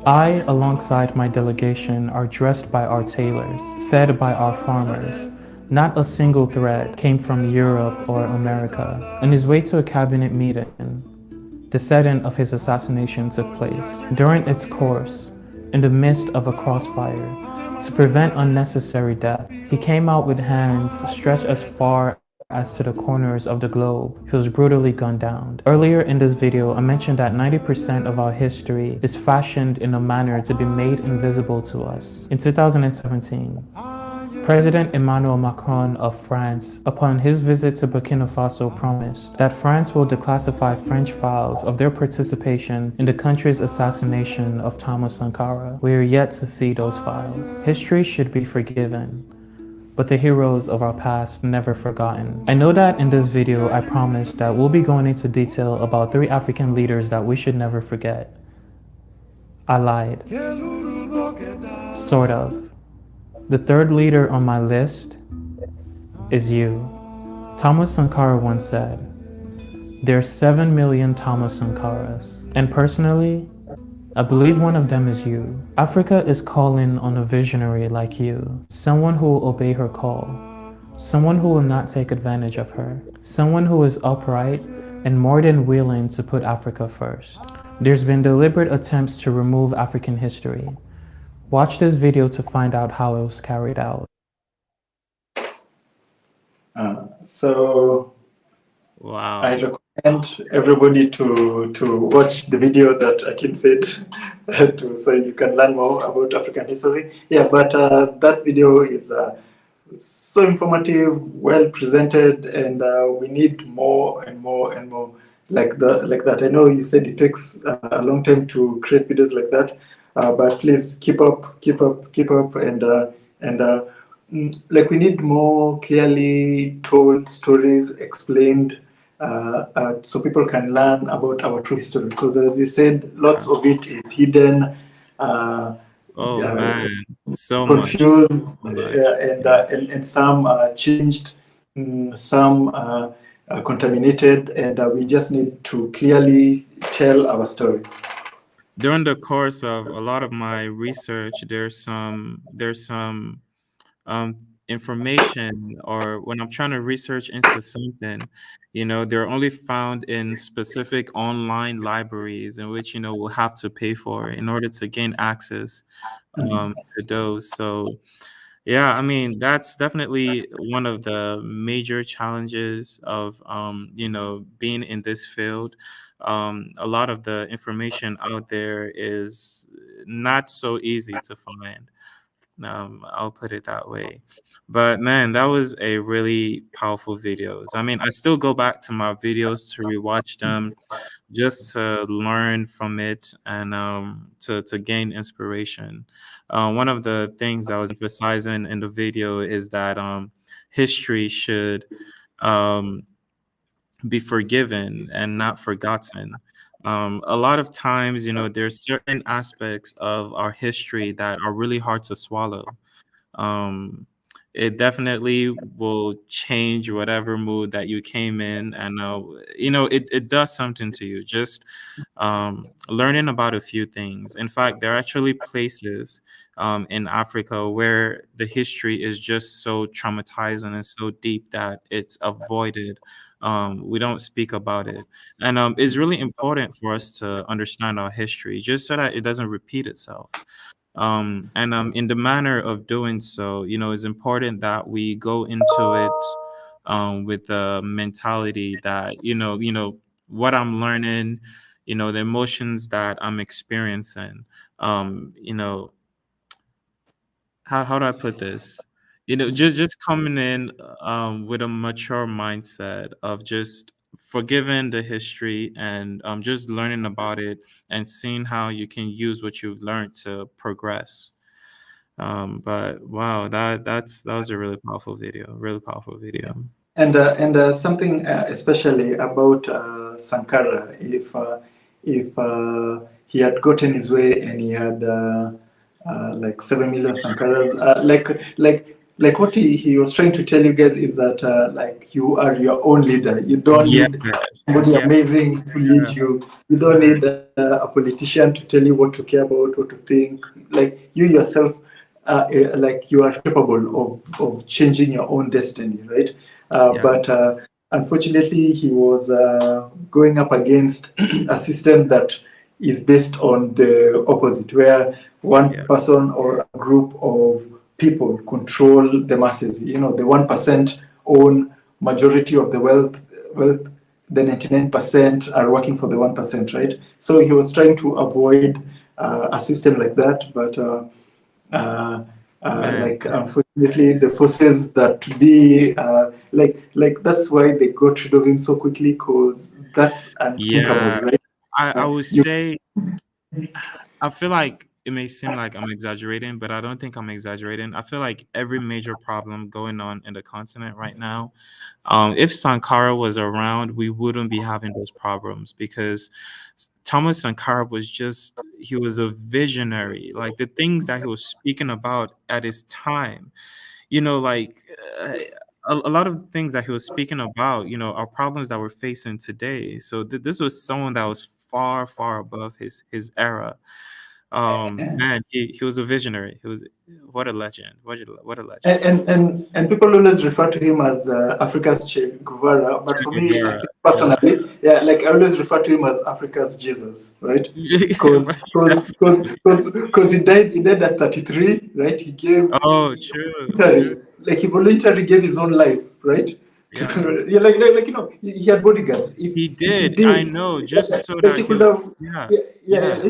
I, alongside my delegation, are dressed by our tailors, fed by our farmers. Not a single thread came from Europe or America. On his way to a cabinet meeting, the setting of his assassination took place. During its course, in the midst of a crossfire, to prevent unnecessary death, he came out with hands stretched as far as to the corners of the globe. He was brutally gunned down. Earlier in this video, I mentioned that 90% of our history is fashioned in a manner to be made invisible to us. In 2017, President Emmanuel Macron of France, upon his visit to Burkina Faso, promised that France will declassify French files of their participation in the country's assassination of Thomas Sankara. We are yet to see those files. History should be forgiven, but the heroes of our past never forgotten. I know that in this video I promised that we'll be going into detail about 3 African leaders that we should never forget. I lied. Sort of. The third leader on my list is you. Thomas Sankara once said, "There are 7 million Thomas Sankaras." And personally, I believe one of them is you. Africa is calling on a visionary like you, someone who will obey her call, someone who will not take advantage of her, someone who is upright and more than willing to put Africa first. There's been deliberate attempts to remove African history. Watch this video to find out how it was carried out. So Wow. I recommend everybody to watch the video that Akin said, so you can learn more about African history. Yeah, but that video is so informative, well presented, and we need more and more and more like that. I know you said it takes a long time to create videos like that, but please keep up, and like we need more clearly told stories explained, so people can learn about our true history, because as you said, lots of it is hidden, Oh man, so confused, much. and some changed, some contaminated, and we just need to clearly tell our story. During the course of a lot of my research, there's some information, or when I'm trying to research into something, they're only found in specific online libraries in which, we'll have to pay for in order to gain access to those. So yeah, I mean, that's definitely one of the major challenges of, being in this field. A lot of the information out there is not so easy to find. I'll put it that way. But man, that was a really powerful videos. I mean, I still go back to my videos to rewatch them just to learn from it and to gain inspiration. One of the things I was emphasizing in the video is that history should be forgiven and not forgotten. A lot of times, there's certain aspects of our history that are really hard to swallow. It definitely will change whatever mood that you came in, and it does something to you. Just learning about a few things. In fact, there are actually places in Africa where the history is just so traumatizing and so deep that it's avoided. We don't speak about it, and it's really important for us to understand our history just so that it doesn't repeat itself. And in the manner of doing so, it's important that we go into it with the mentality that what I'm learning, the emotions that I'm experiencing, how do I put this? Just coming in with a mature mindset of just forgiving the history and just learning about it and seeing how you can use what you've learned to progress. But wow, that was a really powerful video, really powerful video. And something especially about Sankara, if he had gotten his way and he had like 7 million Sankaras, like what he was trying to tell you guys is that like you are your own leader. You don't need somebody amazing to lead you. You don't need a politician to tell you what to care about, what to think. Like you yourself, like you are capable of changing your own destiny, right? But unfortunately, he was going up against a system that is based on the opposite, where one person or a group of people control the masses. You know, the 1% own majority of the wealth. The 99% are working for the 1%, right? So he was trying to avoid a system like that, but like unfortunately, the forces that be like that's why they got rid of him so quickly, because that's unthinkable, right? I would say, I feel like it may seem like I'm exaggerating, but I don't think I'm exaggerating. I feel like every major problem going on in the continent right now, if Sankara was around, we wouldn't be having those problems, because Thomas Sankara he was a visionary. Like the things that he was speaking about at his time, like a lot of the things that he was speaking about, are problems that we're facing today. So this was someone that was far, far above his era. Man, he was a visionary. What a legend. What a legend. And people always refer to him as Africa's Che Guevara, but for me, I think personally, like I always refer to him as Africa's Jesus, right? Because he died at 33, right? He gave like he voluntarily gave his own life, right? Like he had bodyguards. If he did, I know, just so like that he could have,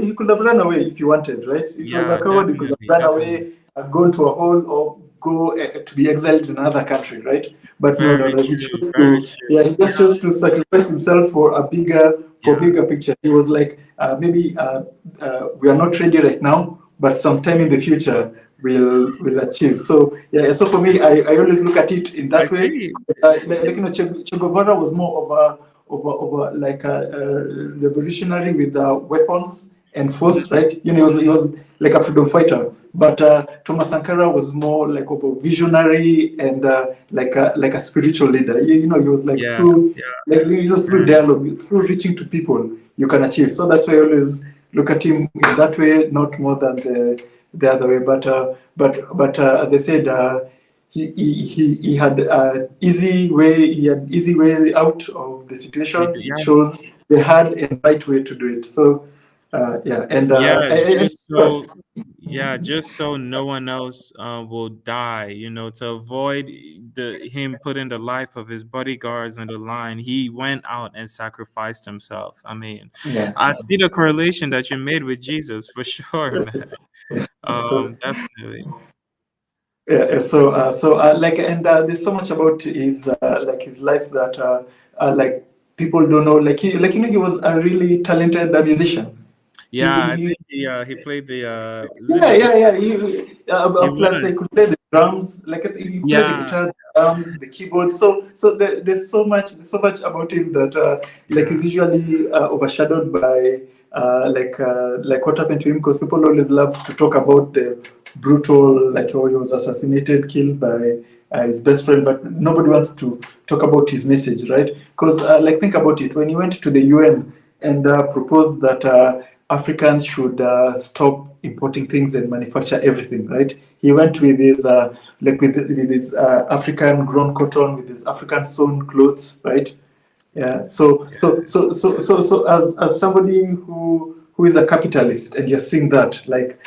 he could have run away if he wanted, right? If he was a coward, he could have run away and gone to a hole or go to be exiled in another country, right? But no, he chose to, he just chose to sacrifice himself for a bigger picture. He was like, maybe we are not ready right now, but sometime in the future will achieve. So so for me, I always look at it in that way. Che Guevara was more of a like a revolutionary with weapons and force, right? He was like a freedom fighter. But Thomas Sankara was more like of a visionary and like a spiritual leader. He was like through through dialogue, through reaching to people, you can achieve. So that's why I always look at him in that way, not more than the other way. But as I said, he had easy way. He had easy way out of the situation. He chose the hard and right way to do it. So just so no one else will die, to avoid him putting the life of his bodyguards on the line, he went out and sacrificed himself. I mean, I see the correlation that you made with Jesus for sure, man. Definitely. So like, and there's so much about his like his life that like people don't know. Like he was a really talented musician. I think he played the plus he could play the drums, like he played the guitar, the drums, the keyboard. So there's so much about him that like is usually overshadowed by like what happened to him, because people always love to talk about the brutal, like how he was assassinated, killed by his best friend, but nobody wants to talk about his message, right? Because like think about it, when he went to the UN and proposed that Africans should stop importing things and manufacture everything, right? He went with his like with his African grown cotton, with his African sewn clothes, right? Yeah. So as somebody who is a capitalist, and you're seeing that like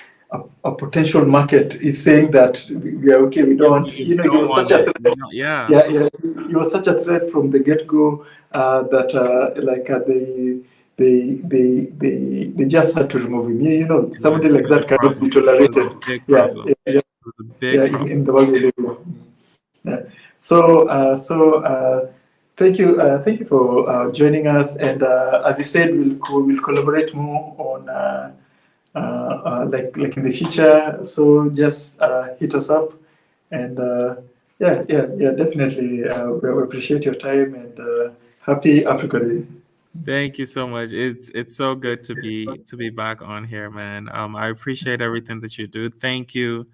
a potential market is saying that we are okay, we don't want, he was such a threat. He was such a threat from the get-go that like they just had to remove him. Somebody like that cannot be tolerated. In the world we live in. So thank you for joining us. And as you said, we'll collaborate more on like in the future. So just hit us up, and definitely we appreciate your time, and happy Africa Day. Thank you so much. It's so good to be back on here, man. I appreciate everything that you do. Thank you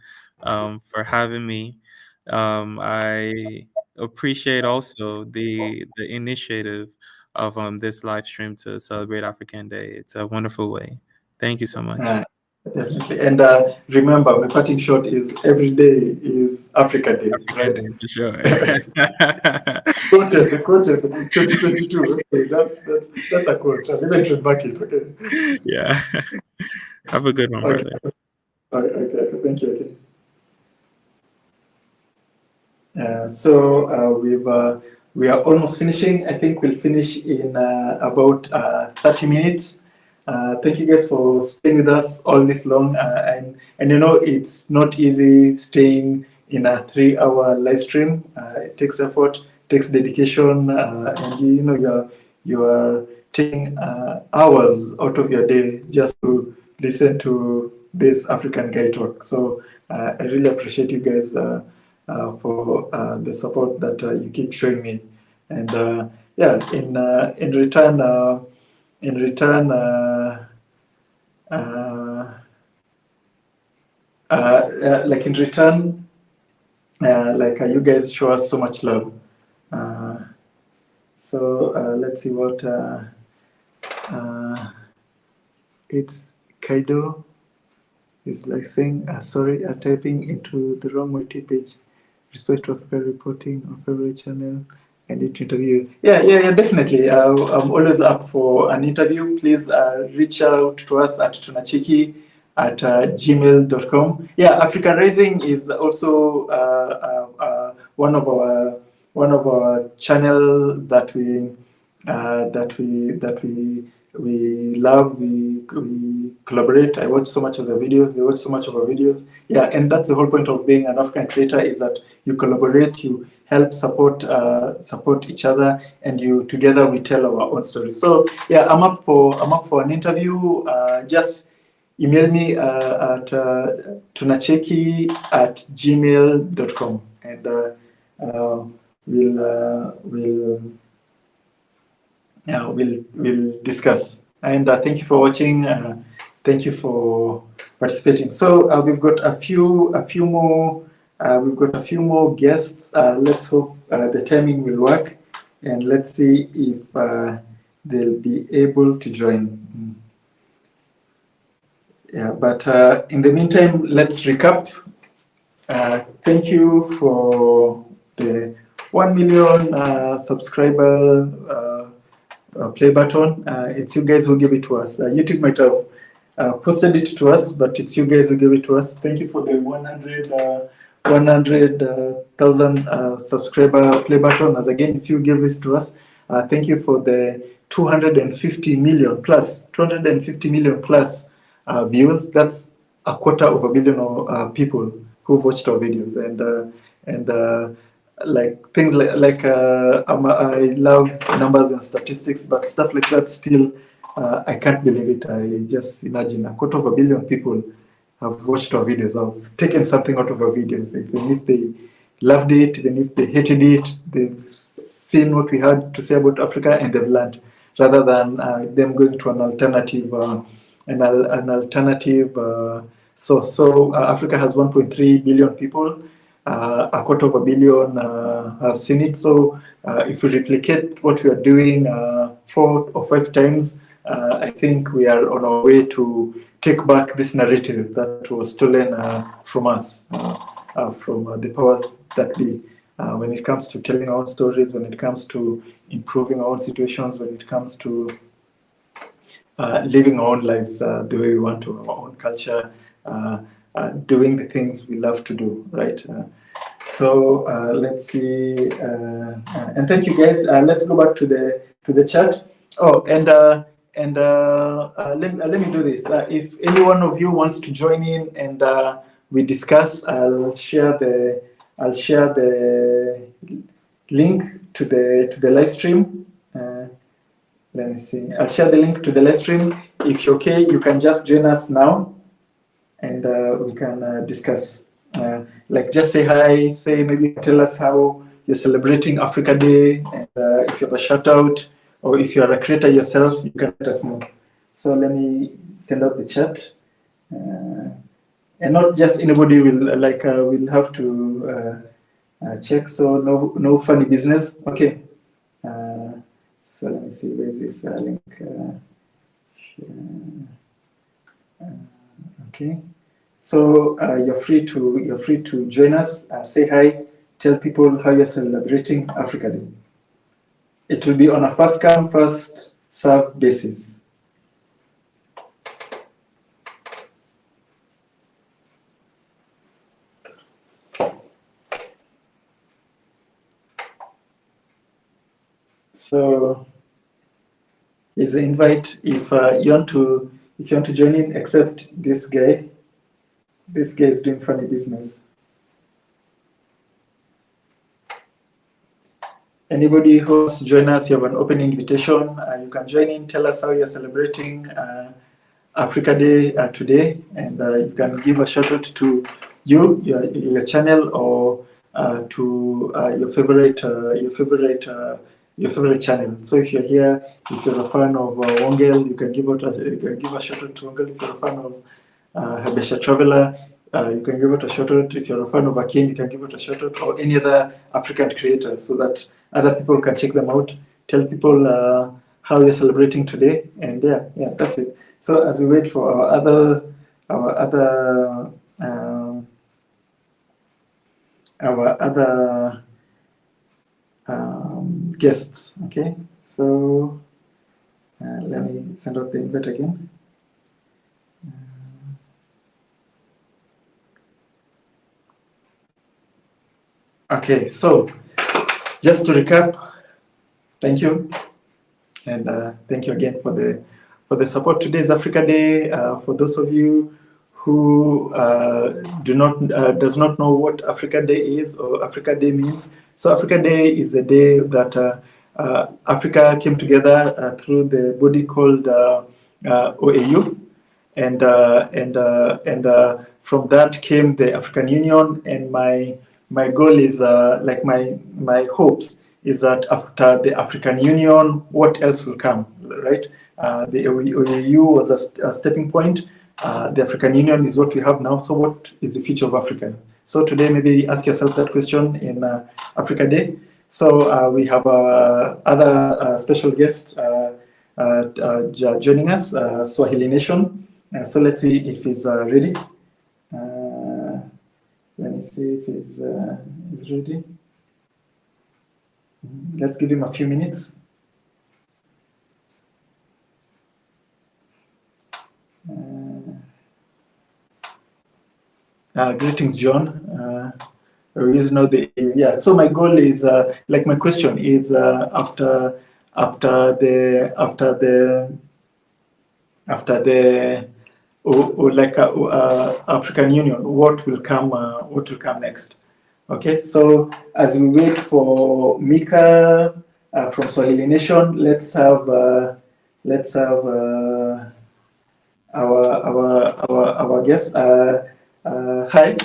for having me. I appreciate also the initiative of this live stream to celebrate African Day. It's a wonderful way. Thank you so much. Definitely. And remember, my parting shot is every day is Africa Day, African right? Day, for sure. Quoted, 2022. Okay, that's a quote. I'll even trademark it. Okay. Yeah. Have a good one, Okay. brother. Okay. Thank you. Okay. So we are almost finishing. I think we'll finish in about 30 minutes. Thank you guys for staying with us all this long. And you know, it's not easy staying in a 3-hour live stream. It takes effort, takes dedication, and you know you are taking hours out of your day just to listen to this African guy talk. So I really appreciate you guys for the support that you keep showing me. And yeah, in return, like in return, you guys show us so much love. So let's see what it's Kaido is like saying, sorry, typing into the wrong YT page. Respect to Africa reporting on favorite channel. I need to interview. Yeah, definitely. I'm always up for an interview. Please reach out to us at tunacheki at gmail.com. Yeah, African Rising is also one of our channel that we love. We collaborate. I watch so much of the videos. They watch so much of our videos. Yeah, and that's the whole point of being an African creator, is that you collaborate, you help support each other, and together we tell our own stories. So yeah, I'm up for an interview. Just email me at tunacheki at gmail.com, and we'll discuss. And thank you for watching. Thank you for participating. So we've got a few more. We've got a few more guests. Let's hope the timing will work, and let's see if they'll be able to join. Yeah, but in the meantime, let's recap. Thank you for the 1 million subscriber play button. It's you guys who gave it to us. YouTube might have posted it to us, but it's you guys who gave it to us. Thank you for the 100,000 subscriber play button. As again, it's you who gave this to us. Thank you for the 250 million plus views. That's a quarter of a billion people who've watched our videos, and like things like I love numbers and statistics, but stuff like that still I can't believe it. I just imagine a quarter of a billion people have watched our videos, have taken something out of our videos, even if they loved it, even if they hated it, they've seen what we had to say about Africa and they've learned, rather than them going to an alternative source. So Africa has 1.3 billion people. A quarter of a billion have seen it. So if we replicate what we are doing 4 or 5 times, I think we are on our way to take back this narrative that was stolen from us, from the powers that be. When it comes to telling our own stories, when it comes to improving our own situations, when it comes to living our own lives the way we want to, our own culture, doing the things we love to do, right? So let's see, and thank you guys. Let's go back to the chat. Oh, and let me do this. If any one of you wants to join in and we discuss, I'll share the link to the live stream. Let me see. I'll share the link to the live stream. If you're okay, you can just join us now, and we can discuss. Like just say hi, maybe tell us how you're celebrating Africa Day, and if you have a shout out, or if you are a creator yourself, you can let us know. So let me send out the chat, and not just anybody will will have to check. So no funny business. Okay. So let me see. Where is this link? Okay. So you're free to join us. Say hi. Tell people how you're celebrating Africa Day. It will be on a first come, first serve basis. So is the invite if you want to join in, except this guy. This guy is doing funny business. Anybody who wants to join us, you have an open invitation. You can join in, tell us how you're celebrating Africa Day today, and you can give a shout out to your channel, or to your favorite channel. So if you're here, if you're a fan of Wongel, you can give a shout out to Wongel. If you're a fan of Habesha Traveler, you can give it a shout out. If you're a fan of Akin, you can give it a shout out, or any other African creators, so that other people can check them out. Tell people how you're celebrating today, and yeah, that's it. So as we wait for our other guests, okay. So let me send out the invite again. Okay, so just to recap, thank you, and thank you again for the support. Today is Africa Day. For those of you who does not know what Africa Day is or Africa Day means, so Africa Day is the day that Africa came together through the body called OAU, and from that came the African Union. And my goal is like my hopes is that after the African Union, what else will come, right? The OAU was a stepping point. The African Union is what we have now. So what is the future of Africa? So today, maybe ask yourself that question in Africa Day. So we have other special guests joining us, Swahili Nation. So let's see if he's ready. Let me see if he's ready. Let's give him a few minutes. Greetings, John. You know so my goal is like my question is after the African Union, what will come next? Okay, so as we wait for Mika from Swahili Nation, let's have our guest. Hi.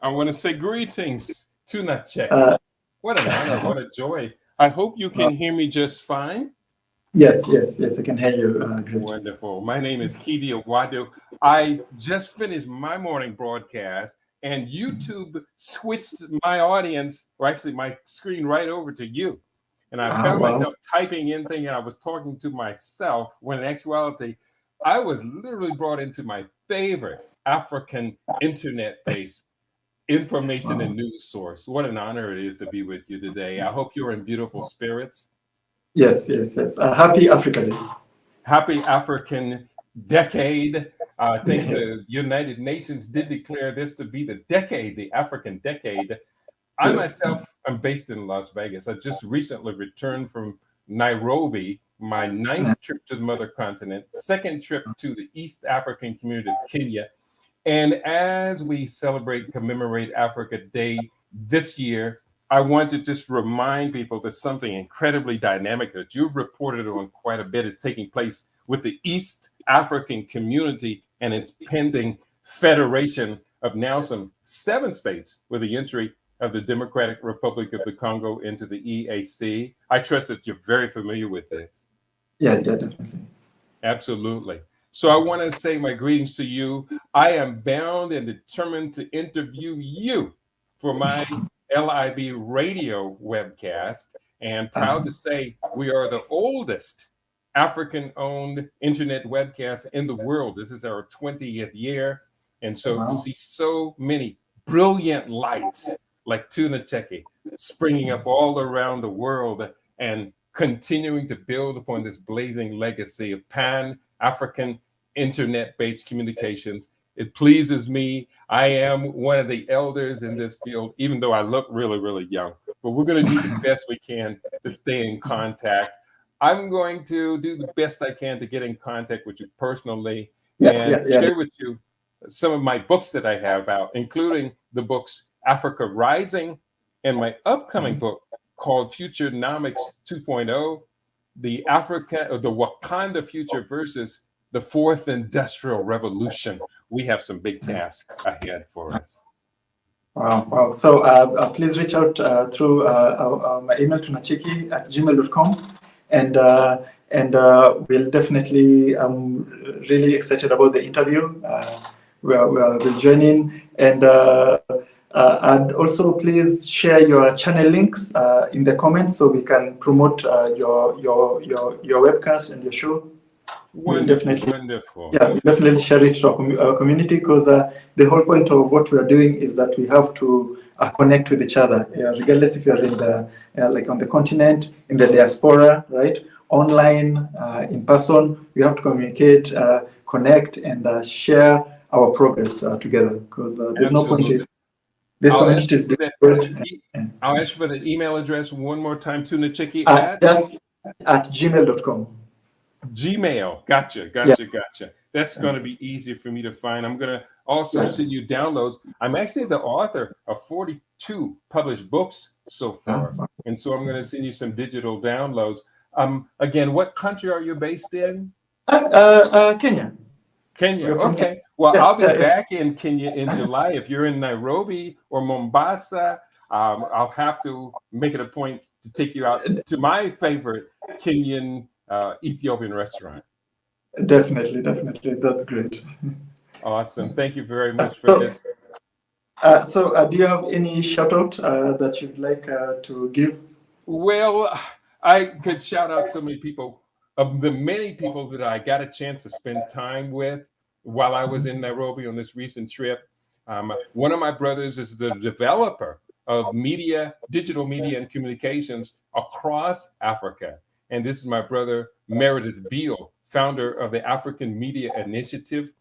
I want to say greetings, tunacheki. What an honor, what a joy. I hope you can hear me just fine. Yes, I can hear you. Great. Wonderful. My name is Kidi Awadu. I just finished my morning broadcast, and YouTube switched my audience, or actually my screen, right over to you. And I found myself typing in things, and I was talking to myself, when in actuality, I was literally brought into my favorite African internet-based information and news source. What an honor it is to be with you today. I hope you're in beautiful spirits. Yes. Happy Africa Day. Happy African Decade. I think the United Nations did declare this to be the decade, the African decade. I myself am based in Las Vegas. I just recently returned from Nairobi, my 9th trip to the mother continent, 2nd trip to the East African community of Kenya. And as we celebrate, commemorate Africa Day this year, I want to just remind people that something incredibly dynamic that you've reported on quite a bit is taking place with the East African community and its pending federation of now some 7 states with the entry of the Democratic Republic of the Congo into the EAC. I trust that you're very familiar with this. Yeah, definitely. Absolutely. So I want to say my greetings to you. I am bound and determined to interview you for my LIB radio webcast, and proud to say we are the oldest African-owned internet webcast in the world. This is our 20th year. And so to see so many brilliant lights like tunacheki springing up all around the world and continuing to build upon this blazing legacy of Pan-African internet-based communications, it pleases me. I am one of the elders in this field, even though I look really, really young. But we're going to do the best we can to stay in contact. I'm going to do the best I can to get in contact with you personally and share with you some of my books that I have out, including the books Africa Rising and my upcoming book called Futurenomics 2.0, the Wakanda future versus the fourth industrial revolution. We have some big tasks ahead for us. Wow. So please reach out through my email tunacheki@gmail.com, and we'll definitely. I'm really excited about the interview. We'll join in, and also please share your channel links in the comments so we can promote your webcast and your show. We'll definitely share it to our community, because the whole point of what we are doing is that we have to connect with each other, regardless if you're in the like on the continent, in the diaspora, right? Online, in person, we have to communicate, connect, and share our progress together, because there's no point if this community is different. I'll ask for the email address one more time, tunacheki just at gmail.com. Gmail. Gotcha. That's going to be easy for me to find. I'm going to also send you downloads. I'm actually the author of 42 published books so far. And so I'm going to send you some digital downloads. Again, what country are you based in? Kenya. Kenya. Okay. Well, I'll be back in Kenya in July. If you're in Nairobi or Mombasa, I'll have to make it a point to take you out to my favorite Kenyan Ethiopian restaurant. Definitely. That's great. Awesome. Thank you very much for this. So do you have any shout out that you'd like to give? Well, I could shout out so many people. Of the many people that I got a chance to spend time with while I was in Nairobi on this recent trip. One of my brothers is the developer of digital media and communications across Africa. And this is my brother, Meredith Beale, founder of the African Media Initiative.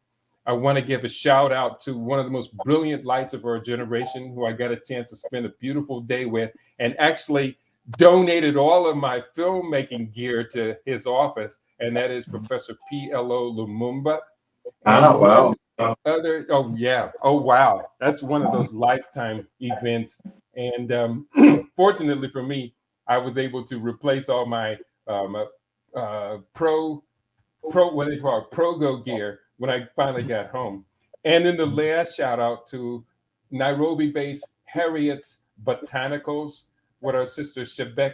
I want to give a shout out to one of the most brilliant lights of our generation, who I got a chance to spend a beautiful day with, and actually donated all of my filmmaking gear to his office, and that is Professor P.L.O. Lumumba. Wow. Oh, wow. That's one of those lifetime events. And fortunately for me, I was able to replace all my Progo gear when I finally got home. And then the last shout out to Nairobi-based Harriet's Botanicals. What our sister Shebek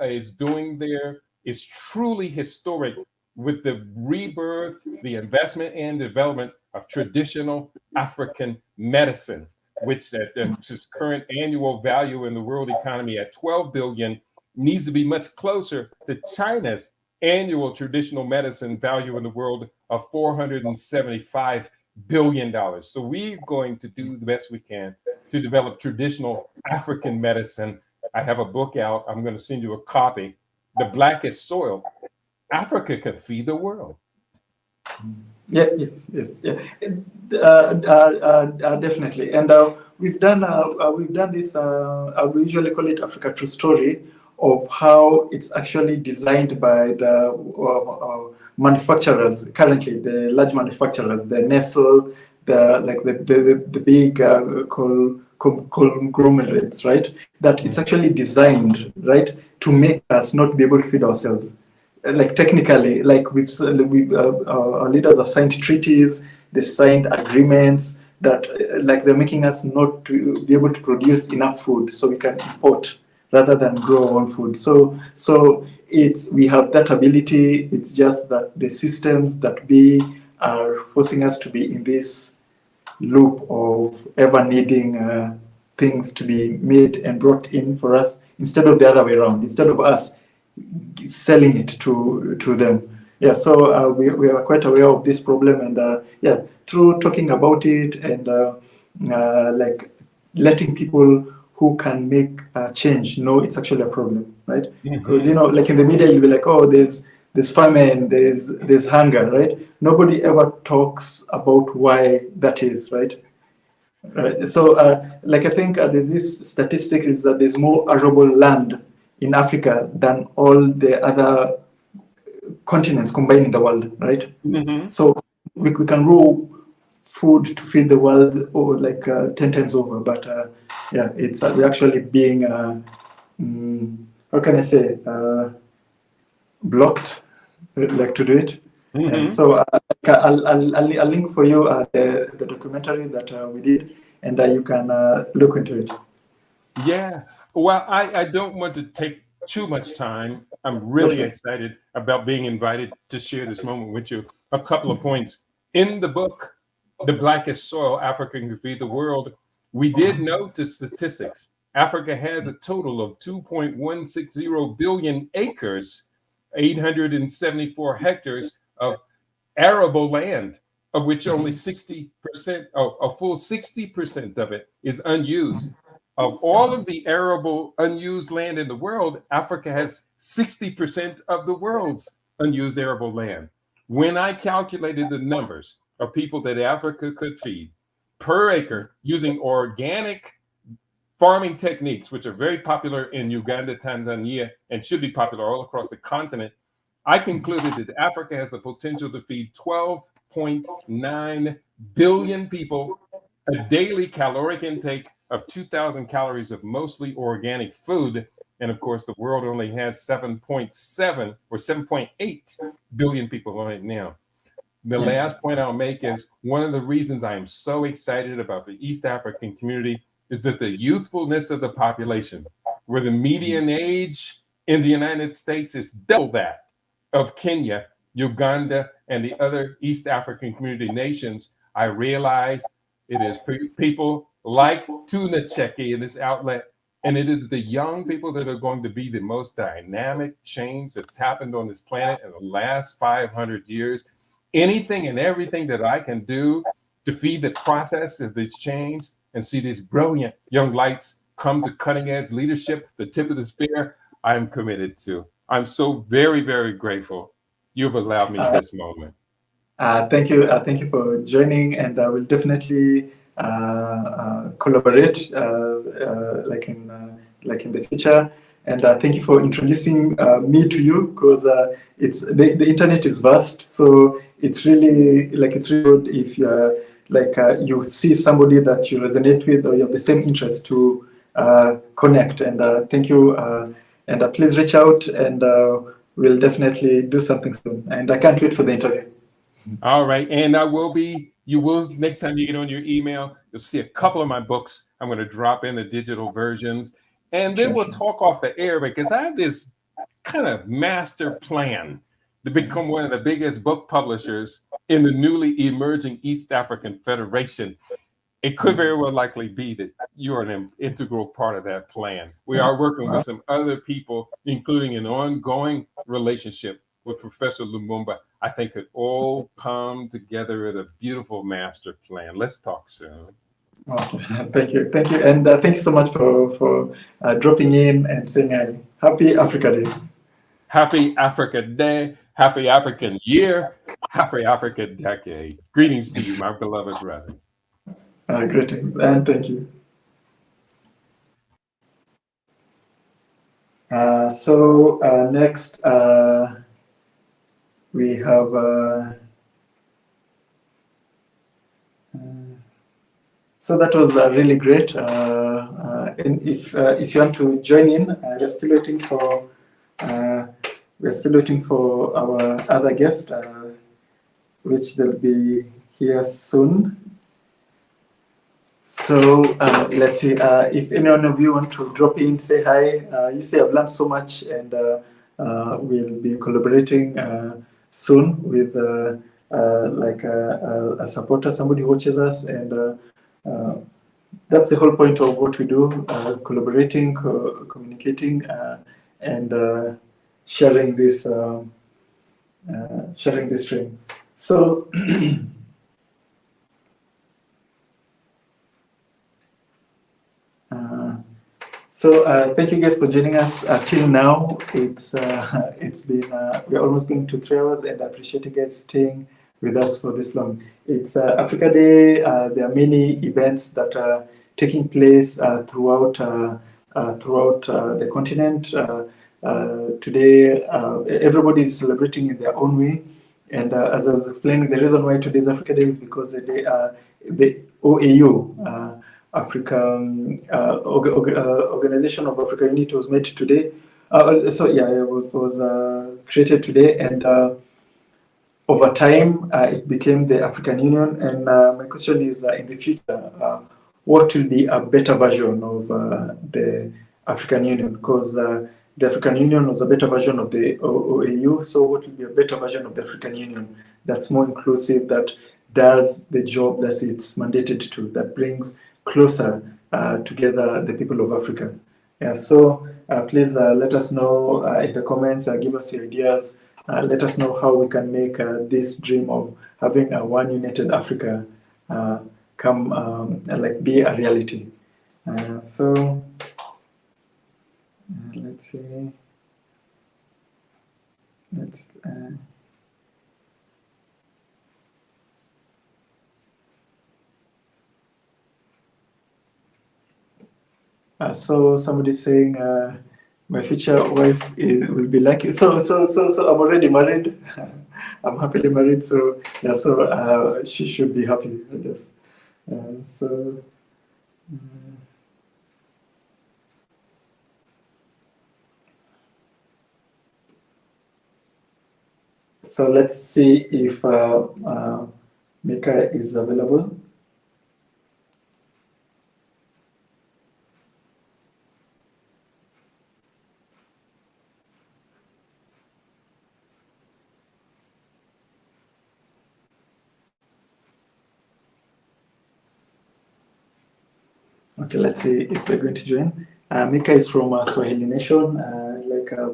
is doing there is truly historic, with the rebirth, the investment and development of traditional African medicine, which its current annual value in the world economy at 12 billion needs to be much closer to China's annual traditional medicine value in the world of $475 billion. So we're going to do the best we can to develop traditional African medicine. I have a book out. I'm going to send you a copy. The Blackest Soil. Africa can feed the world. Yes. Definitely. And we've done this. We usually call it Africa True Story, of how it's actually designed by the manufacturers currently, the large manufacturers, the Nestle, the big conglomerates, right? That it's actually designed, right, to make us not be able to feed ourselves. Like technically, like our leaders have signed treaties, they signed agreements that like they're making us not to be able to produce enough food so we can import rather than grow our own food. So we have that ability. It's just that the systems that are forcing us to be in this loop of ever needing things to be made and brought in for us instead of the other way around, instead of us selling it to them. Yeah, so we are quite aware of this problem, and yeah, through talking about it and like letting people who can make change know it's actually a problem, right? Because you know, like in the media, you'll be like, oh, there's famine, there's hunger, right? Nobody ever talks about why that is, right? So, like I think there's this statistic is that there's more arable land in Africa than all the other continents combined in the world, right? So we can grow food to feed the world or like 10 times over, but yeah, it's we're actually being how can I say blocked, like to do it. And so I'll link for you the documentary that we did, and you can look into it. Yeah. Well, I don't want to take too much time. I'm really excited about being invited to share this moment with you. A couple of points. In the book, The Blackest Soil Africa Can Feed the World, we did note the statistics. Africa has a total of 2.160 billion acres, 874 hectares of arable land, of which only 60%, a full 60% of it is unused. Of all of the arable unused land in the world, Africa has 60% of the world's unused arable land. When I calculated the numbers of people that Africa could feed per acre using organic farming techniques, which are very popular in Uganda, Tanzania, and should be popular all across the continent, I concluded that Africa has the potential to feed 12.9 billion people a daily caloric intake of 2,000 calories of mostly organic food. And of course, the world only has 7.7 or 7.8 billion people on it now. The last point I'll make is one of the reasons I am so excited about the East African community is that the youthfulness of the population, where the median age in the United States is double that of Kenya, Uganda, and the other East African community nations, I realize it is people like Tunacheki in this outlet, and it is the young people that are going to be the most dynamic change that's happened on this planet in the last 500 years. Anything and everything that I can do to feed the process of this change and see these brilliant young lights come to cutting edge leadership, the tip of the spear, I'm committed to. I'm so very, very grateful you've allowed me this moment. Thank you for joining, and I will definitely collaborate like in the future. And thank you for introducing me to you, because it's the internet is vast, so it's really good if you you see somebody that you resonate with or you have the same interest to connect. And thank you, and please reach out, and we'll definitely do something soon. And I can't wait for the interview. All right, and you will, next time you get on your email, you'll see a couple of my books. I'm going to drop in the digital versions, and then we'll talk off the air, because I have this kind of master plan to become one of the biggest book publishers in the newly emerging East African Federation. It could very well likely be that you're an integral part of that plan. We are working with some other people, including an ongoing relationship with Professor Lumumba. I think it all come together in a beautiful master plan. Let's talk soon. Okay. Thank you, and thank you so much for dropping in and saying Happy Africa Day. Happy Africa Day, Happy African Year, Happy Africa Decade. Greetings to you, my beloved brother. Greetings, and thank you. So next we have so that was really great. And if you want to join in, we're still waiting for our other guest, which they'll be here soon. So let's see, if any one of you want to drop in, say hi. You see, I've learned so much, and we'll be collaborating soon with like a supporter, somebody who watches us, and that's the whole point of what we do: collaborating, communicating, and sharing this stream. So. Thank you guys for joining us till now. It's been we're almost going to 3 hours, and I appreciate you guys staying with us for this long. It's Africa Day. There are many events that are taking place throughout the continent. Today, everybody is celebrating in their own way. And as I was explaining, the reason why today is Africa Day is because the OAU. African Organization of Africa Unity was made today. It was created today, and over time it became the African Union. And my question is, in the future, what will be a better version of the African Union? Because the African Union was a better version of the OAU. So what will be a better version of the African Union that's more inclusive, that does the job that it's mandated to, that brings closer together the people of Africa? Yeah, so please let us know in the comments, give us your ideas, let us know how we can make this dream of having a one united Africa be a reality. Let's see. So somebody's saying my future wife will be lucky. So I'm already married. I'm happily married. So yeah, so she should be happy, I guess. So let's see if Mika is available. Okay, let's see if they're going to join. Mika is from Swahili Nation,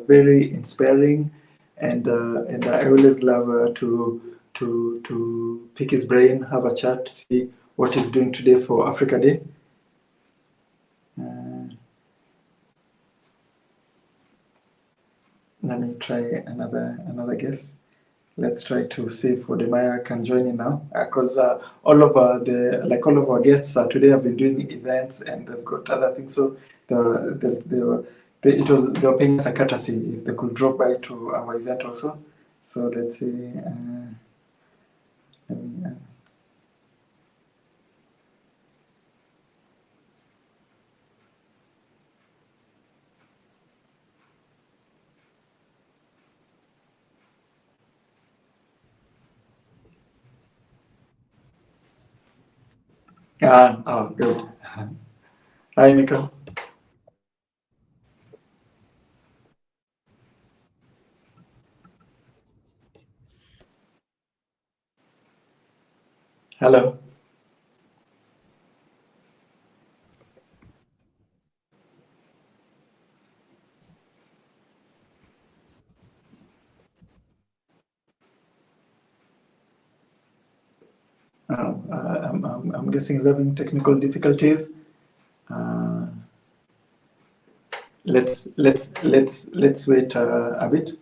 very inspiring, and I always love to pick his brain, have a chat, see what he's doing today for Africa Day. Let me try another guess. Let's try to see if Wodemaya can join in now, because all of our guests today have been doing events and they've got other things. So they were paying us a courtesy if they could drop by to our event also. So let's see. Good. Hi, Mika. Hello. I'm guessing he's having technical difficulties. Let's wait a bit.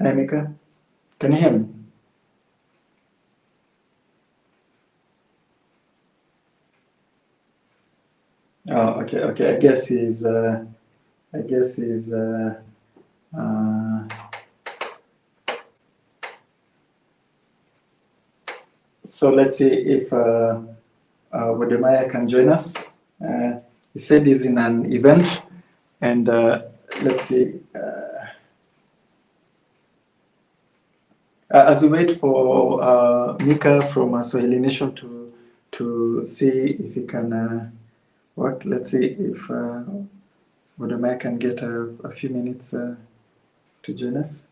Hi, Mika. Can you hear me? Oh, okay. I guess he's. So let's see if Wodemaya can join us. He said he's in an event, and let's see. As we wait for Mika from Swahili Nation to see if he can work, let's see if Wodemaya can get a few minutes to join us.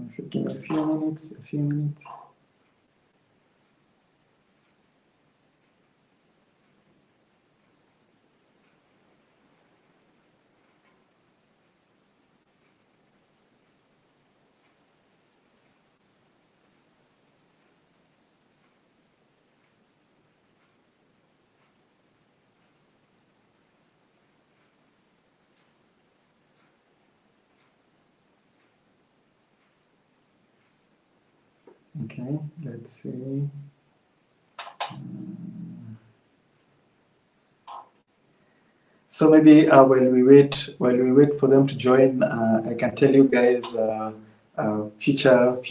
So give me a few minutes, Okay, let's see. So maybe while we wait for them to join, I can tell you guys future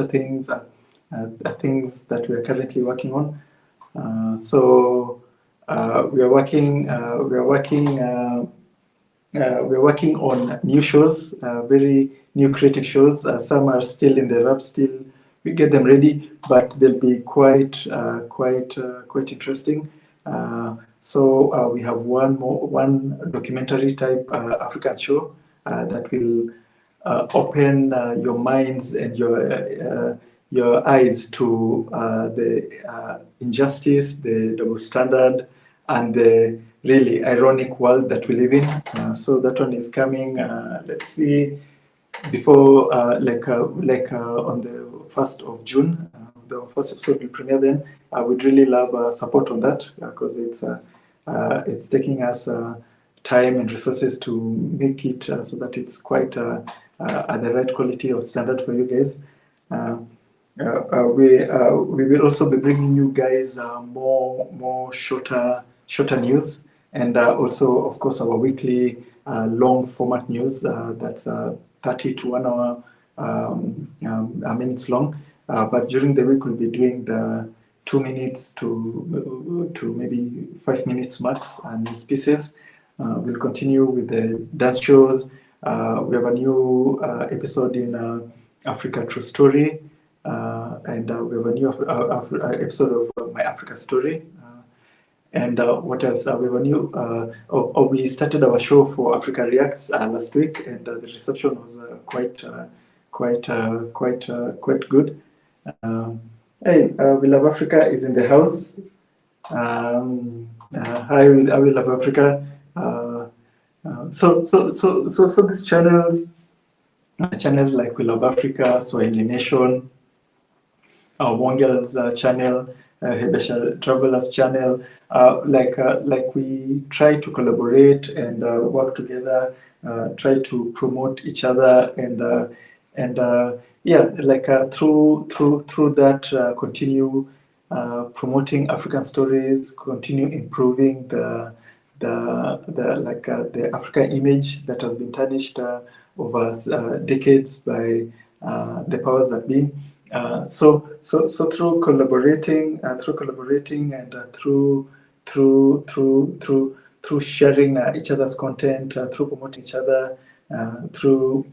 things, things that we are currently working on. We are working on new shows, very new creative shows. Some are still in the wrap, still we get them ready, but they'll be quite interesting. We have one documentary type African show that will open your minds and your eyes to the injustice, the double standard, and the really ironic world that we live in. So that one is coming. Let's see, before on the 1st of June. The first episode will premiere then. I would really love support on that because it's taking us time and resources to make it so that it's quite at the right quality or standard for you guys. We will also be bringing you guys more shorter news, and also of course our weekly long format news that's 30 to 1 hour minutes long. But during the week we'll be doing the 2 minutes to maybe 5 minutes max news pieces. We'll continue with the dance shows. We have a new episode in Africa True Story, and we have a new episode of My Africa Story. And what else? We have a new. We started our show for Africa Reacts last week, and the reception was quite good. Hey, We Love Africa is in the house. Hi, We Love Africa. So these channels like We Love Africa, Swahili Nation, Wangel's channel, Hebesha Travelers channel, like we try to collaborate and work together, try to promote each other, and through that continue promoting African stories, continue improving the African image that has been tarnished over decades by the powers that be. So through collaborating and through sharing each other's content, through promoting each other, through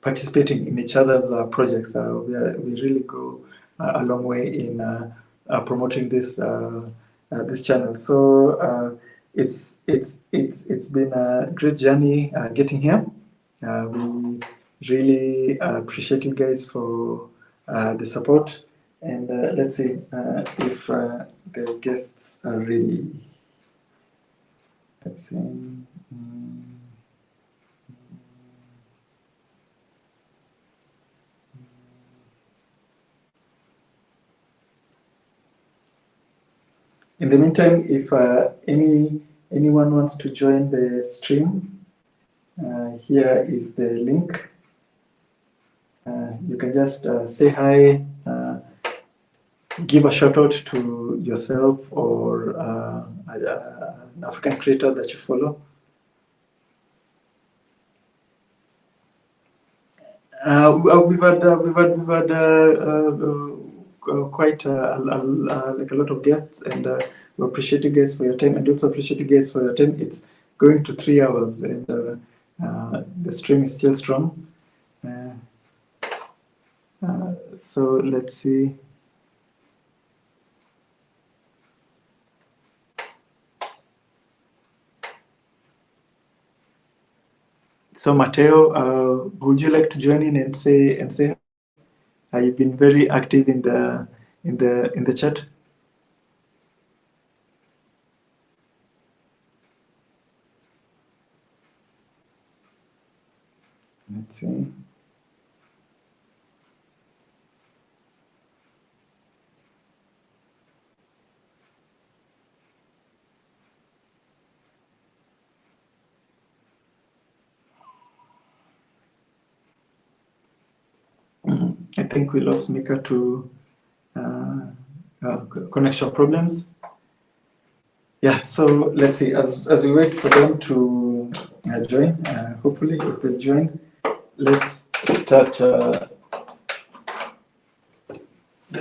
participating in each other's projects, we really go a long way in promoting this channel. So it's been a great journey getting here. We really appreciate you guys for the support, and let's see if the guests are ready. Let's see. In the meantime, if anyone wants to join the stream, here is the link. You can just say hi, give a shout out to yourself or an African creator that you follow. We've had quite like a lot of guests, and we appreciate you guys for your time, and also appreciate you guys for your time. It's going to 3 hours, and the stream is still strong. So let's see. So Matteo, would you like to join in and say? You've been very active in the chat. Let's see. I think we lost Mika to connection problems. Yeah, so let's see. As we wait for them to join, hopefully if they join, let's start the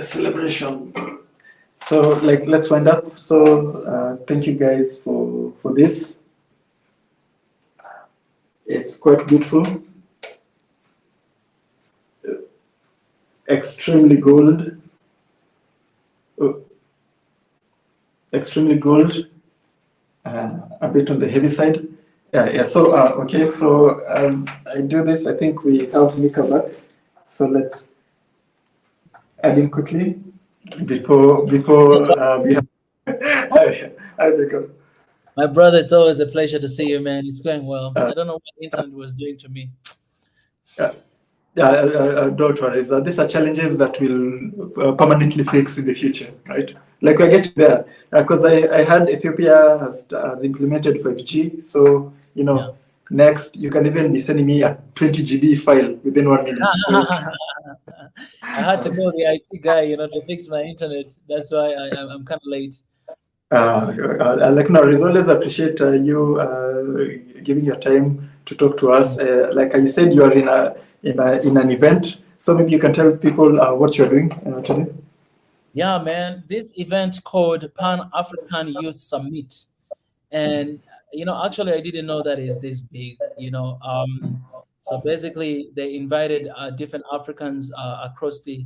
celebration. So let's wind up. So thank you guys for this. It's quite beautiful. Extremely gold. Extremely gold. A bit on the heavy side. Yeah. So okay. So as I do this, I think we have Mika back. So let's add in quickly before we have. Hi, Mika. My brother, it's always a pleasure to see you, man. It's going well. I don't know what the internet was doing to me. Don't worry. These are challenges that will permanently fix in the future, right? Like we're getting there, because I heard Ethiopia has implemented 5G, so next you can even be sending me a 20 GB file within 1 minute. I had to call the IT guy, to fix my internet. That's why I'm kind of late. No, I always appreciate you giving your time to talk to us. Like you said, you are in an event, so maybe you can tell people what you're doing today. Yeah, man, this event called Pan-African Youth Summit, and actually I didn't know that is this big. So basically they invited different Africans across the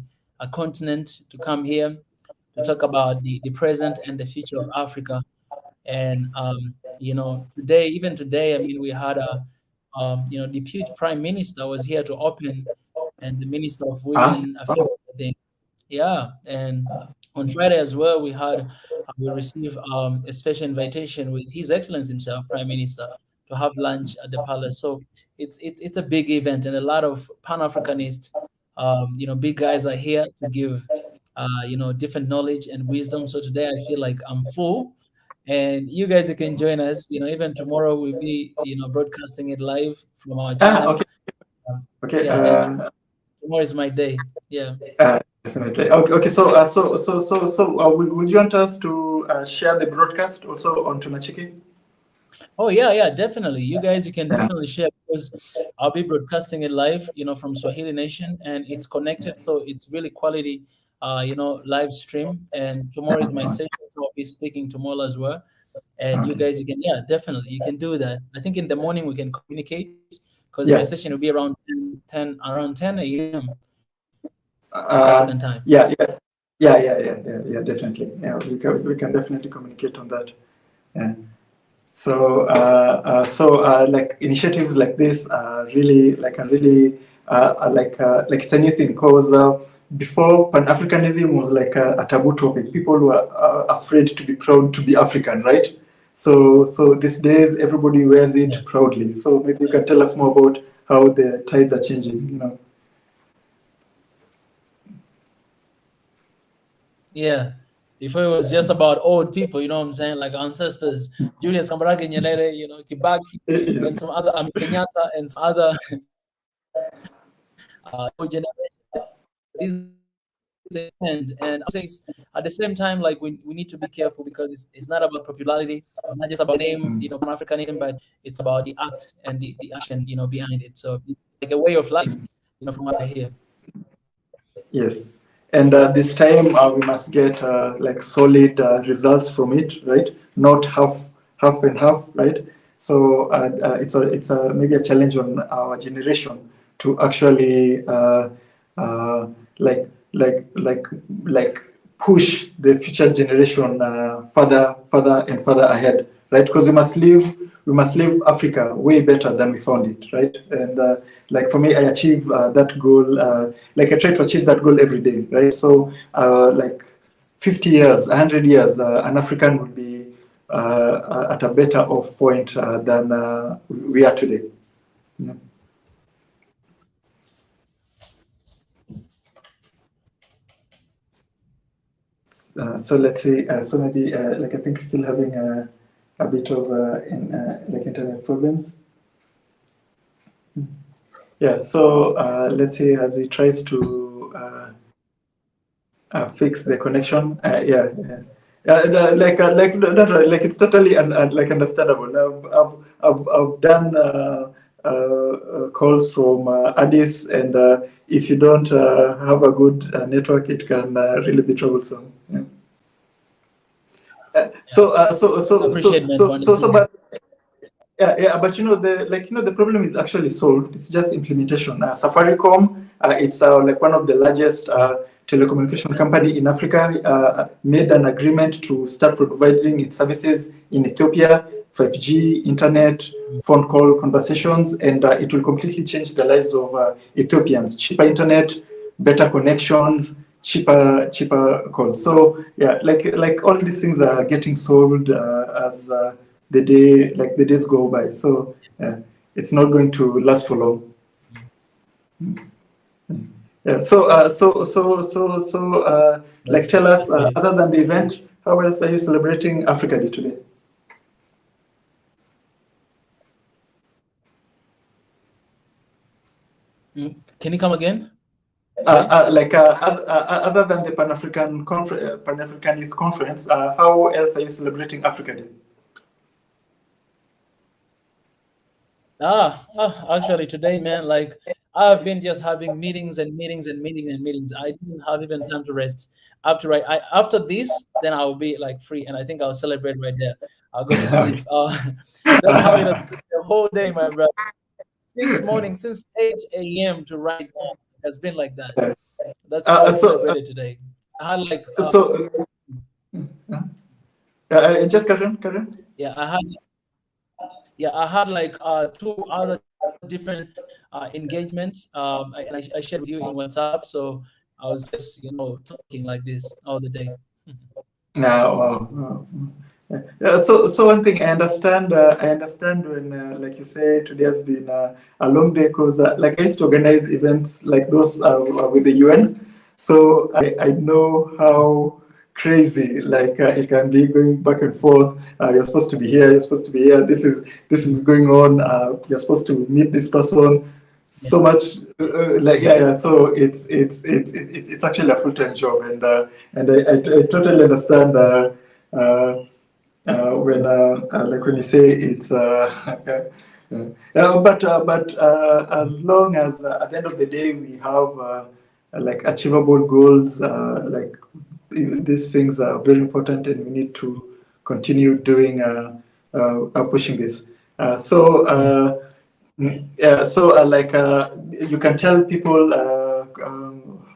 continent to come here to talk about the present and the future of Africa. And today, I mean, we had Deputy Prime Minister was here to open, and the Minister of Women Affairs, I think. Yeah, and on Friday as well, we received a special invitation with His Excellency himself, Prime Minister, to have lunch at the palace. So it's a big event, and a lot of Pan-Africanist, big guys are here to give, different knowledge and wisdom. So today I feel like I'm full, and you guys can join us. Even tomorrow we'll be, broadcasting it live from our channel. Okay. Tomorrow is my day. Yeah. Definitely. Okay. So would you want us to share the broadcast also on tunacheki? Oh yeah, definitely. You guys, you can definitely share, because I'll be broadcasting it live, from Swahili Nation, and it's connected, so it's really quality, live stream. And tomorrow is my session, so I'll be speaking tomorrow as well. And you guys, you can, definitely, you can do that. I think in the morning we can communicate, because my session will be around 10 a.m. African time. Yeah, definitely. Yeah, we can definitely communicate on that. Yeah. So like initiatives like this are really like it's a new thing, because before Pan-Africanism was like a taboo topic. People were afraid to be proud to be African, right? So these days everybody wears it proudly. So maybe you can tell us more about how the tides are changing, Yeah. Before it was just about old people, you know what I'm saying? Like ancestors, Julius Kambarage Nyerere, you know, Kibaki, and some other, Kenyatta, and some other generation. These and at the same time, like we need to be careful because it's not about popularity. It's not just about name, you know, Pan-Africanism, but it's about the act and the action, you know, behind it. So it's like a way of life, you know, from what I hear. Yes, and this time we must get like solid results from it, right? Not half and half, right? So it's maybe a challenge on our generation to actually uh, like like like like push the future generation further and further ahead, right? Because we must leave Africa way better than we found it, right? And like for me, I achieve that goal. Like I try to achieve that goal every day, right? So like 50 years, 100 years, an African would be at a better off point than we are today. Yeah. So let's see. So maybe like I think still having a bit of like internet problems. Yeah. So let's see as he tries to fix the connection. Yeah. Like it's totally like understandable. I've done calls from Addis, and if you don't have a good network, it can really be troublesome. Yeah. But yeah, but the problem is actually solved. It's just implementation. Safaricom, it's like one of the largest telecommunication company in Africa, made an agreement to start providing its services in Ethiopia, 5G, internet, phone call conversations, and it will completely change the lives of Ethiopians. Cheaper internet, better connections, cheaper calls. So yeah, like all these things are getting solved as the days go by. So yeah, it's not going to last for long. Yeah. Like tell us other than the event, how else are you celebrating Africa Day today? Can you come again? Other than the Pan-African Youth Conference, how else are you celebrating Africa Day? Actually today, man, like I've been just having meetings and meetings and meetings and meetings. I didn't have even time to rest. After this, then I'll be like free, and I think I'll celebrate right there. I'll go to sleep. That's how it has been the whole day, my brother. Since morning, since 8 a.m. to right now, it has been like that. That's how I celebrated today. I had like just Karen. Yeah, I had like two other different engagements, and I shared with you in WhatsApp. So I was just talking like this all the day. So one thing I understand when like you say today has been a long day because like I used to organize events like those with the UN, so I know how crazy like it can be going back and forth. You're supposed to be here, you're supposed to be here. This is going on. You're supposed to meet this person. So much so it's actually a full-time job, and I totally understand when you say it's but as long as at the end of the day we have like achievable goals, like these things are very important, and we need to continue doing pushing this. You can tell people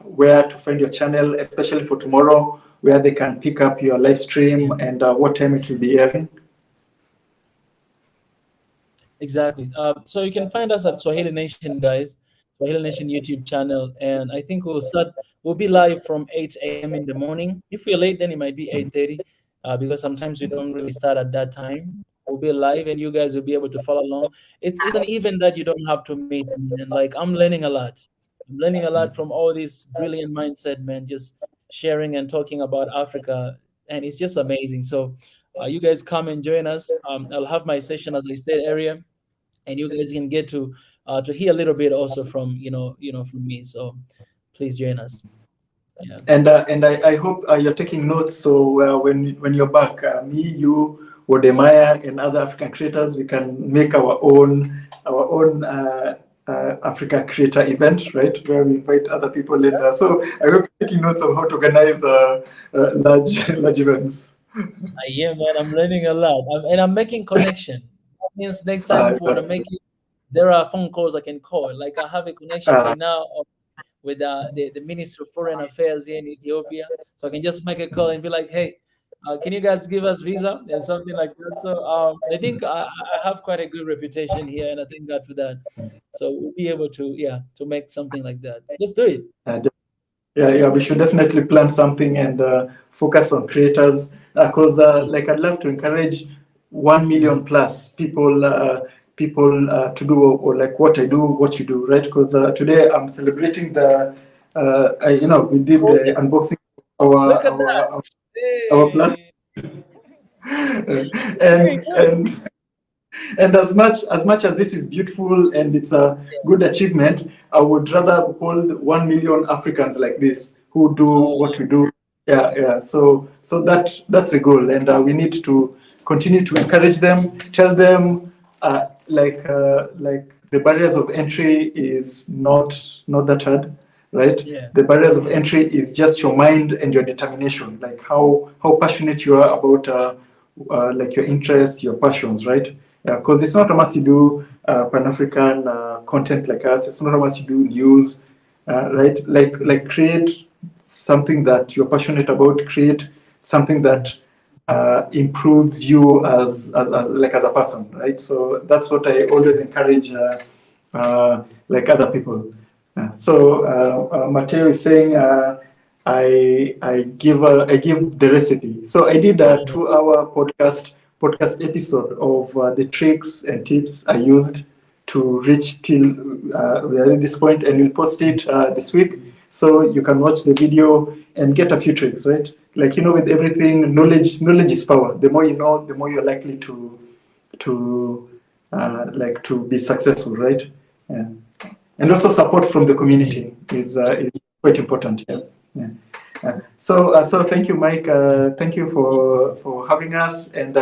where to find your channel, especially for tomorrow, where they can pick up your live stream and what time it will be airing. Exactly. So you can find us at Swahili Nation, guys. Swahili Nation YouTube channel, and I think we'll be live from 8 a.m. in the morning. If we're late, then it might be 8:30, because sometimes we don't really start at that time. We'll be live, and you guys will be able to follow along. It's an event that you don't have to miss, man. Like I'm learning a lot. I'm learning a lot from all this brilliant mindset, man. Just sharing and talking about Africa. and it's just amazing. So you guys come and join us. I'll have my session, as I said earlier, and you guys can get to hear a little bit also from from me. So please join us. Yeah. And I hope you're taking notes. So when you're back, me, you, Wodemaya, and other African creators, we can make our own Africa Creator event, right, where we invite other people in. So I hope you're taking notes of how to organize large events. Yeah, man, I'm learning a lot, and I'm making connection. That means next time if I want to make it, there are phone calls I can call. Like I have a connection right now with the Ministry of Foreign Affairs here in Ethiopia, so I can just make a call and be like, hey, can you guys give us visa and something like that? So I think I have quite a good reputation here, and I thank God for that. So we'll be able to to make something like that. Let's do it. Yeah, we should definitely plan something and focus on creators, because like I'd love to encourage 1 million plus people to do or like what I do, what you do, right? Because today I'm celebrating the we did the unboxing of our plan, and as much as this is beautiful and it's a good achievement, I would rather hold 1 million Africans like this who do what we do. Yeah. So that's a goal, and we need to continue to encourage them, tell them like the barriers of entry is not that hard, right? Yeah. The barriers of entry is just your mind and your determination, like how passionate you are about like your interests, your passions, right? Because it's not a must you do Pan-African content like us. It's not a must you do news, right? Like create something that you're passionate about. Create something that improves you as a person, right? So that's what I always encourage, like other people. So Matteo is saying I give the recipe. So I did a 2-hour podcast episode of the tricks and tips I used to reach till we are at this point, and we'll post it this week, so you can watch the video and get a few tricks, right? Like, with everything, knowledge is power. The more you know, the more you're likely to be successful, right? Yeah. And also support from the community is quite important. Yeah. So thank you, Mike. Thank you for having us, and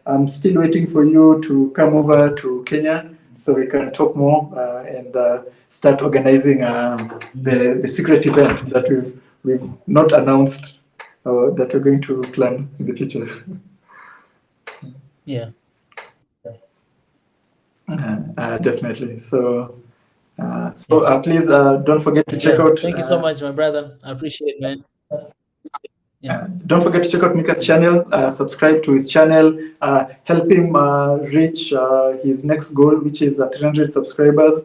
I'm still waiting for you to come over to Kenya so we can talk more and start organizing the secret event that we've not announced that we're going to plan in the future. Yeah. Definitely. So please don't forget to check out. Thank you so much, my brother. I appreciate it, man. Don't forget to check out Mika's channel, subscribe to his channel, help him reach his next goal, which is 300 subscribers,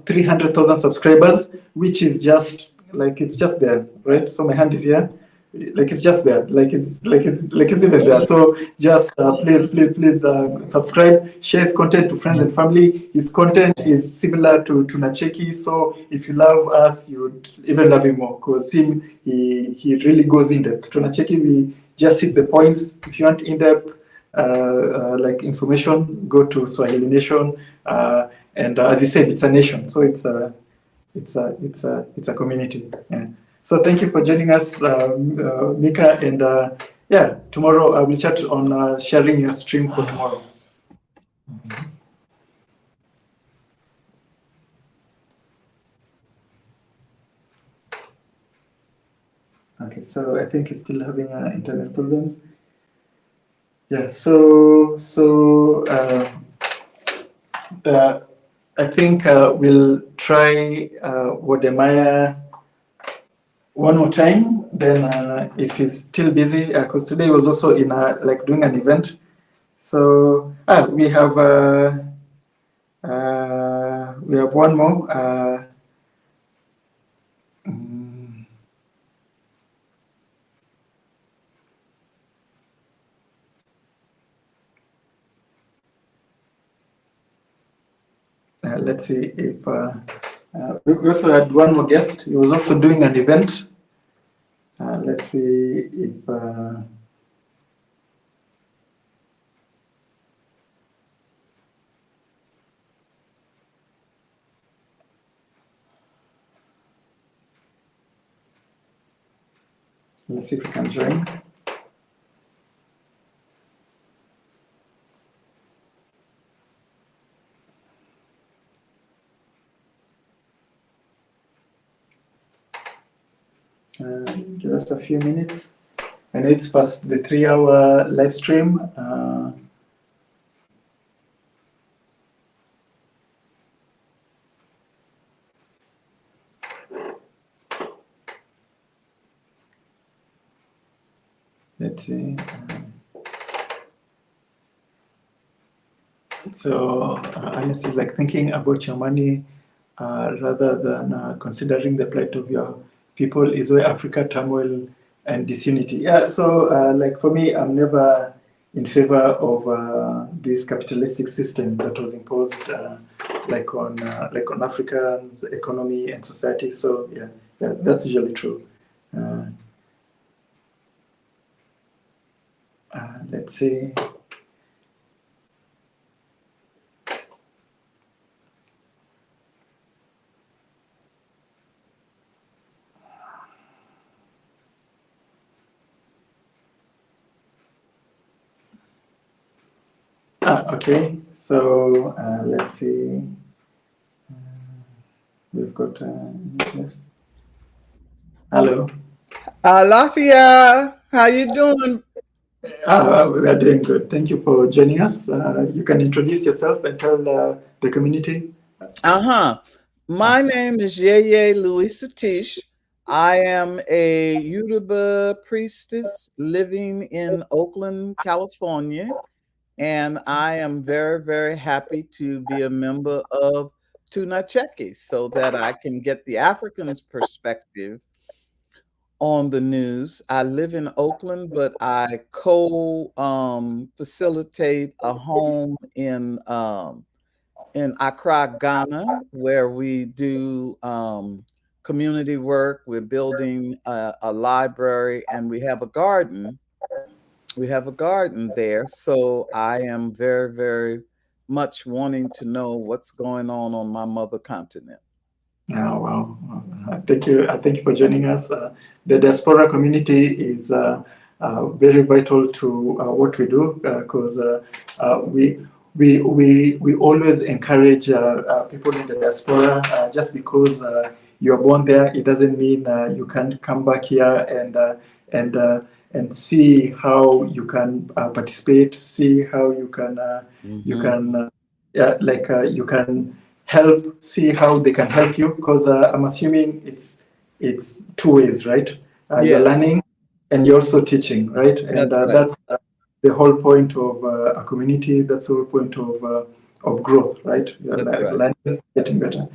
300,000 subscribers, which is just it's just there, right? So my hand is here, like it's just there, like it's even there. So just please subscribe, share his content to friends and family. His content is similar to tunacheki, so if you love us, you would even love him more, because he really goes in depth. Tunacheki, we just hit the points. If you want in depth like information, go to Swahili Nation, and as he said, it's a nation, so it's a community. Yeah. So thank you for joining us, Mika, and tomorrow I will chat on sharing your stream for tomorrow. Okay, so I think it's still having internet problems. Yeah, so I think we'll try Wodemaya one more time, then if he's still busy, because today he was also in doing an event. So we have one more. Let's see if we also had one more guest. He was also doing an event. Let's see if Let's see if we can join. Give us a few minutes. I know it's past the 3-hour live stream. Let's see. So honestly, like thinking about your money rather than considering the plight of your people is where Africa turmoil and disunity. Yeah. So like for me, I'm never in favor of this capitalistic system that was imposed like on Africa's economy and society. So yeah, that's usually true. Let's see. Okay, so let's see. We've got yes. Hello. Lafia, how you doing? We are doing good. Thank you for joining us. You can introduce yourself and tell the community. My name is Yeye Louisa Tish. I am a Yoruba priestess living in Oakland, California, and I am very, very happy to be a member of Tunacheki so that I can get the African's perspective on the news. I live in Oakland, but I facilitate a home in Accra, Ghana, where we do community work. We're building a library, and we have a garden. We have a garden there. So I am very, very much wanting to know what's going on my mother continent. Oh, wow. Thank you. Thank you for joining us. The Diaspora community is very vital to what we do because we always encourage people in the diaspora. Just because you are born there, it doesn't mean you can't come back here and see how you can participate, see how you can you can help, see how they can help you, because I'm assuming it's two ways, right? You're Yes. learning and you're also teaching, right? And That's that's the whole point of a community. That's the whole point of growth, right? You're learning, getting better.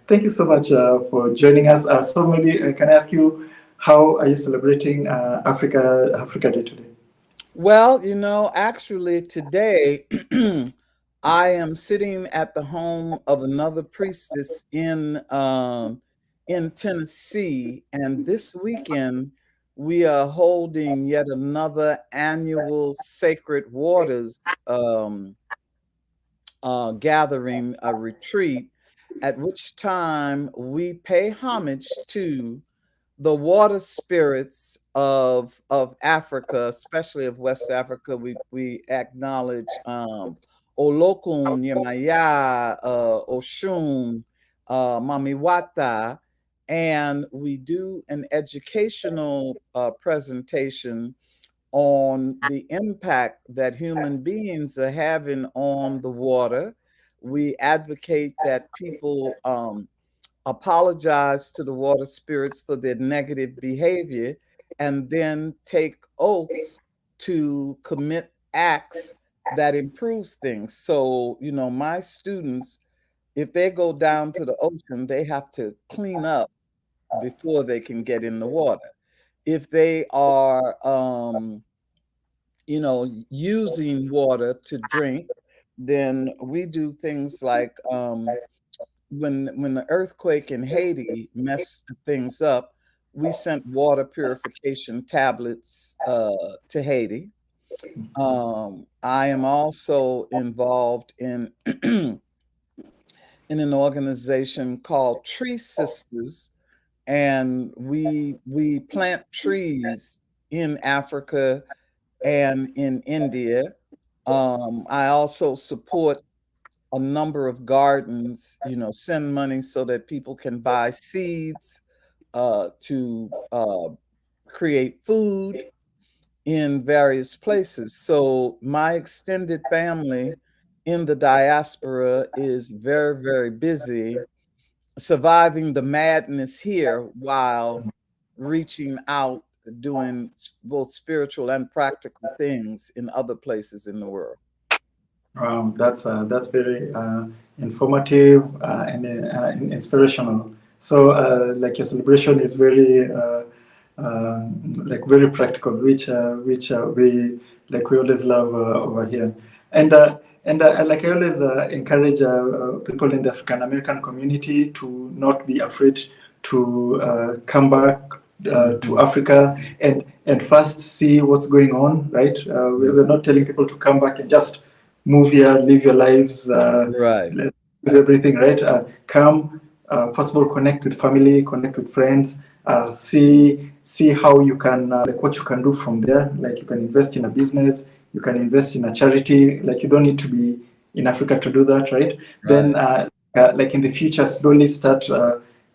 Thank you so much for joining us. So maybe can I ask you, how are you celebrating Africa Day today? Well, actually today I am sitting at the home of another priestess in Tennessee, and this weekend we are holding yet another annual Sacred Waters gathering, a retreat, at which time we pay homage to the water spirits of Africa, especially of West Africa. We acknowledge Olokun, Yemaya, Oshun, Mamiwata, and we do an educational presentation on the impact that human beings are having on the water. We advocate that people apologize to the water spirits for their negative behavior, and then take oaths to commit acts that improves things. So, my students, if they go down to the ocean, they have to clean up before they can get in the water. If they are, using water to drink, then we do things like when the earthquake in Haiti messed things up, we sent water purification tablets to Haiti. I am also involved in in an organization called Tree Sisters, and we plant trees in Africa and in India. I also support a number of gardens, send money so that people can buy seeds to create food in various places. So my extended family in the diaspora is very, very busy surviving the madness here while reaching out, doing both spiritual and practical things in other places in the world. That's very informative and inspirational. So, like your celebration is very like very practical, which we always love over here. And like I always encourage people in the African American community to not be afraid to come back to Africa and first see what's going on. Right? We're not telling people to come back and just move here, live your lives, Right. live everything, right? Come, first of all, connect with family, connect with friends, see how you can, like what you can do from there. Like you can invest in a business, you can invest in a charity. Like you don't need to be in Africa to do that, right? Then, like in the future, slowly start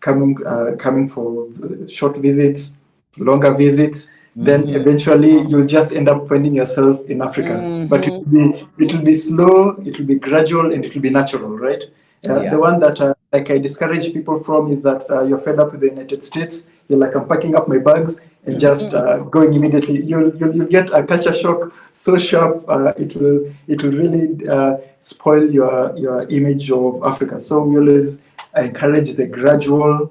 coming for short visits, longer visits. Then eventually you'll just end up finding yourself in Africa. But it will be slow, it will be gradual, and it will be natural, right? The one that like I discourage people from is that you're fed up with the United States. You're like, I'm packing up my bags and just going immediately. You'll get a culture shock so sharp. It will really spoil your image of Africa. So we always encourage the gradual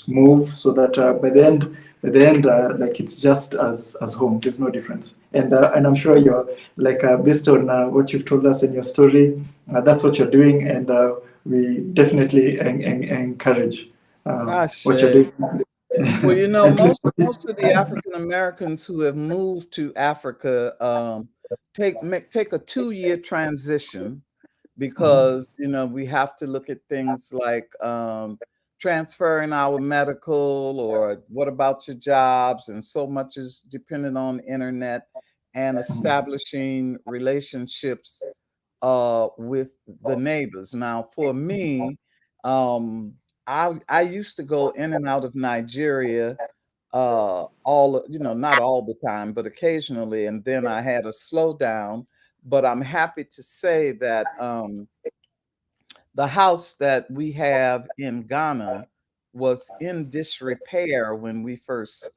move, so that by the end, like it's just as home. There's no difference. And I'm sure you're like based on what you've told us in your story, that's what you're doing, and we definitely encourage what you're doing. Well, And please most of the African Americans who have moved to Africa take a 2-year transition, because we have to look at things like transferring our medical, or what about your jobs, and so much is dependent on internet and establishing relationships with the neighbors. Now, for me, I used to go in and out of Nigeria not all the time, but occasionally, and then I had a slowdown. But I'm happy to say that the house that we have in Ghana was in disrepair when we first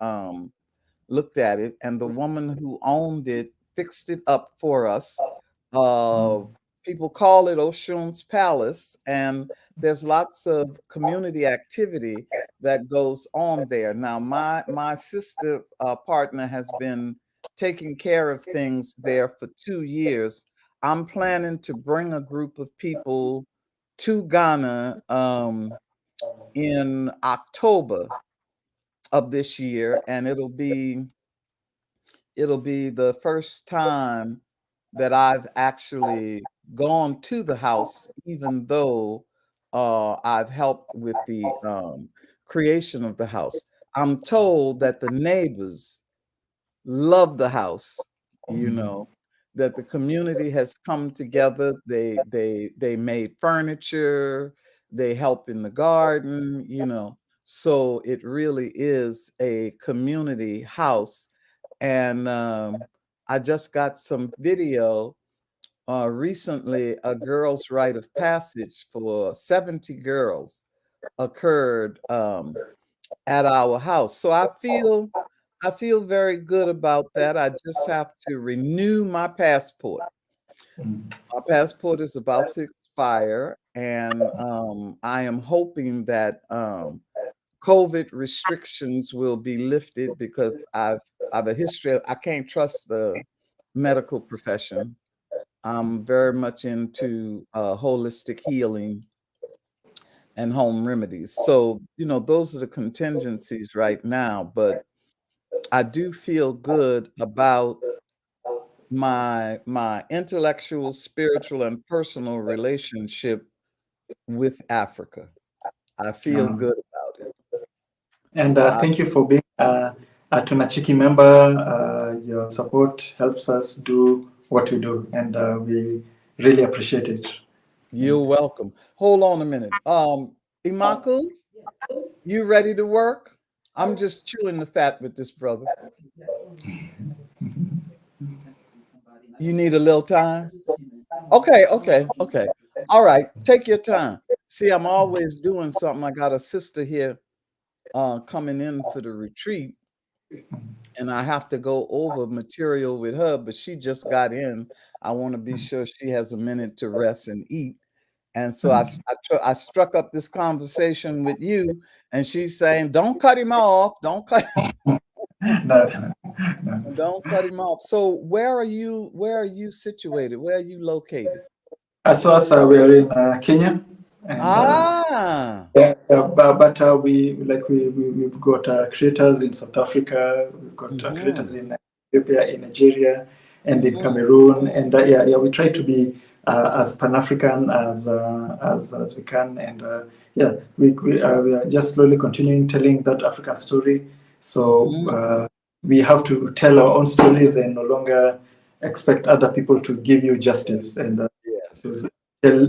looked at it, and the woman who owned it fixed it up for us. People call it Oshun's Palace, and there's lots of community activity that goes on there. Now, my sister partner has been taking care of things there for 2 years. I'm planning to bring a group of people to Ghana in October of this year, and it'll be the first time that I've actually gone to the house, even though I've helped with the creation of the house. I'm told that the neighbors love the house, that the community has come together. They made furniture, they help in the garden, So it really is a community house. And I just got some video recently. A girls' rite of passage for 70 girls occurred at our house. So I feel very good about that. I just have to renew my passport. My passport is about to expire, and I am hoping that COVID restrictions will be lifted, because I've a history of, I can't trust the medical profession. I'm very much into holistic healing and home remedies. So, those are the contingencies right now, but I do feel good about my intellectual, spiritual, and personal relationship with Africa. I feel good about it. And thank you for being a tunacheki member. Your support helps us do what we do, and we really appreciate it. You're welcome. Hold on a minute. Imaku, you ready to work? I'm just chewing the fat with this brother. You need a little time? Okay. All right, take your time. See, I'm always doing something. I got a sister here coming in for the retreat, and I have to go over material with her, but she just got in. I want to be sure she has a minute to rest and eat. And so I struck up this conversation with you, and she's saying, "Don't cut him off. Don't cut don't cut him off." So where are you situated? Where are you located? So us, we are in Kenya. And, but we've got creators in South Africa. We've got creators in Ethiopia, in Nigeria, and in Cameroon. And we try to be as Pan-African as we can. And we are just slowly continuing telling that African story. So we have to tell our own stories and no longer expect other people to give you justice and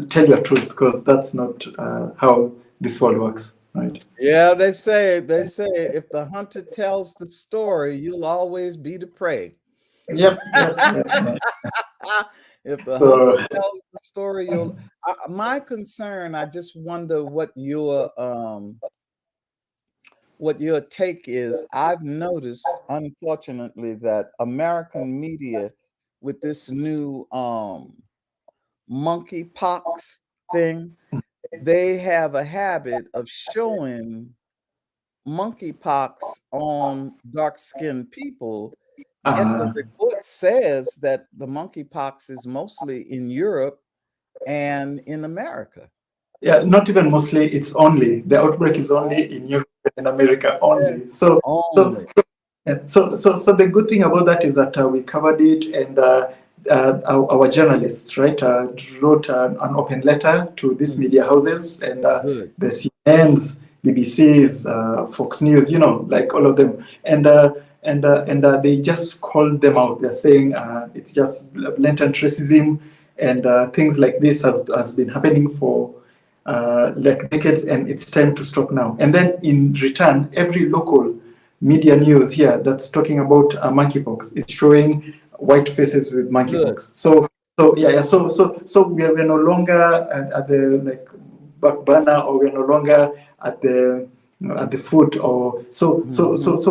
tell your truth, because that's not how this world works, right? Yeah, they say if the hunter tells the story, you'll always be the prey. Yep. If the hunter tells the story, you'll. My concern, I just wonder what your take is. I've noticed, unfortunately, that American media, with this new monkeypox thing, they have a habit of showing monkeypox on dark-skinned people. Yet the report says that the monkeypox is mostly in Europe and in America. Yeah, not even mostly. It's only the outbreak is only in Europe and America only. So the good thing about that is that we covered it, and our journalists, right, wrote an open letter to these media houses and the CNNs, BBCs, Fox News, like all of them, and they just called them out. They're saying it's just blatant racism, and things like this has been happening for like decades, and it's time to stop now. And then in return, every local media news here that's talking about monkeypox is showing white faces with monkeypox. So we're no longer at the back burner, or we're no longer at the foot, or so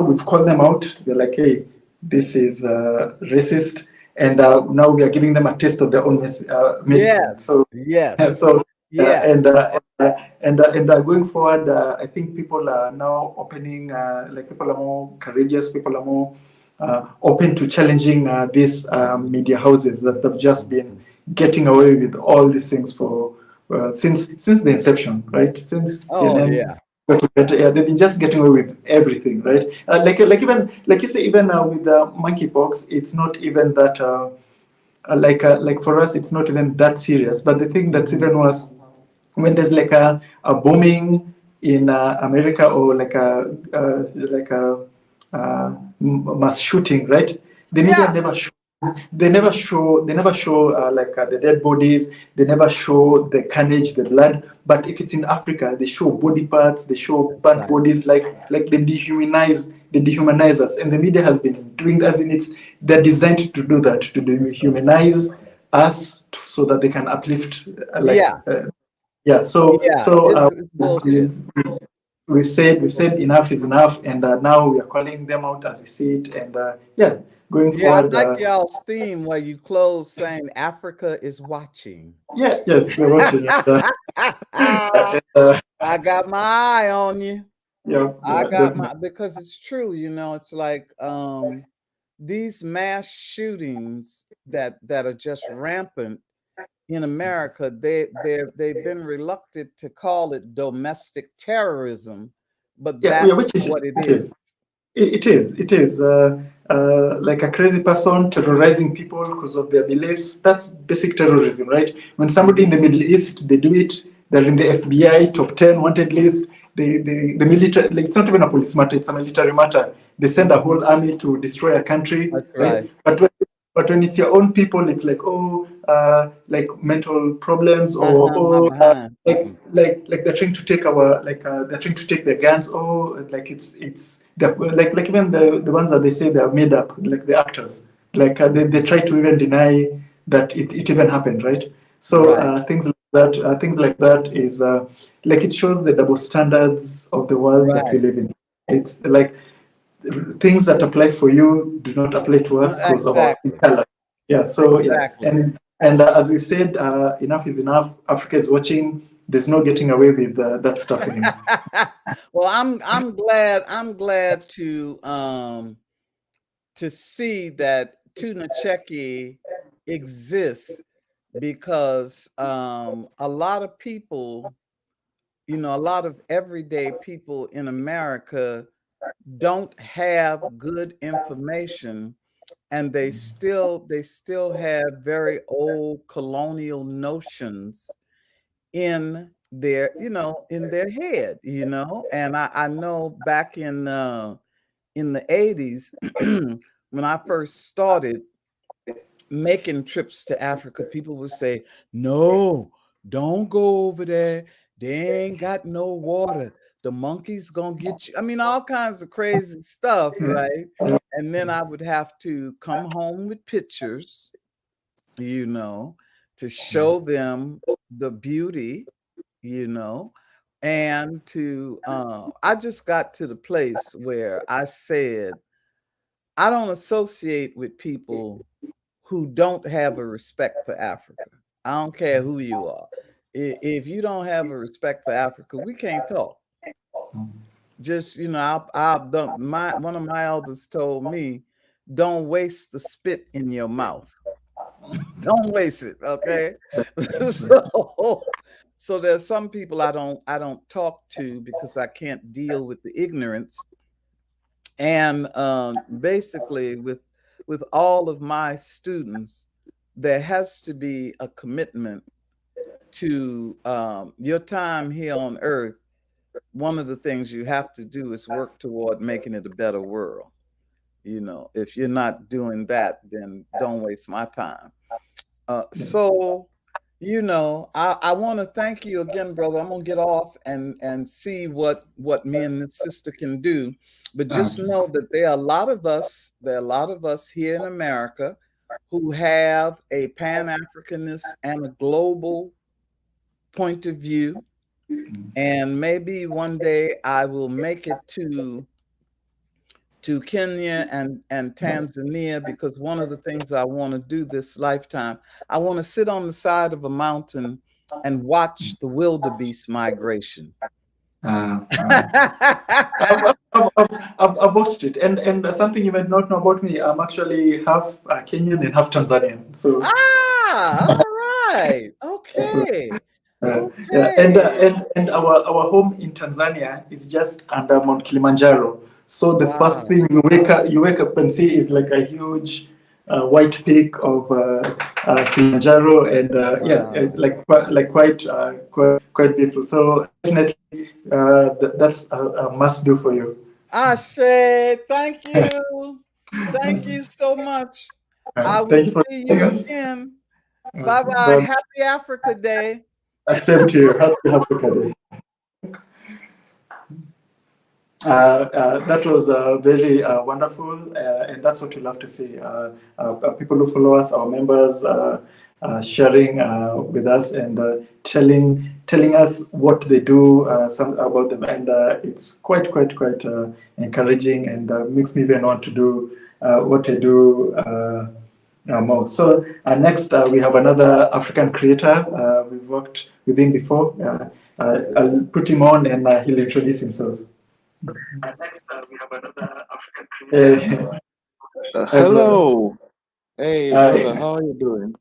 we've called them out. We're like, hey, this is racist, and now we are giving them a taste of their own medicine. And going forward, I think people are now opening, people are more courageous, people are more open to challenging these media houses that have just been getting away with all these things for since the inception, right? Since CNN, they've been just getting away with everything, right? Like you say, even with monkeypox, it's not even that like for us, it's not even that serious. But the thing that's even worse, when there's like a bombing in America, or like a mass shooting, right? The media never shows. They never show the dead bodies. They never show the carnage, the blood. But if it's in Africa, they show body parts. They show burnt bodies. Like they dehumanize us. And the media has been doing that. They're designed to do that, to dehumanize us, so that they can uplift. We've said enough is enough, and now we are calling them out as we see it, and going forward. I like y'all's theme where you close saying Africa is watching. Yes, we're watching. I got my eye on you. I got because it's true. It's like these mass shootings that are just rampant in America. They've been reluctant to call it domestic terrorism, but that's what it is. It is like a crazy person terrorizing people because of their beliefs. That's basic terrorism, right? When somebody in the Middle East, they do it, they're in the FBI top 10 wanted list, the military, like, it's not even a police matter, it's a military matter. They send a whole army to destroy a country, That's right? right. But when it's your own people, it's like, oh, like mental problems, or like they're trying to take our, they're trying to take their guns. Oh, like like even the ones that they say they are made up, like the actors, like they try to even deny that it even happened, right? So things like that is like, it shows the double standards of the world that we live in. It's like things that apply for you do not apply to us because of our skin color. Yeah. So and as we said, enough is enough. Africa is watching. There's no getting away with that stuff anymore. Well, I'm glad to see that tunacheki exists, because a lot of people, a lot of everyday people in America don't have good information, and they still have very old colonial notions in their head, and I know back in the 80s when I first started making trips to Africa, people would say, no, don't go over there, they ain't got no water, the monkeys gonna get you. I mean, all kinds of crazy stuff, right? And then I would have to come home with pictures, to show them the beauty, and to I just got to the place where I said, I don't associate with people who don't have a respect for Africa. I don't care who you are. If you don't have a respect for Africa, we can't talk. Just, one of my elders told me, don't waste the spit in your mouth. Don't waste it, okay? So there's some people I don't talk to because I can't deal with the ignorance. And basically, with all of my students, there has to be a commitment to your time here on earth. One of the things you have to do is work toward making it a better world. If you're not doing that, then don't waste my time. So, I want to thank you again, brother. I'm gonna get off and see what me and this sister can do. But just know that there are a lot of us here in America who have a Pan-Africanist and a global point of view. And maybe one day I will make it to Kenya and Tanzania, because one of the things I want to do this lifetime, I want to sit on the side of a mountain and watch the wildebeest migration. I've watched it, and something you might not know about me, I'm actually half Kenyan and half Tanzanian. So all right, okay. Yeah, and our home in Tanzania is just under Mount Kilimanjaro. So the first thing you wake up and see is like a huge white peak of Kilimanjaro, and quite beautiful. So definitely, that's a must do for you. Ashe, thank you so much. I will see you again. Bye bye. Happy Africa Day. Same to you. Happy Africa Day. That was very wonderful, and that's what we love to see. People who follow us, our members, sharing with us and telling us what they do, some about them, and it's quite encouraging, and makes me even want to do what I do more. So next we have another African creator. We've worked with him before. I'll put him on and he'll introduce himself. Next we have another African creator. Hello. Hey, brother, how are you doing?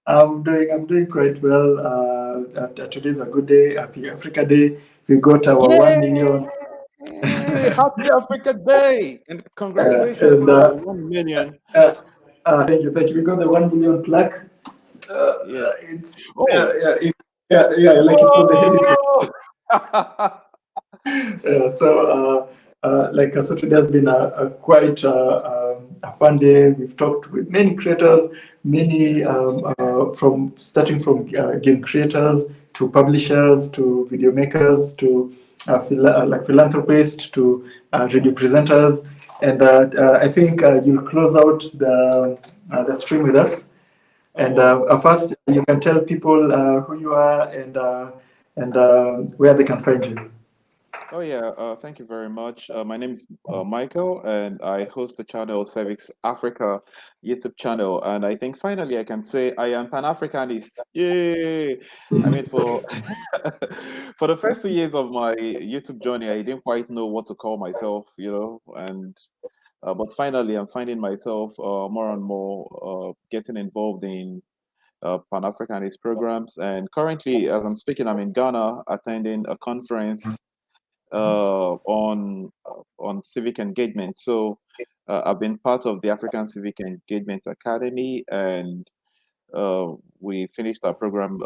I'm doing quite well. Today's a good day. Happy Africa Day. We got our 1 million. Happy Africa Day, and congratulations for 1 million. Thank you. We got the 1 million plaque. It's like it's on the heavy side. So today has been a quite a fun day. We've talked with many creators, many from starting from game creators to publishers to video makers to like philanthropists to radio presenters, and I think you'll close out the stream with us. And first, you can tell people who you are and where they can find you. Oh yeah, thank you very much. My name is Michael, and I host the channel Civics Africa YouTube channel. And I think finally I can say I am Pan-Africanist. Yay! I mean, for for the first 2 years of my YouTube journey, I didn't quite know what to call myself, and but finally I'm finding myself more and more getting involved in Pan-Africanist programs. And currently, as I'm speaking, I'm in Ghana attending a conference on civic engagement. So I've been part of the African Civic Engagement Academy, and we finished our program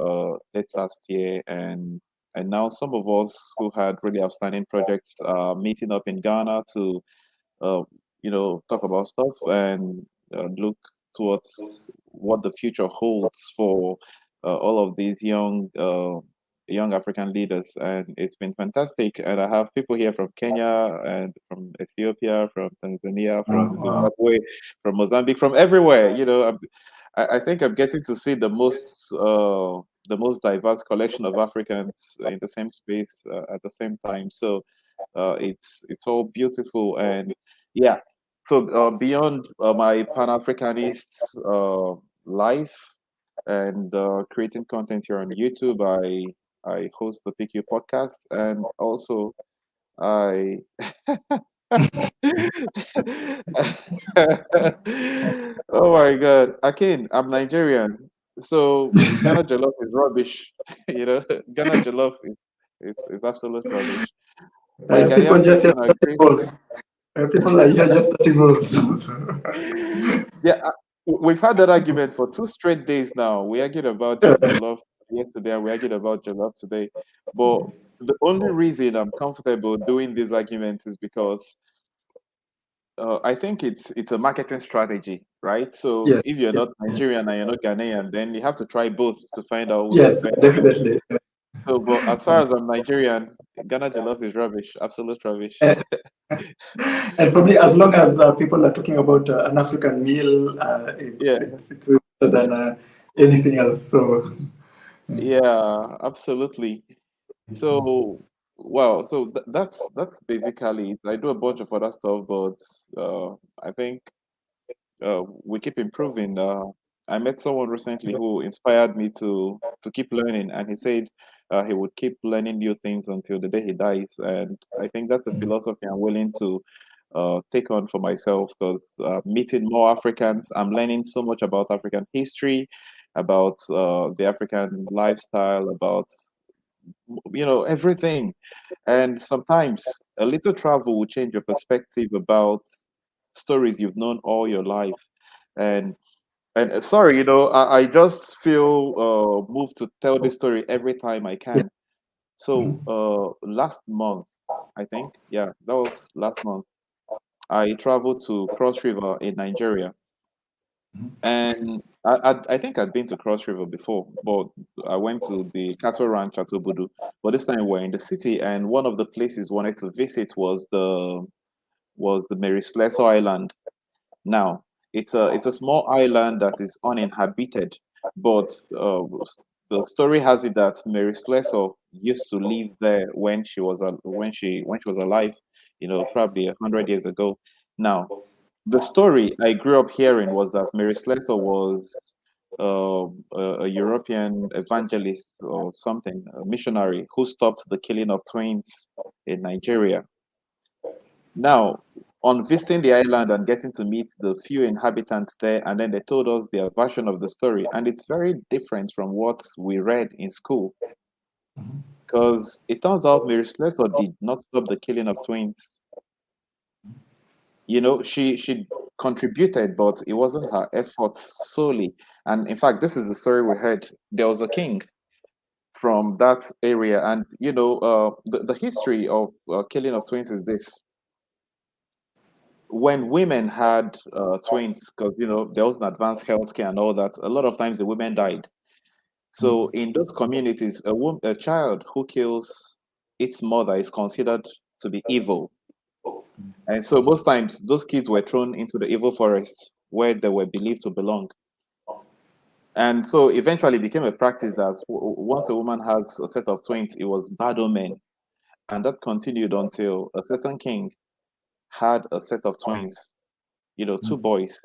late last year, and now some of us who had really outstanding projects are meeting up in Ghana to uh, talk about stuff and look towards what the future holds for all of these young African leaders. And it's been fantastic. And I have people here from Kenya and from Ethiopia, from Tanzania, from Zimbabwe, from Mozambique, from everywhere. I think I'm getting to see the most diverse collection of Africans in the same space at the same time. So it's all beautiful. And yeah, so beyond my Pan-Africanist life and creating content here on YouTube, I host the PQ podcast, and also I oh my God, Akin, I'm Nigerian, so Ghana Jollof is rubbish. Ghana Jollof is absolute rubbish. My People Ghanaian just friends here can starting agree. goals. People are here just starting goals. Yeah, we've had that argument for 2 straight days now. We argued about jollof yesterday, and we argued about jollof today. But the only reason I'm comfortable doing these arguments is because I think it's a marketing strategy, right? So Yeah. if you're not Nigerian and you're not Ghanaian, then you have to try both to find out who's the Yes, better. definitely. So, but as far as I'm Nigerian, Ghana jollof is rubbish, absolute rubbish. And probably as long as people are talking about an African meal, Yeah. it's better than anything else. So Yeah, absolutely. So, well, so that's basically it. I do a bunch of other stuff, but I think we keep improving. I met someone recently who inspired me to keep learning, and he said he would keep learning new things until the day he dies. And I think that's a philosophy I'm willing to take on for myself, because meeting more Africans, I'm learning so much about African history, about the African lifestyle, about everything. And sometimes a little travel will change your perspective about stories you've known all your life. And sorry, I just feel moved to tell this story every time I can. So last month, I think, yeah, that was last month, I traveled to Cross River in Nigeria. And I think I'd been to Cross River before, but I went to the cattle ranch at Obudu. But this time we're in the city, and one of the places wanted to visit was the Mary Slessor Island. Now, it's a small island that is uninhabited, but the story has it that Mary Slessor used to live there when she was alive, probably 100 years ago. Now, the story I grew up hearing was that Mary Slessor was a European evangelist or something, a missionary who stopped the killing of twins in Nigeria. Now, on visiting the island and getting to meet the few inhabitants there, and then they told us their version of the story, and it's very different from what we read in school. Because it turns out Mary Slessor did not stop the killing of twins. She contributed, but it wasn't her effort solely. And in fact, this is the story we heard. There was a king from that area. And the history of killing of twins is this: when women had twins, because there was an advanced healthcare and all that, a lot of times the women died. So in those communities, a child who kills its mother is considered to be evil. And so most times those kids were thrown into the evil forest where they were believed to belong. And so eventually it became a practice that once a woman has a set of twins, it was bad omen. And that continued until a certain king had a set of twins, two boys.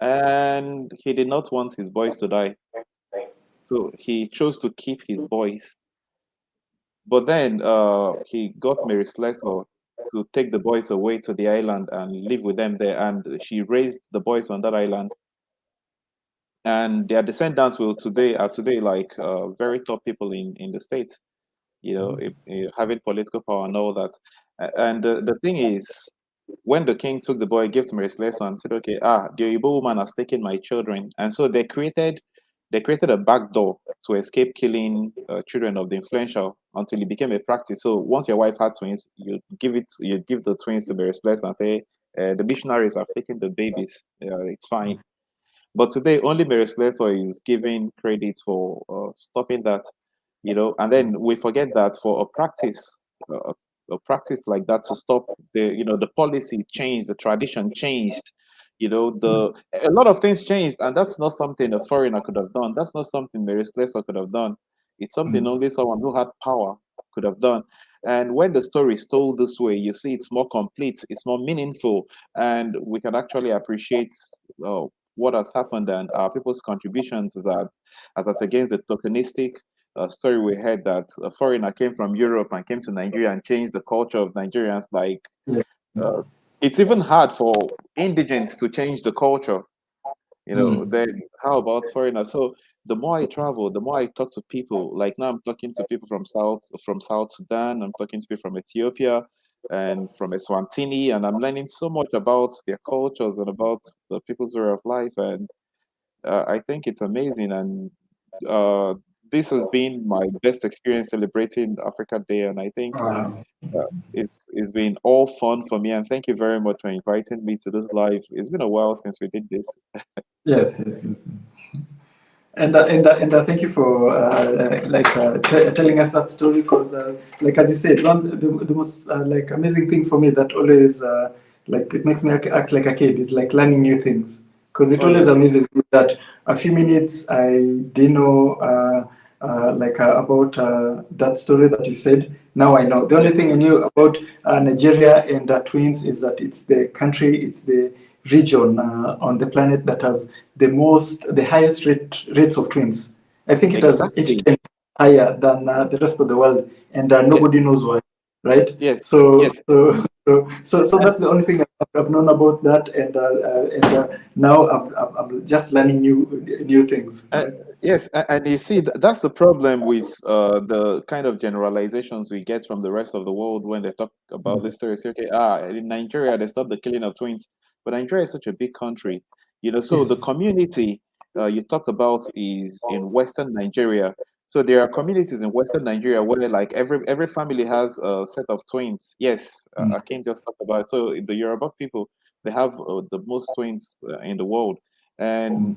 And he did not want his boys to die. So he chose to keep his boys. But then he got Mary Slessor to take the boys away to the island and live with them there. And she raised the boys on that island. And their descendants are today like very top people in the state, having political power and all that. And the thing is, when the king took the boy, gave to Mary Slessor and said, "Okay, the Igbo woman has taken my children," and so they created a back door to escape killing children of the influential until it became a practice. So once your wife had twins, you give the twins to Mary Slessor and say, "The missionaries have taken the babies. It's fine." But today, only Mary Slessor is giving credit for stopping that, and then we forget that for uh, a practice like that to stop the policy changed, the tradition changed, a lot of things changed, and that's not something a foreigner could have done. That's not something Mary Slessor could have done. It's something only someone who had power could have done. And when the story is told this way, you see it's more complete, it's more meaningful, and we can actually appreciate what has happened and people's contributions that's against the tokenistic story we heard that a foreigner came from Europe and came to Nigeria and changed the culture of Nigerians. Like, it's even hard for indigents to change the culture. Then how about foreigners? So the more I travel, the more I talk to people. Like now, I'm talking to people from South Sudan. I'm talking to people from Ethiopia and from Eswatini, and I'm learning so much about their cultures and about the people's way of life. And I think it's amazing. And this has been my best experience celebrating Africa Day, and I think it's been all fun for me. And thank you very much for inviting me to this live. It's been a while since we did this. Yes. And thank you for telling us that story, because like as you said, the most like amazing thing for me that always like it makes me act like a kid is like learning new things, because it always amazes me that a few minutes I didn't know about that story that you said. Now I know. The only thing I knew about Nigeria and twins is that it's the country, it's the region on the planet that has the highest rates of twins. I think it has 8 times higher than the rest of the world, and nobody knows why, right? Yes. So Yes. so that's the only thing I've known about that, and now I'm just learning new things. Right? Yes, and you see, that's the problem with the kind of generalizations we get from the rest of the world when they talk about this story. Say, okay, in Nigeria, they stopped the killing of twins, but Nigeria is such a big country, so the community you talked about is in Western Nigeria. So there are communities in Western Nigeria where like every family has a set of twins. Yes, I can't just talk about it. So the Yoruba people, they have the most twins in the world, and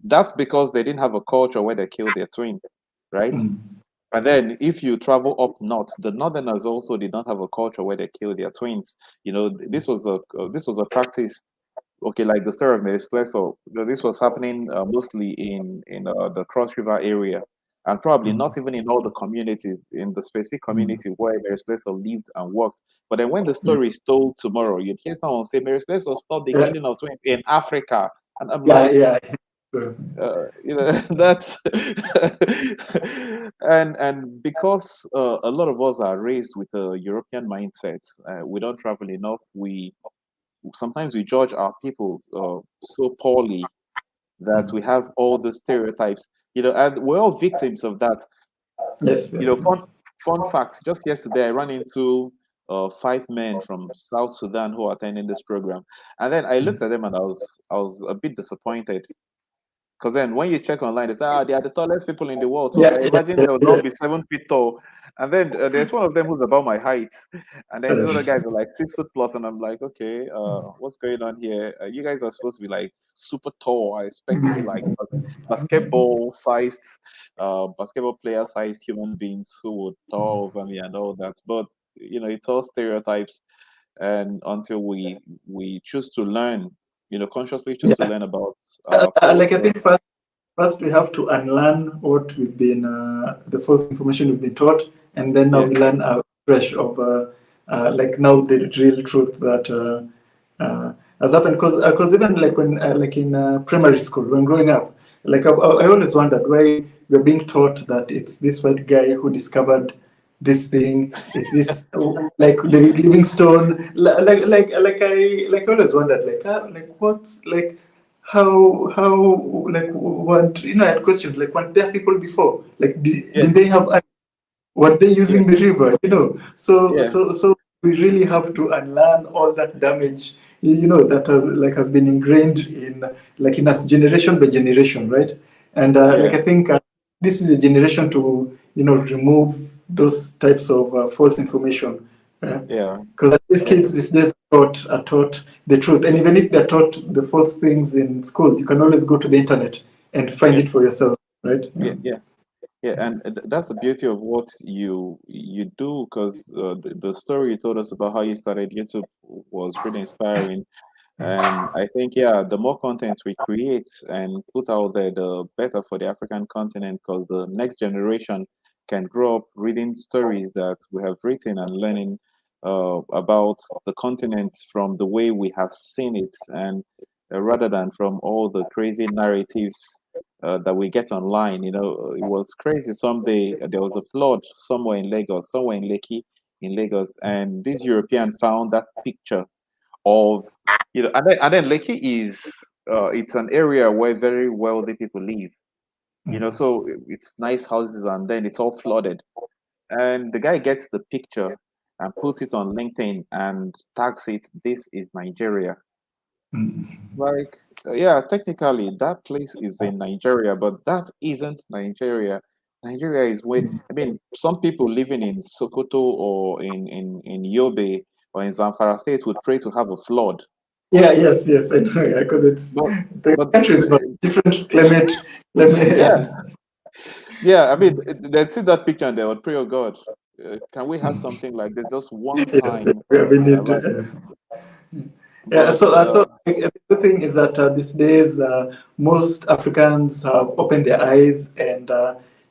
that's because they didn't have a culture where they killed their twin, right? And then if you travel up north, the northerners also did not have a culture where they killed their twins. This was a practice. Okay, like the story of Mary Slessor, this was happening mostly in the Cross River area, and probably not even in all the communities, in the specific community where Mary Slessor lived and worked. But then when the story is told tomorrow, you'd hear someone say, Mary Slessor stopped the killing of twins in Africa. And I'm like, that's and because a lot of us are raised with a European mindset, we don't travel enough. Sometimes we judge our people so poorly that we have all the stereotypes, and we're all victims of that. Yes. Fun fact, just yesterday I ran into 5 men from South Sudan who are attending this program, and then I looked at them and I was a bit disappointed. Because then when you check online, it's they are the tallest people in the world. So Yeah, I yeah, imagine yeah, they will yeah. not be 7 feet tall. And then there's one of them who's about my height, and then the other guys are like 6 foot plus, and I'm like, okay, what's going on here? You guys are supposed to be like super tall. I expect to see like basketball player sized human beings who would tower over me and all that. But it's all stereotypes, and until we choose to learn, consciously choose to Yeah. learn about our Like I culture. think first we have to unlearn what we've been, the false information we've been taught, and then now Yeah. we learn fresh of, like now the real truth that has happened. Because even like when, like in primary school, when growing up, like I always wondered why we're being taught that it's this white guy who discovered this thing. It's this like the Livingstone. Like I always wondered like what's like how like what I had questions like weren't there people before, like Yeah. did they have were they Yeah. using the river, so Yeah. we really have to unlearn all that damage, that has been ingrained in us generation by generation, right? And like Yeah. I think this is a generation to remove those types of false information, Yeah. because these Yeah. kids these days are taught the truth, and even if they're taught the false things in school, you can always go to the internet and find Yeah. it for yourself, right? Yeah. Yeah. Yeah, and that's the beauty of what you do, because the story you told us about how you started YouTube was really inspiring. And I think, yeah, the more content we create and put out there, the better for the African continent, because the next generation can grow up reading stories that we have written and learning about the continent from the way we have seen it, and rather than from all the crazy narratives that we get online. It was crazy. Someday there was a flood somewhere in Lagos, somewhere in Lekki, in Lagos, and this European found that picture of, and then Lekki is it's an area where very wealthy people live. So it's nice houses, and then it's all flooded. And the guy gets the picture and puts it on LinkedIn and tags it. This is Nigeria. Like, yeah, technically that place is in Nigeria, but that isn't Nigeria. Nigeria is where, I mean, some people living in Sokoto or in Yobe or in Zamfara State would pray to have a flood. Yeah, yes, I know, because it's But the but country is not different climate, yeah, and yeah. I mean, they see that picture and they would pray, oh God, can we have something like this just one yes, time we in our need. life? Yeah, But so like, the good thing is that these days most Africans have opened their eyes, and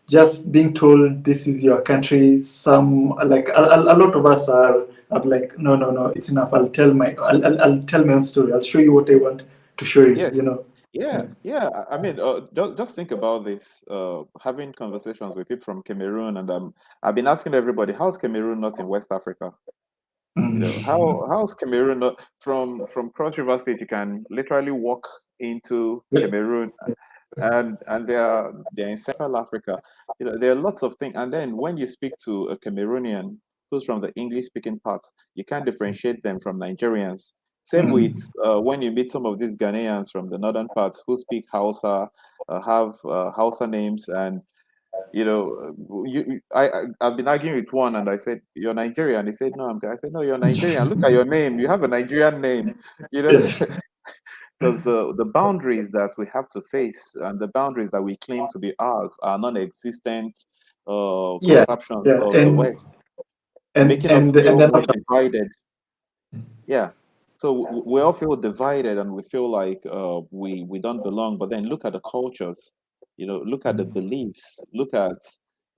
just being told this is your country. Some like a lot of us are like, no, it's enough. I'll tell my own story. I'll show you what I want to show you. yes, Yeah. yeah. I mean, just think about this. Having conversations with people from Cameroon, and I've been asking everybody, how's Cameroon not in West Africa? How's Cameroon not from Cross River State? You can literally walk into Cameroon, and they're in Central Africa. There are lots of things. And then when you speak to a Cameroonian who's from the English speaking parts, you can't differentiate them from Nigerians. Same with when you meet some of these Ghanaians from the northern parts who speak Hausa, have Hausa names, and I've been arguing with one, and I said, "You're Nigerian." He said, "No, I'm." I said, "No, you're Nigerian. Look at your name. You have a Nigerian name." You know, because the boundaries that we have to face and the boundaries that we claim to be ours are non-existent Yeah, contraptions yeah, of the West, making us and feel they're more not. divided. Yeah. So we all feel divided, and we feel like we don't belong. But then look at the cultures, look at the beliefs, look at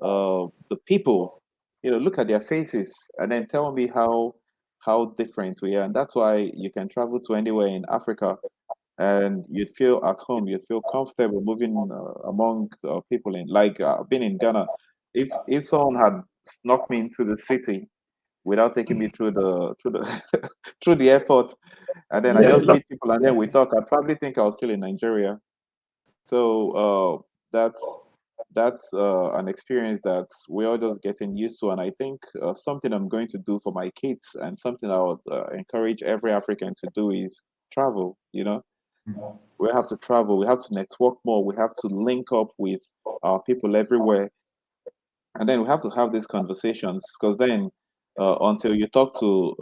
the people, look at their faces, and then tell me how different we are. And that's why you can travel to anywhere in Africa, and you'd feel at home, you'd feel comfortable moving among people in, like, being in Ghana. If someone had snuck me into the city without taking me through the through the airport, and then I Yeah, just meet people and then we talk, I'd probably think I was still in Nigeria. So that's an experience that we're all just getting used to, and I think something I'm going to do for my kids, and something I would encourage every African to do, is travel. We have to travel. We have to network more. We have to link up with our people everywhere, and then we have to have these conversations. Because then, until you talk to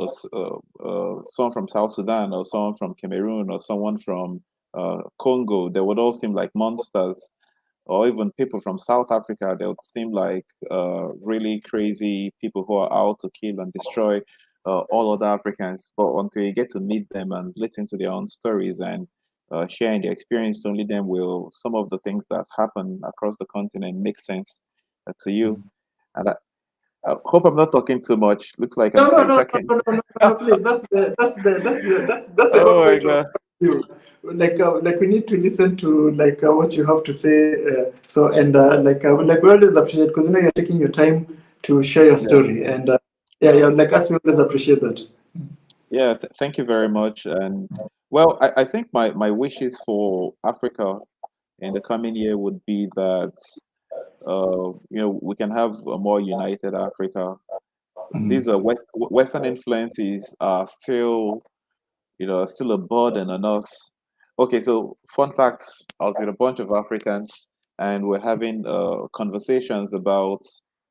someone from South Sudan or someone from Cameroon or someone from Congo, they would all seem like monsters, or even people from South Africa, they would seem like really crazy people who are out to kill and destroy all other Africans. But until you get to meet them and listen to their own stories and sharing their experience, only then will some of the things that happen across the continent make sense to you. And I hope I'm not talking too much. Looks like No, I'm no, no, backtracking. no, no, no, no, please. That's the whole Oh my point of God. you. Like we need to listen to what you have to say. So and like we always appreciate because you're taking your time to share your Yeah. story and yeah, like us we always appreciate that. Yeah, thank you very much. And well, I think my wishes for Africa in the coming year would be that we can have a more united Africa. These are Western influences are still still a burden on us. Okay, so fun facts: I was with a bunch of Africans, and we're having conversations about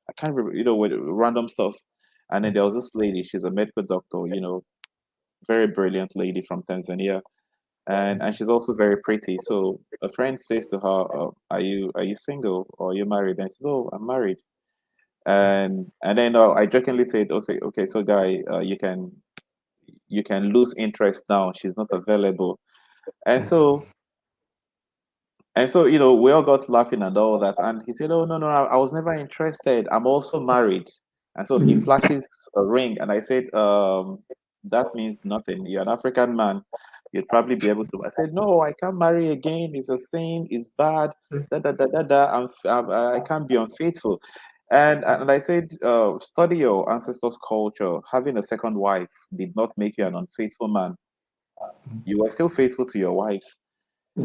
I can't remember, with random stuff. And then there was this lady. She's a medical doctor. Very brilliant lady from Tanzania, and she's also very pretty. So a friend says to her, "Are you single or are you married?" And she says, "Oh, I'm married." And then I jokingly said, "Okay, okay, so guy, you can lose interest now. She's not available." And so we all got laughing and all that. And he said, "Oh, no, no, I was never interested. I'm also married." And so he flashes a ring. And I said, that means nothing. You're an African man. You'd probably be able to. I said, "No, I can't marry again. It's a sin. It's bad. Da, da, da, da, da. I can't be unfaithful." And I said, study your ancestors' culture. Having a second wife did not make you an unfaithful man. You were still faithful to your wives.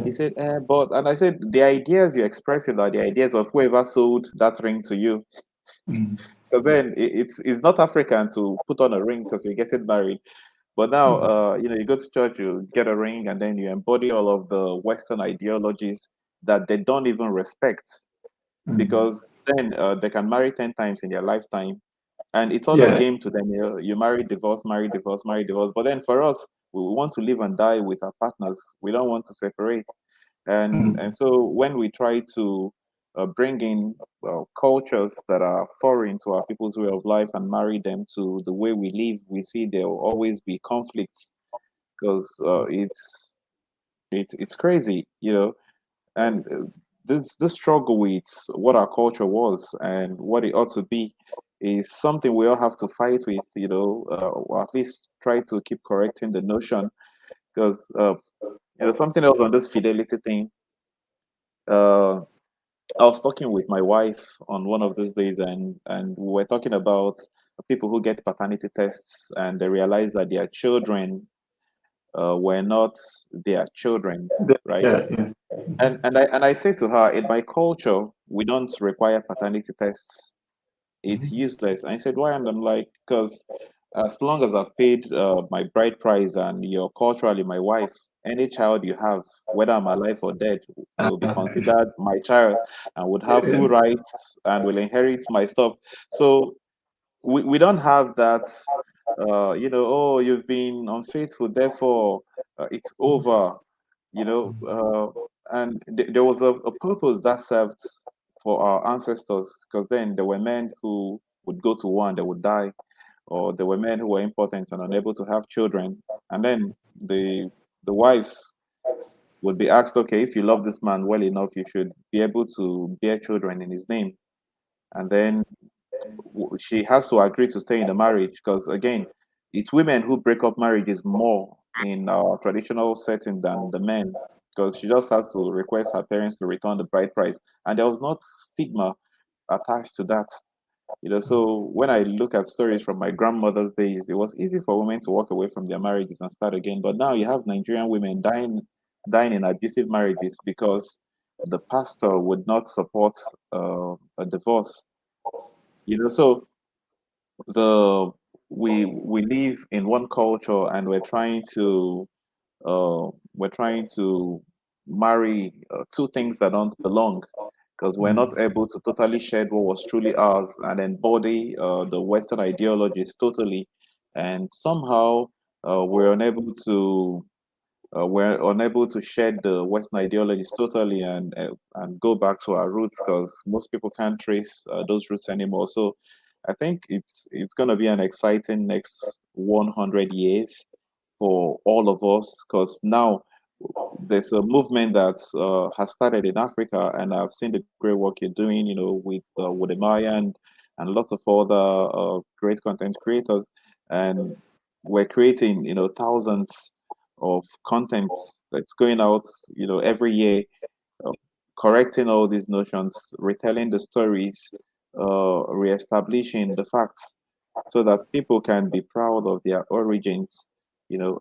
He said, but, and I said, the ideas you're expressing are the ideas of whoever sold that ring to you. So then it's not African to put on a ring because you're getting married. But now, you go to church, you get a ring, and then you embody all of the Western ideologies that they don't even respect because then they can marry 10 times in their lifetime. And it's all a Yeah. game to them. You marry, divorce, marry, divorce, marry, divorce. But then for us, we want to live and die with our partners. We don't want to separate. And so when we try to bring in cultures that are foreign to our people's way of life and marry them to the way we live, we see there will always be conflicts because it's crazy, and this struggle with what our culture was and what it ought to be is something we all have to fight with, or at least try to keep correcting the notion because something else on this fidelity thing. I was talking with my wife on one of those days, and we were talking about people who get paternity tests and they realize that their children were not their children, right? Yeah, yeah. And I say to her, in my culture, we don't require paternity tests. It's useless. And I said, why? And I'm like, because as long as I've paid my bride price and you're culturally my wife, any child you have, whether I'm alive or dead, will be considered my child and would have full Yes. rights and will inherit my stuff. So we don't have that, oh, you've been unfaithful, therefore it's over, and there was a purpose that served for our ancestors because then there were men who would go to war and they would die, or there were men who were impotent and unable to have children, and then the wives would be asked, okay, if you love this man well enough, you should be able to bear children in his name, and then she has to agree to stay in the marriage because again, it's women who break up marriages more in our traditional setting than the men because she just has to request her parents to return the bride price, and there was not stigma attached to that. So when I look at stories from my grandmother's days, it was easy for women to walk away from their marriages and start again. But now you have Nigerian women dying in abusive marriages because the pastor would not support a divorce. So the we live in one culture and we're trying to we're trying to marry two things that don't belong because we're not able to totally shed what was truly ours and embody the Western ideologies totally. And somehow we're unable to shed the Western ideologies totally and go back to our roots because most people can't trace those roots anymore. So I think it's going to be an exciting next 100 years for all of us because now there's a movement that has started in Africa, and I've seen the great work you're doing, with Amaya and lots of other great content creators, and we're creating, thousands of content that's going out, every year, uh, correcting all these notions, retelling the stories, reestablishing the facts so that people can be proud of their origins.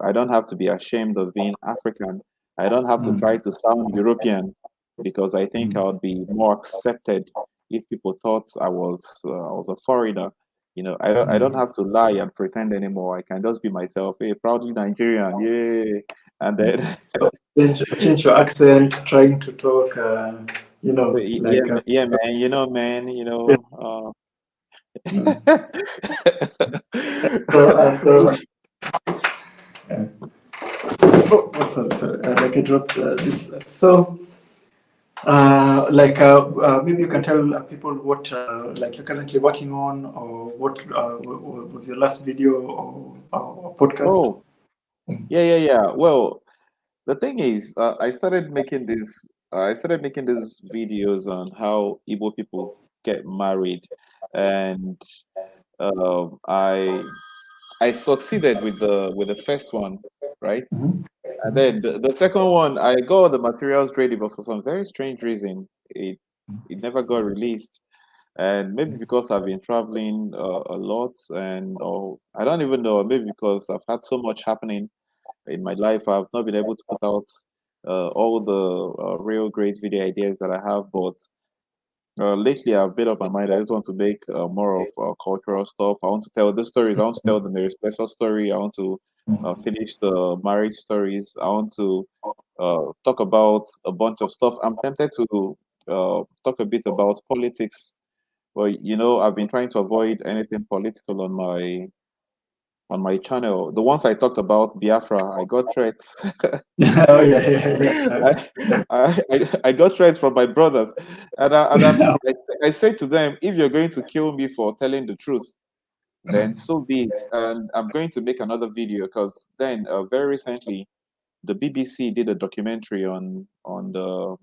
I don't have to be ashamed of being African. I don't have to try to sound European because I think I would be more accepted if people thought I was a foreigner. I don't have to lie and pretend anymore. I can just be myself. Hey, proudly Nigerian, yay! And then Change your accent, trying to talk, yeah, like yeah, man, yeah. So sorry, like I dropped this. So, maybe you can tell people what like you're currently working on, or what was your last video or podcast? Oh, yeah. Well, the thing is, I started making these videos on how Igbo people get married, and I succeeded with the first one, right? And then the second one, I got all the materials ready, but for some very strange reason, it never got released. And maybe because I've been traveling a lot, or I don't even know, maybe because I've had so much happening in my life, I've not been able to put out all the real great video ideas that I have. But lately, I've made up my mind. I just want to make more of cultural stuff. I want to tell the stories. I want to tell the Mary Spencer story. I want to finish the marriage stories. I want to talk about a bunch of stuff. I'm tempted to talk a bit about politics. But I've been trying to avoid anything political on my channel. The ones I talked about Biafra, I got threats. Oh yeah. Nice. I got threats from my brothers, and I say to them, if you're going to kill me for telling the truth, then so be it. And I'm going to make another video because then very recently the BBC did a documentary on the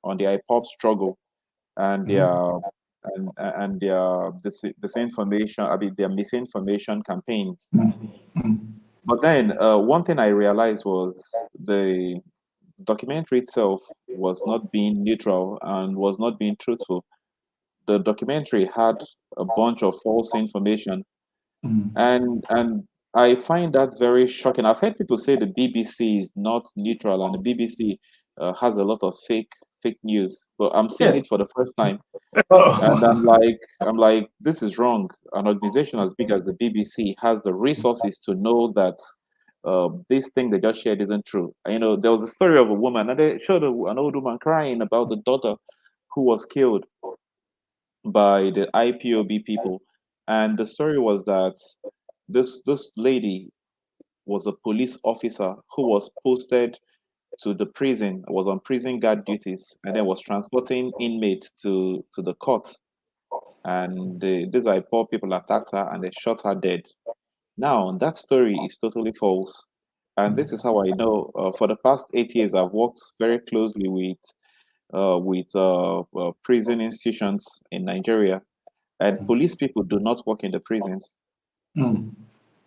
IPOP struggle and their disinformation, I mean their misinformation campaigns. But then one thing I realized was the documentary itself was not being neutral and was not being truthful. The documentary had a bunch of false information, and I find that very shocking. I've heard people say the BBC is not neutral and the BBC has a lot of fake news, but I'm seeing Yes. it for the first time. And Oh. I'm like, this is wrong. An organization as big as the BBC has the resources to know that this thing they just shared isn't true. There was a story of a woman, and they showed an old woman crying about the daughter who was killed by the IPOB people. And the story was that this lady was a police officer who was posted to the prison, was on prison guard duties, and then was transporting inmates to the court, and these are poor people attacked her and they shot her dead. Now that story is totally false, and this is how I know. For the past 8 years, I've worked very closely with prison institutions in Nigeria, and police people do not work in the prisons.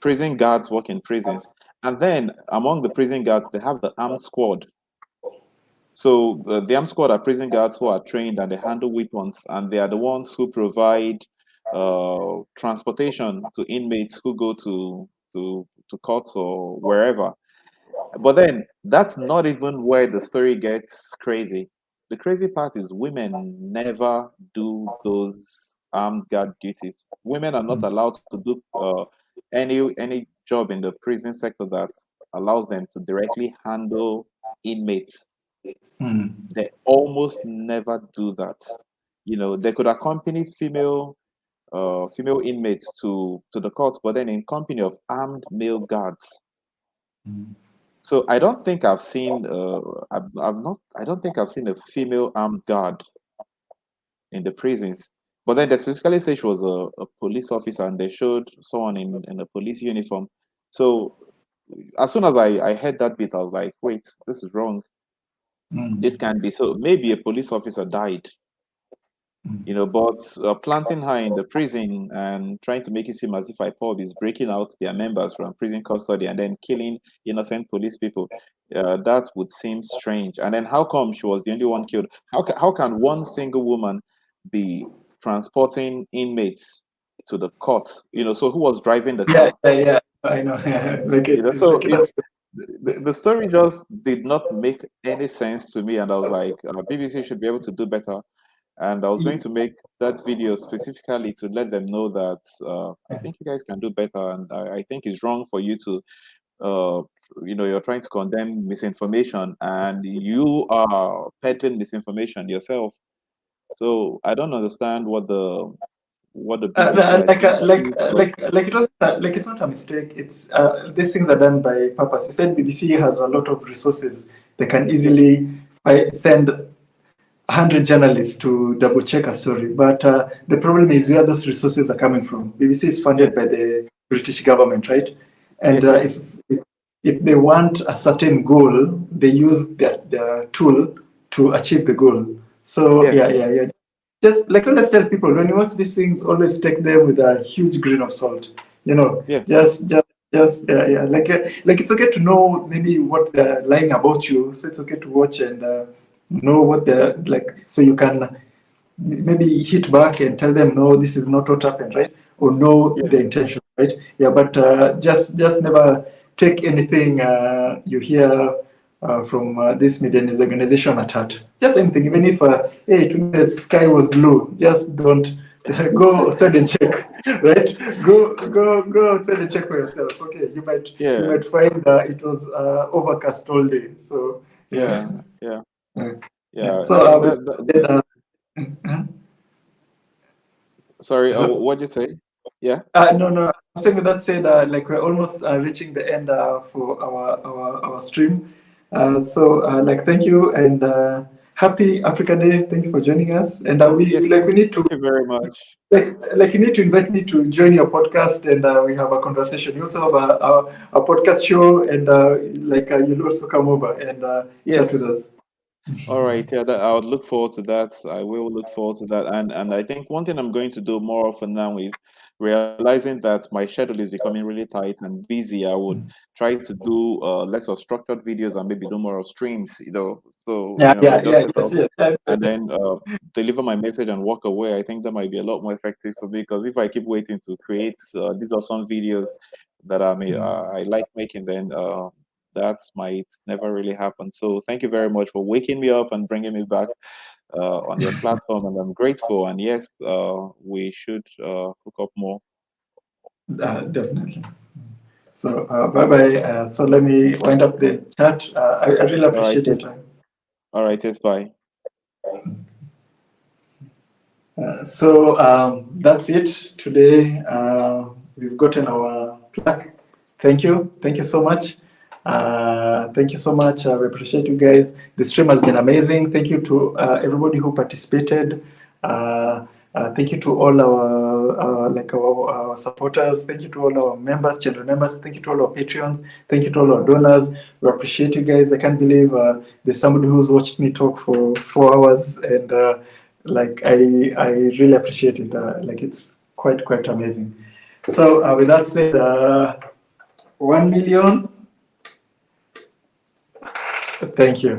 Prison guards work in prisons, and then among the prison guards, they have the armed squad. So the armed squad are prison guards who are trained and they handle weapons, and they are the ones who provide transportation to inmates who go to courts or wherever. But then that's not even where the story gets crazy. The crazy part is women never do those armed guard duties. Women are not allowed to do any job in the prison sector that allows them to directly handle inmates. Mm. They almost never do that. You know, they could accompany female inmates to the courts, but then in company of armed male guards. So I don't think I've seen I've not I don't think I've seen a female armed guard in the prisons. But then they specifically say she was a police officer, and they showed someone in a police uniform. So as soon as I heard that bit, I was like, wait, this is wrong. This can be so. Maybe a police officer died, you know, but planting her in the prison and trying to make it seem as if IPOB is breaking out their members from prison custody and then killing innocent police people, that would seem strange. And then how come she was the only one killed? How can one single woman be transporting inmates to the court? You know, so who was driving the car? Yeah, I know. Like You it, know, so like it the story just did not make any sense to me, and I was like, BBC should be able to do better. And I was going to make that video specifically to let them know that I think you guys can do better, and I think it's wrong for you to, you know, you're trying to condemn misinformation, and you are peddling misinformation yourself. So I don't understand what the BBC are accused of. like it was like it's not a mistake. It's these things are done by purpose. You said BBC has a lot of resources. They can easily send 100 journalists to double check a story, but the problem is where those resources are coming from. BBC is funded by the British government, right? And if they want a certain goal, they use their tool to achieve the goal. So yeah. Just like I always tell people, when you watch these things, always take them with a huge grain of salt. You know, just yeah. Like it's okay to know maybe what they're lying about you, so it's okay to watch and know what they're like, so you can maybe hit back and tell them, no, this is not what happened, right? Or know the intention, right? Yeah, but just never take anything you hear from this media news organization at heart. Just anything, even if hey, today the sky was blue, just don't go outside and check, right? Go outside and check for yourself. Okay, you might find it was overcast all day. So Yeah. So sorry, Hello? what'd you say? Yeah. No. I'm saying with that said, like we're almost reaching the end for our stream. So like thank you and happy Africa Day. Thank you for joining us. And we need to thank you very much. Like you need to invite me to join your podcast, and we have a conversation. You also have a podcast show, and like you'll also come over and chat with us. All right, yeah, I would look forward to that. I will look forward to that. And I think one thing I'm going to do more often now is realizing that my schedule is becoming really tight and busy. I would try to do less of structured videos and maybe do more of streams, you know. So, you know, I just set up and then deliver my message and walk away. I think that might be a lot more effective for me, because if I keep waiting to create these awesome videos that I like making, then that might never really happen. So thank you very much for waking me up and bringing me back on your platform, and I'm grateful. And yes, we should hook up more. Definitely. So bye bye. So let me wind up the chat. I really appreciate your time. All right, yes, bye. So that's it today. We've gotten our plaque. Thank you so much. Thank you so much. We appreciate you guys. The stream has been amazing. Thank you to everybody who participated. Thank you to all our supporters. Thank you to all our members, channel members. Thank you to all our Patreons. Thank you to all our donors. We appreciate you guys. I can't believe there's somebody who's watched me talk for 4 hours, and like I really appreciate it. Like it's quite amazing. So with that said, 1 million. Thank you.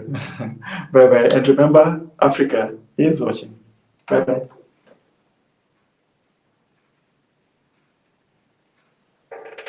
Bye bye. And remember, Africa is watching. Bye bye.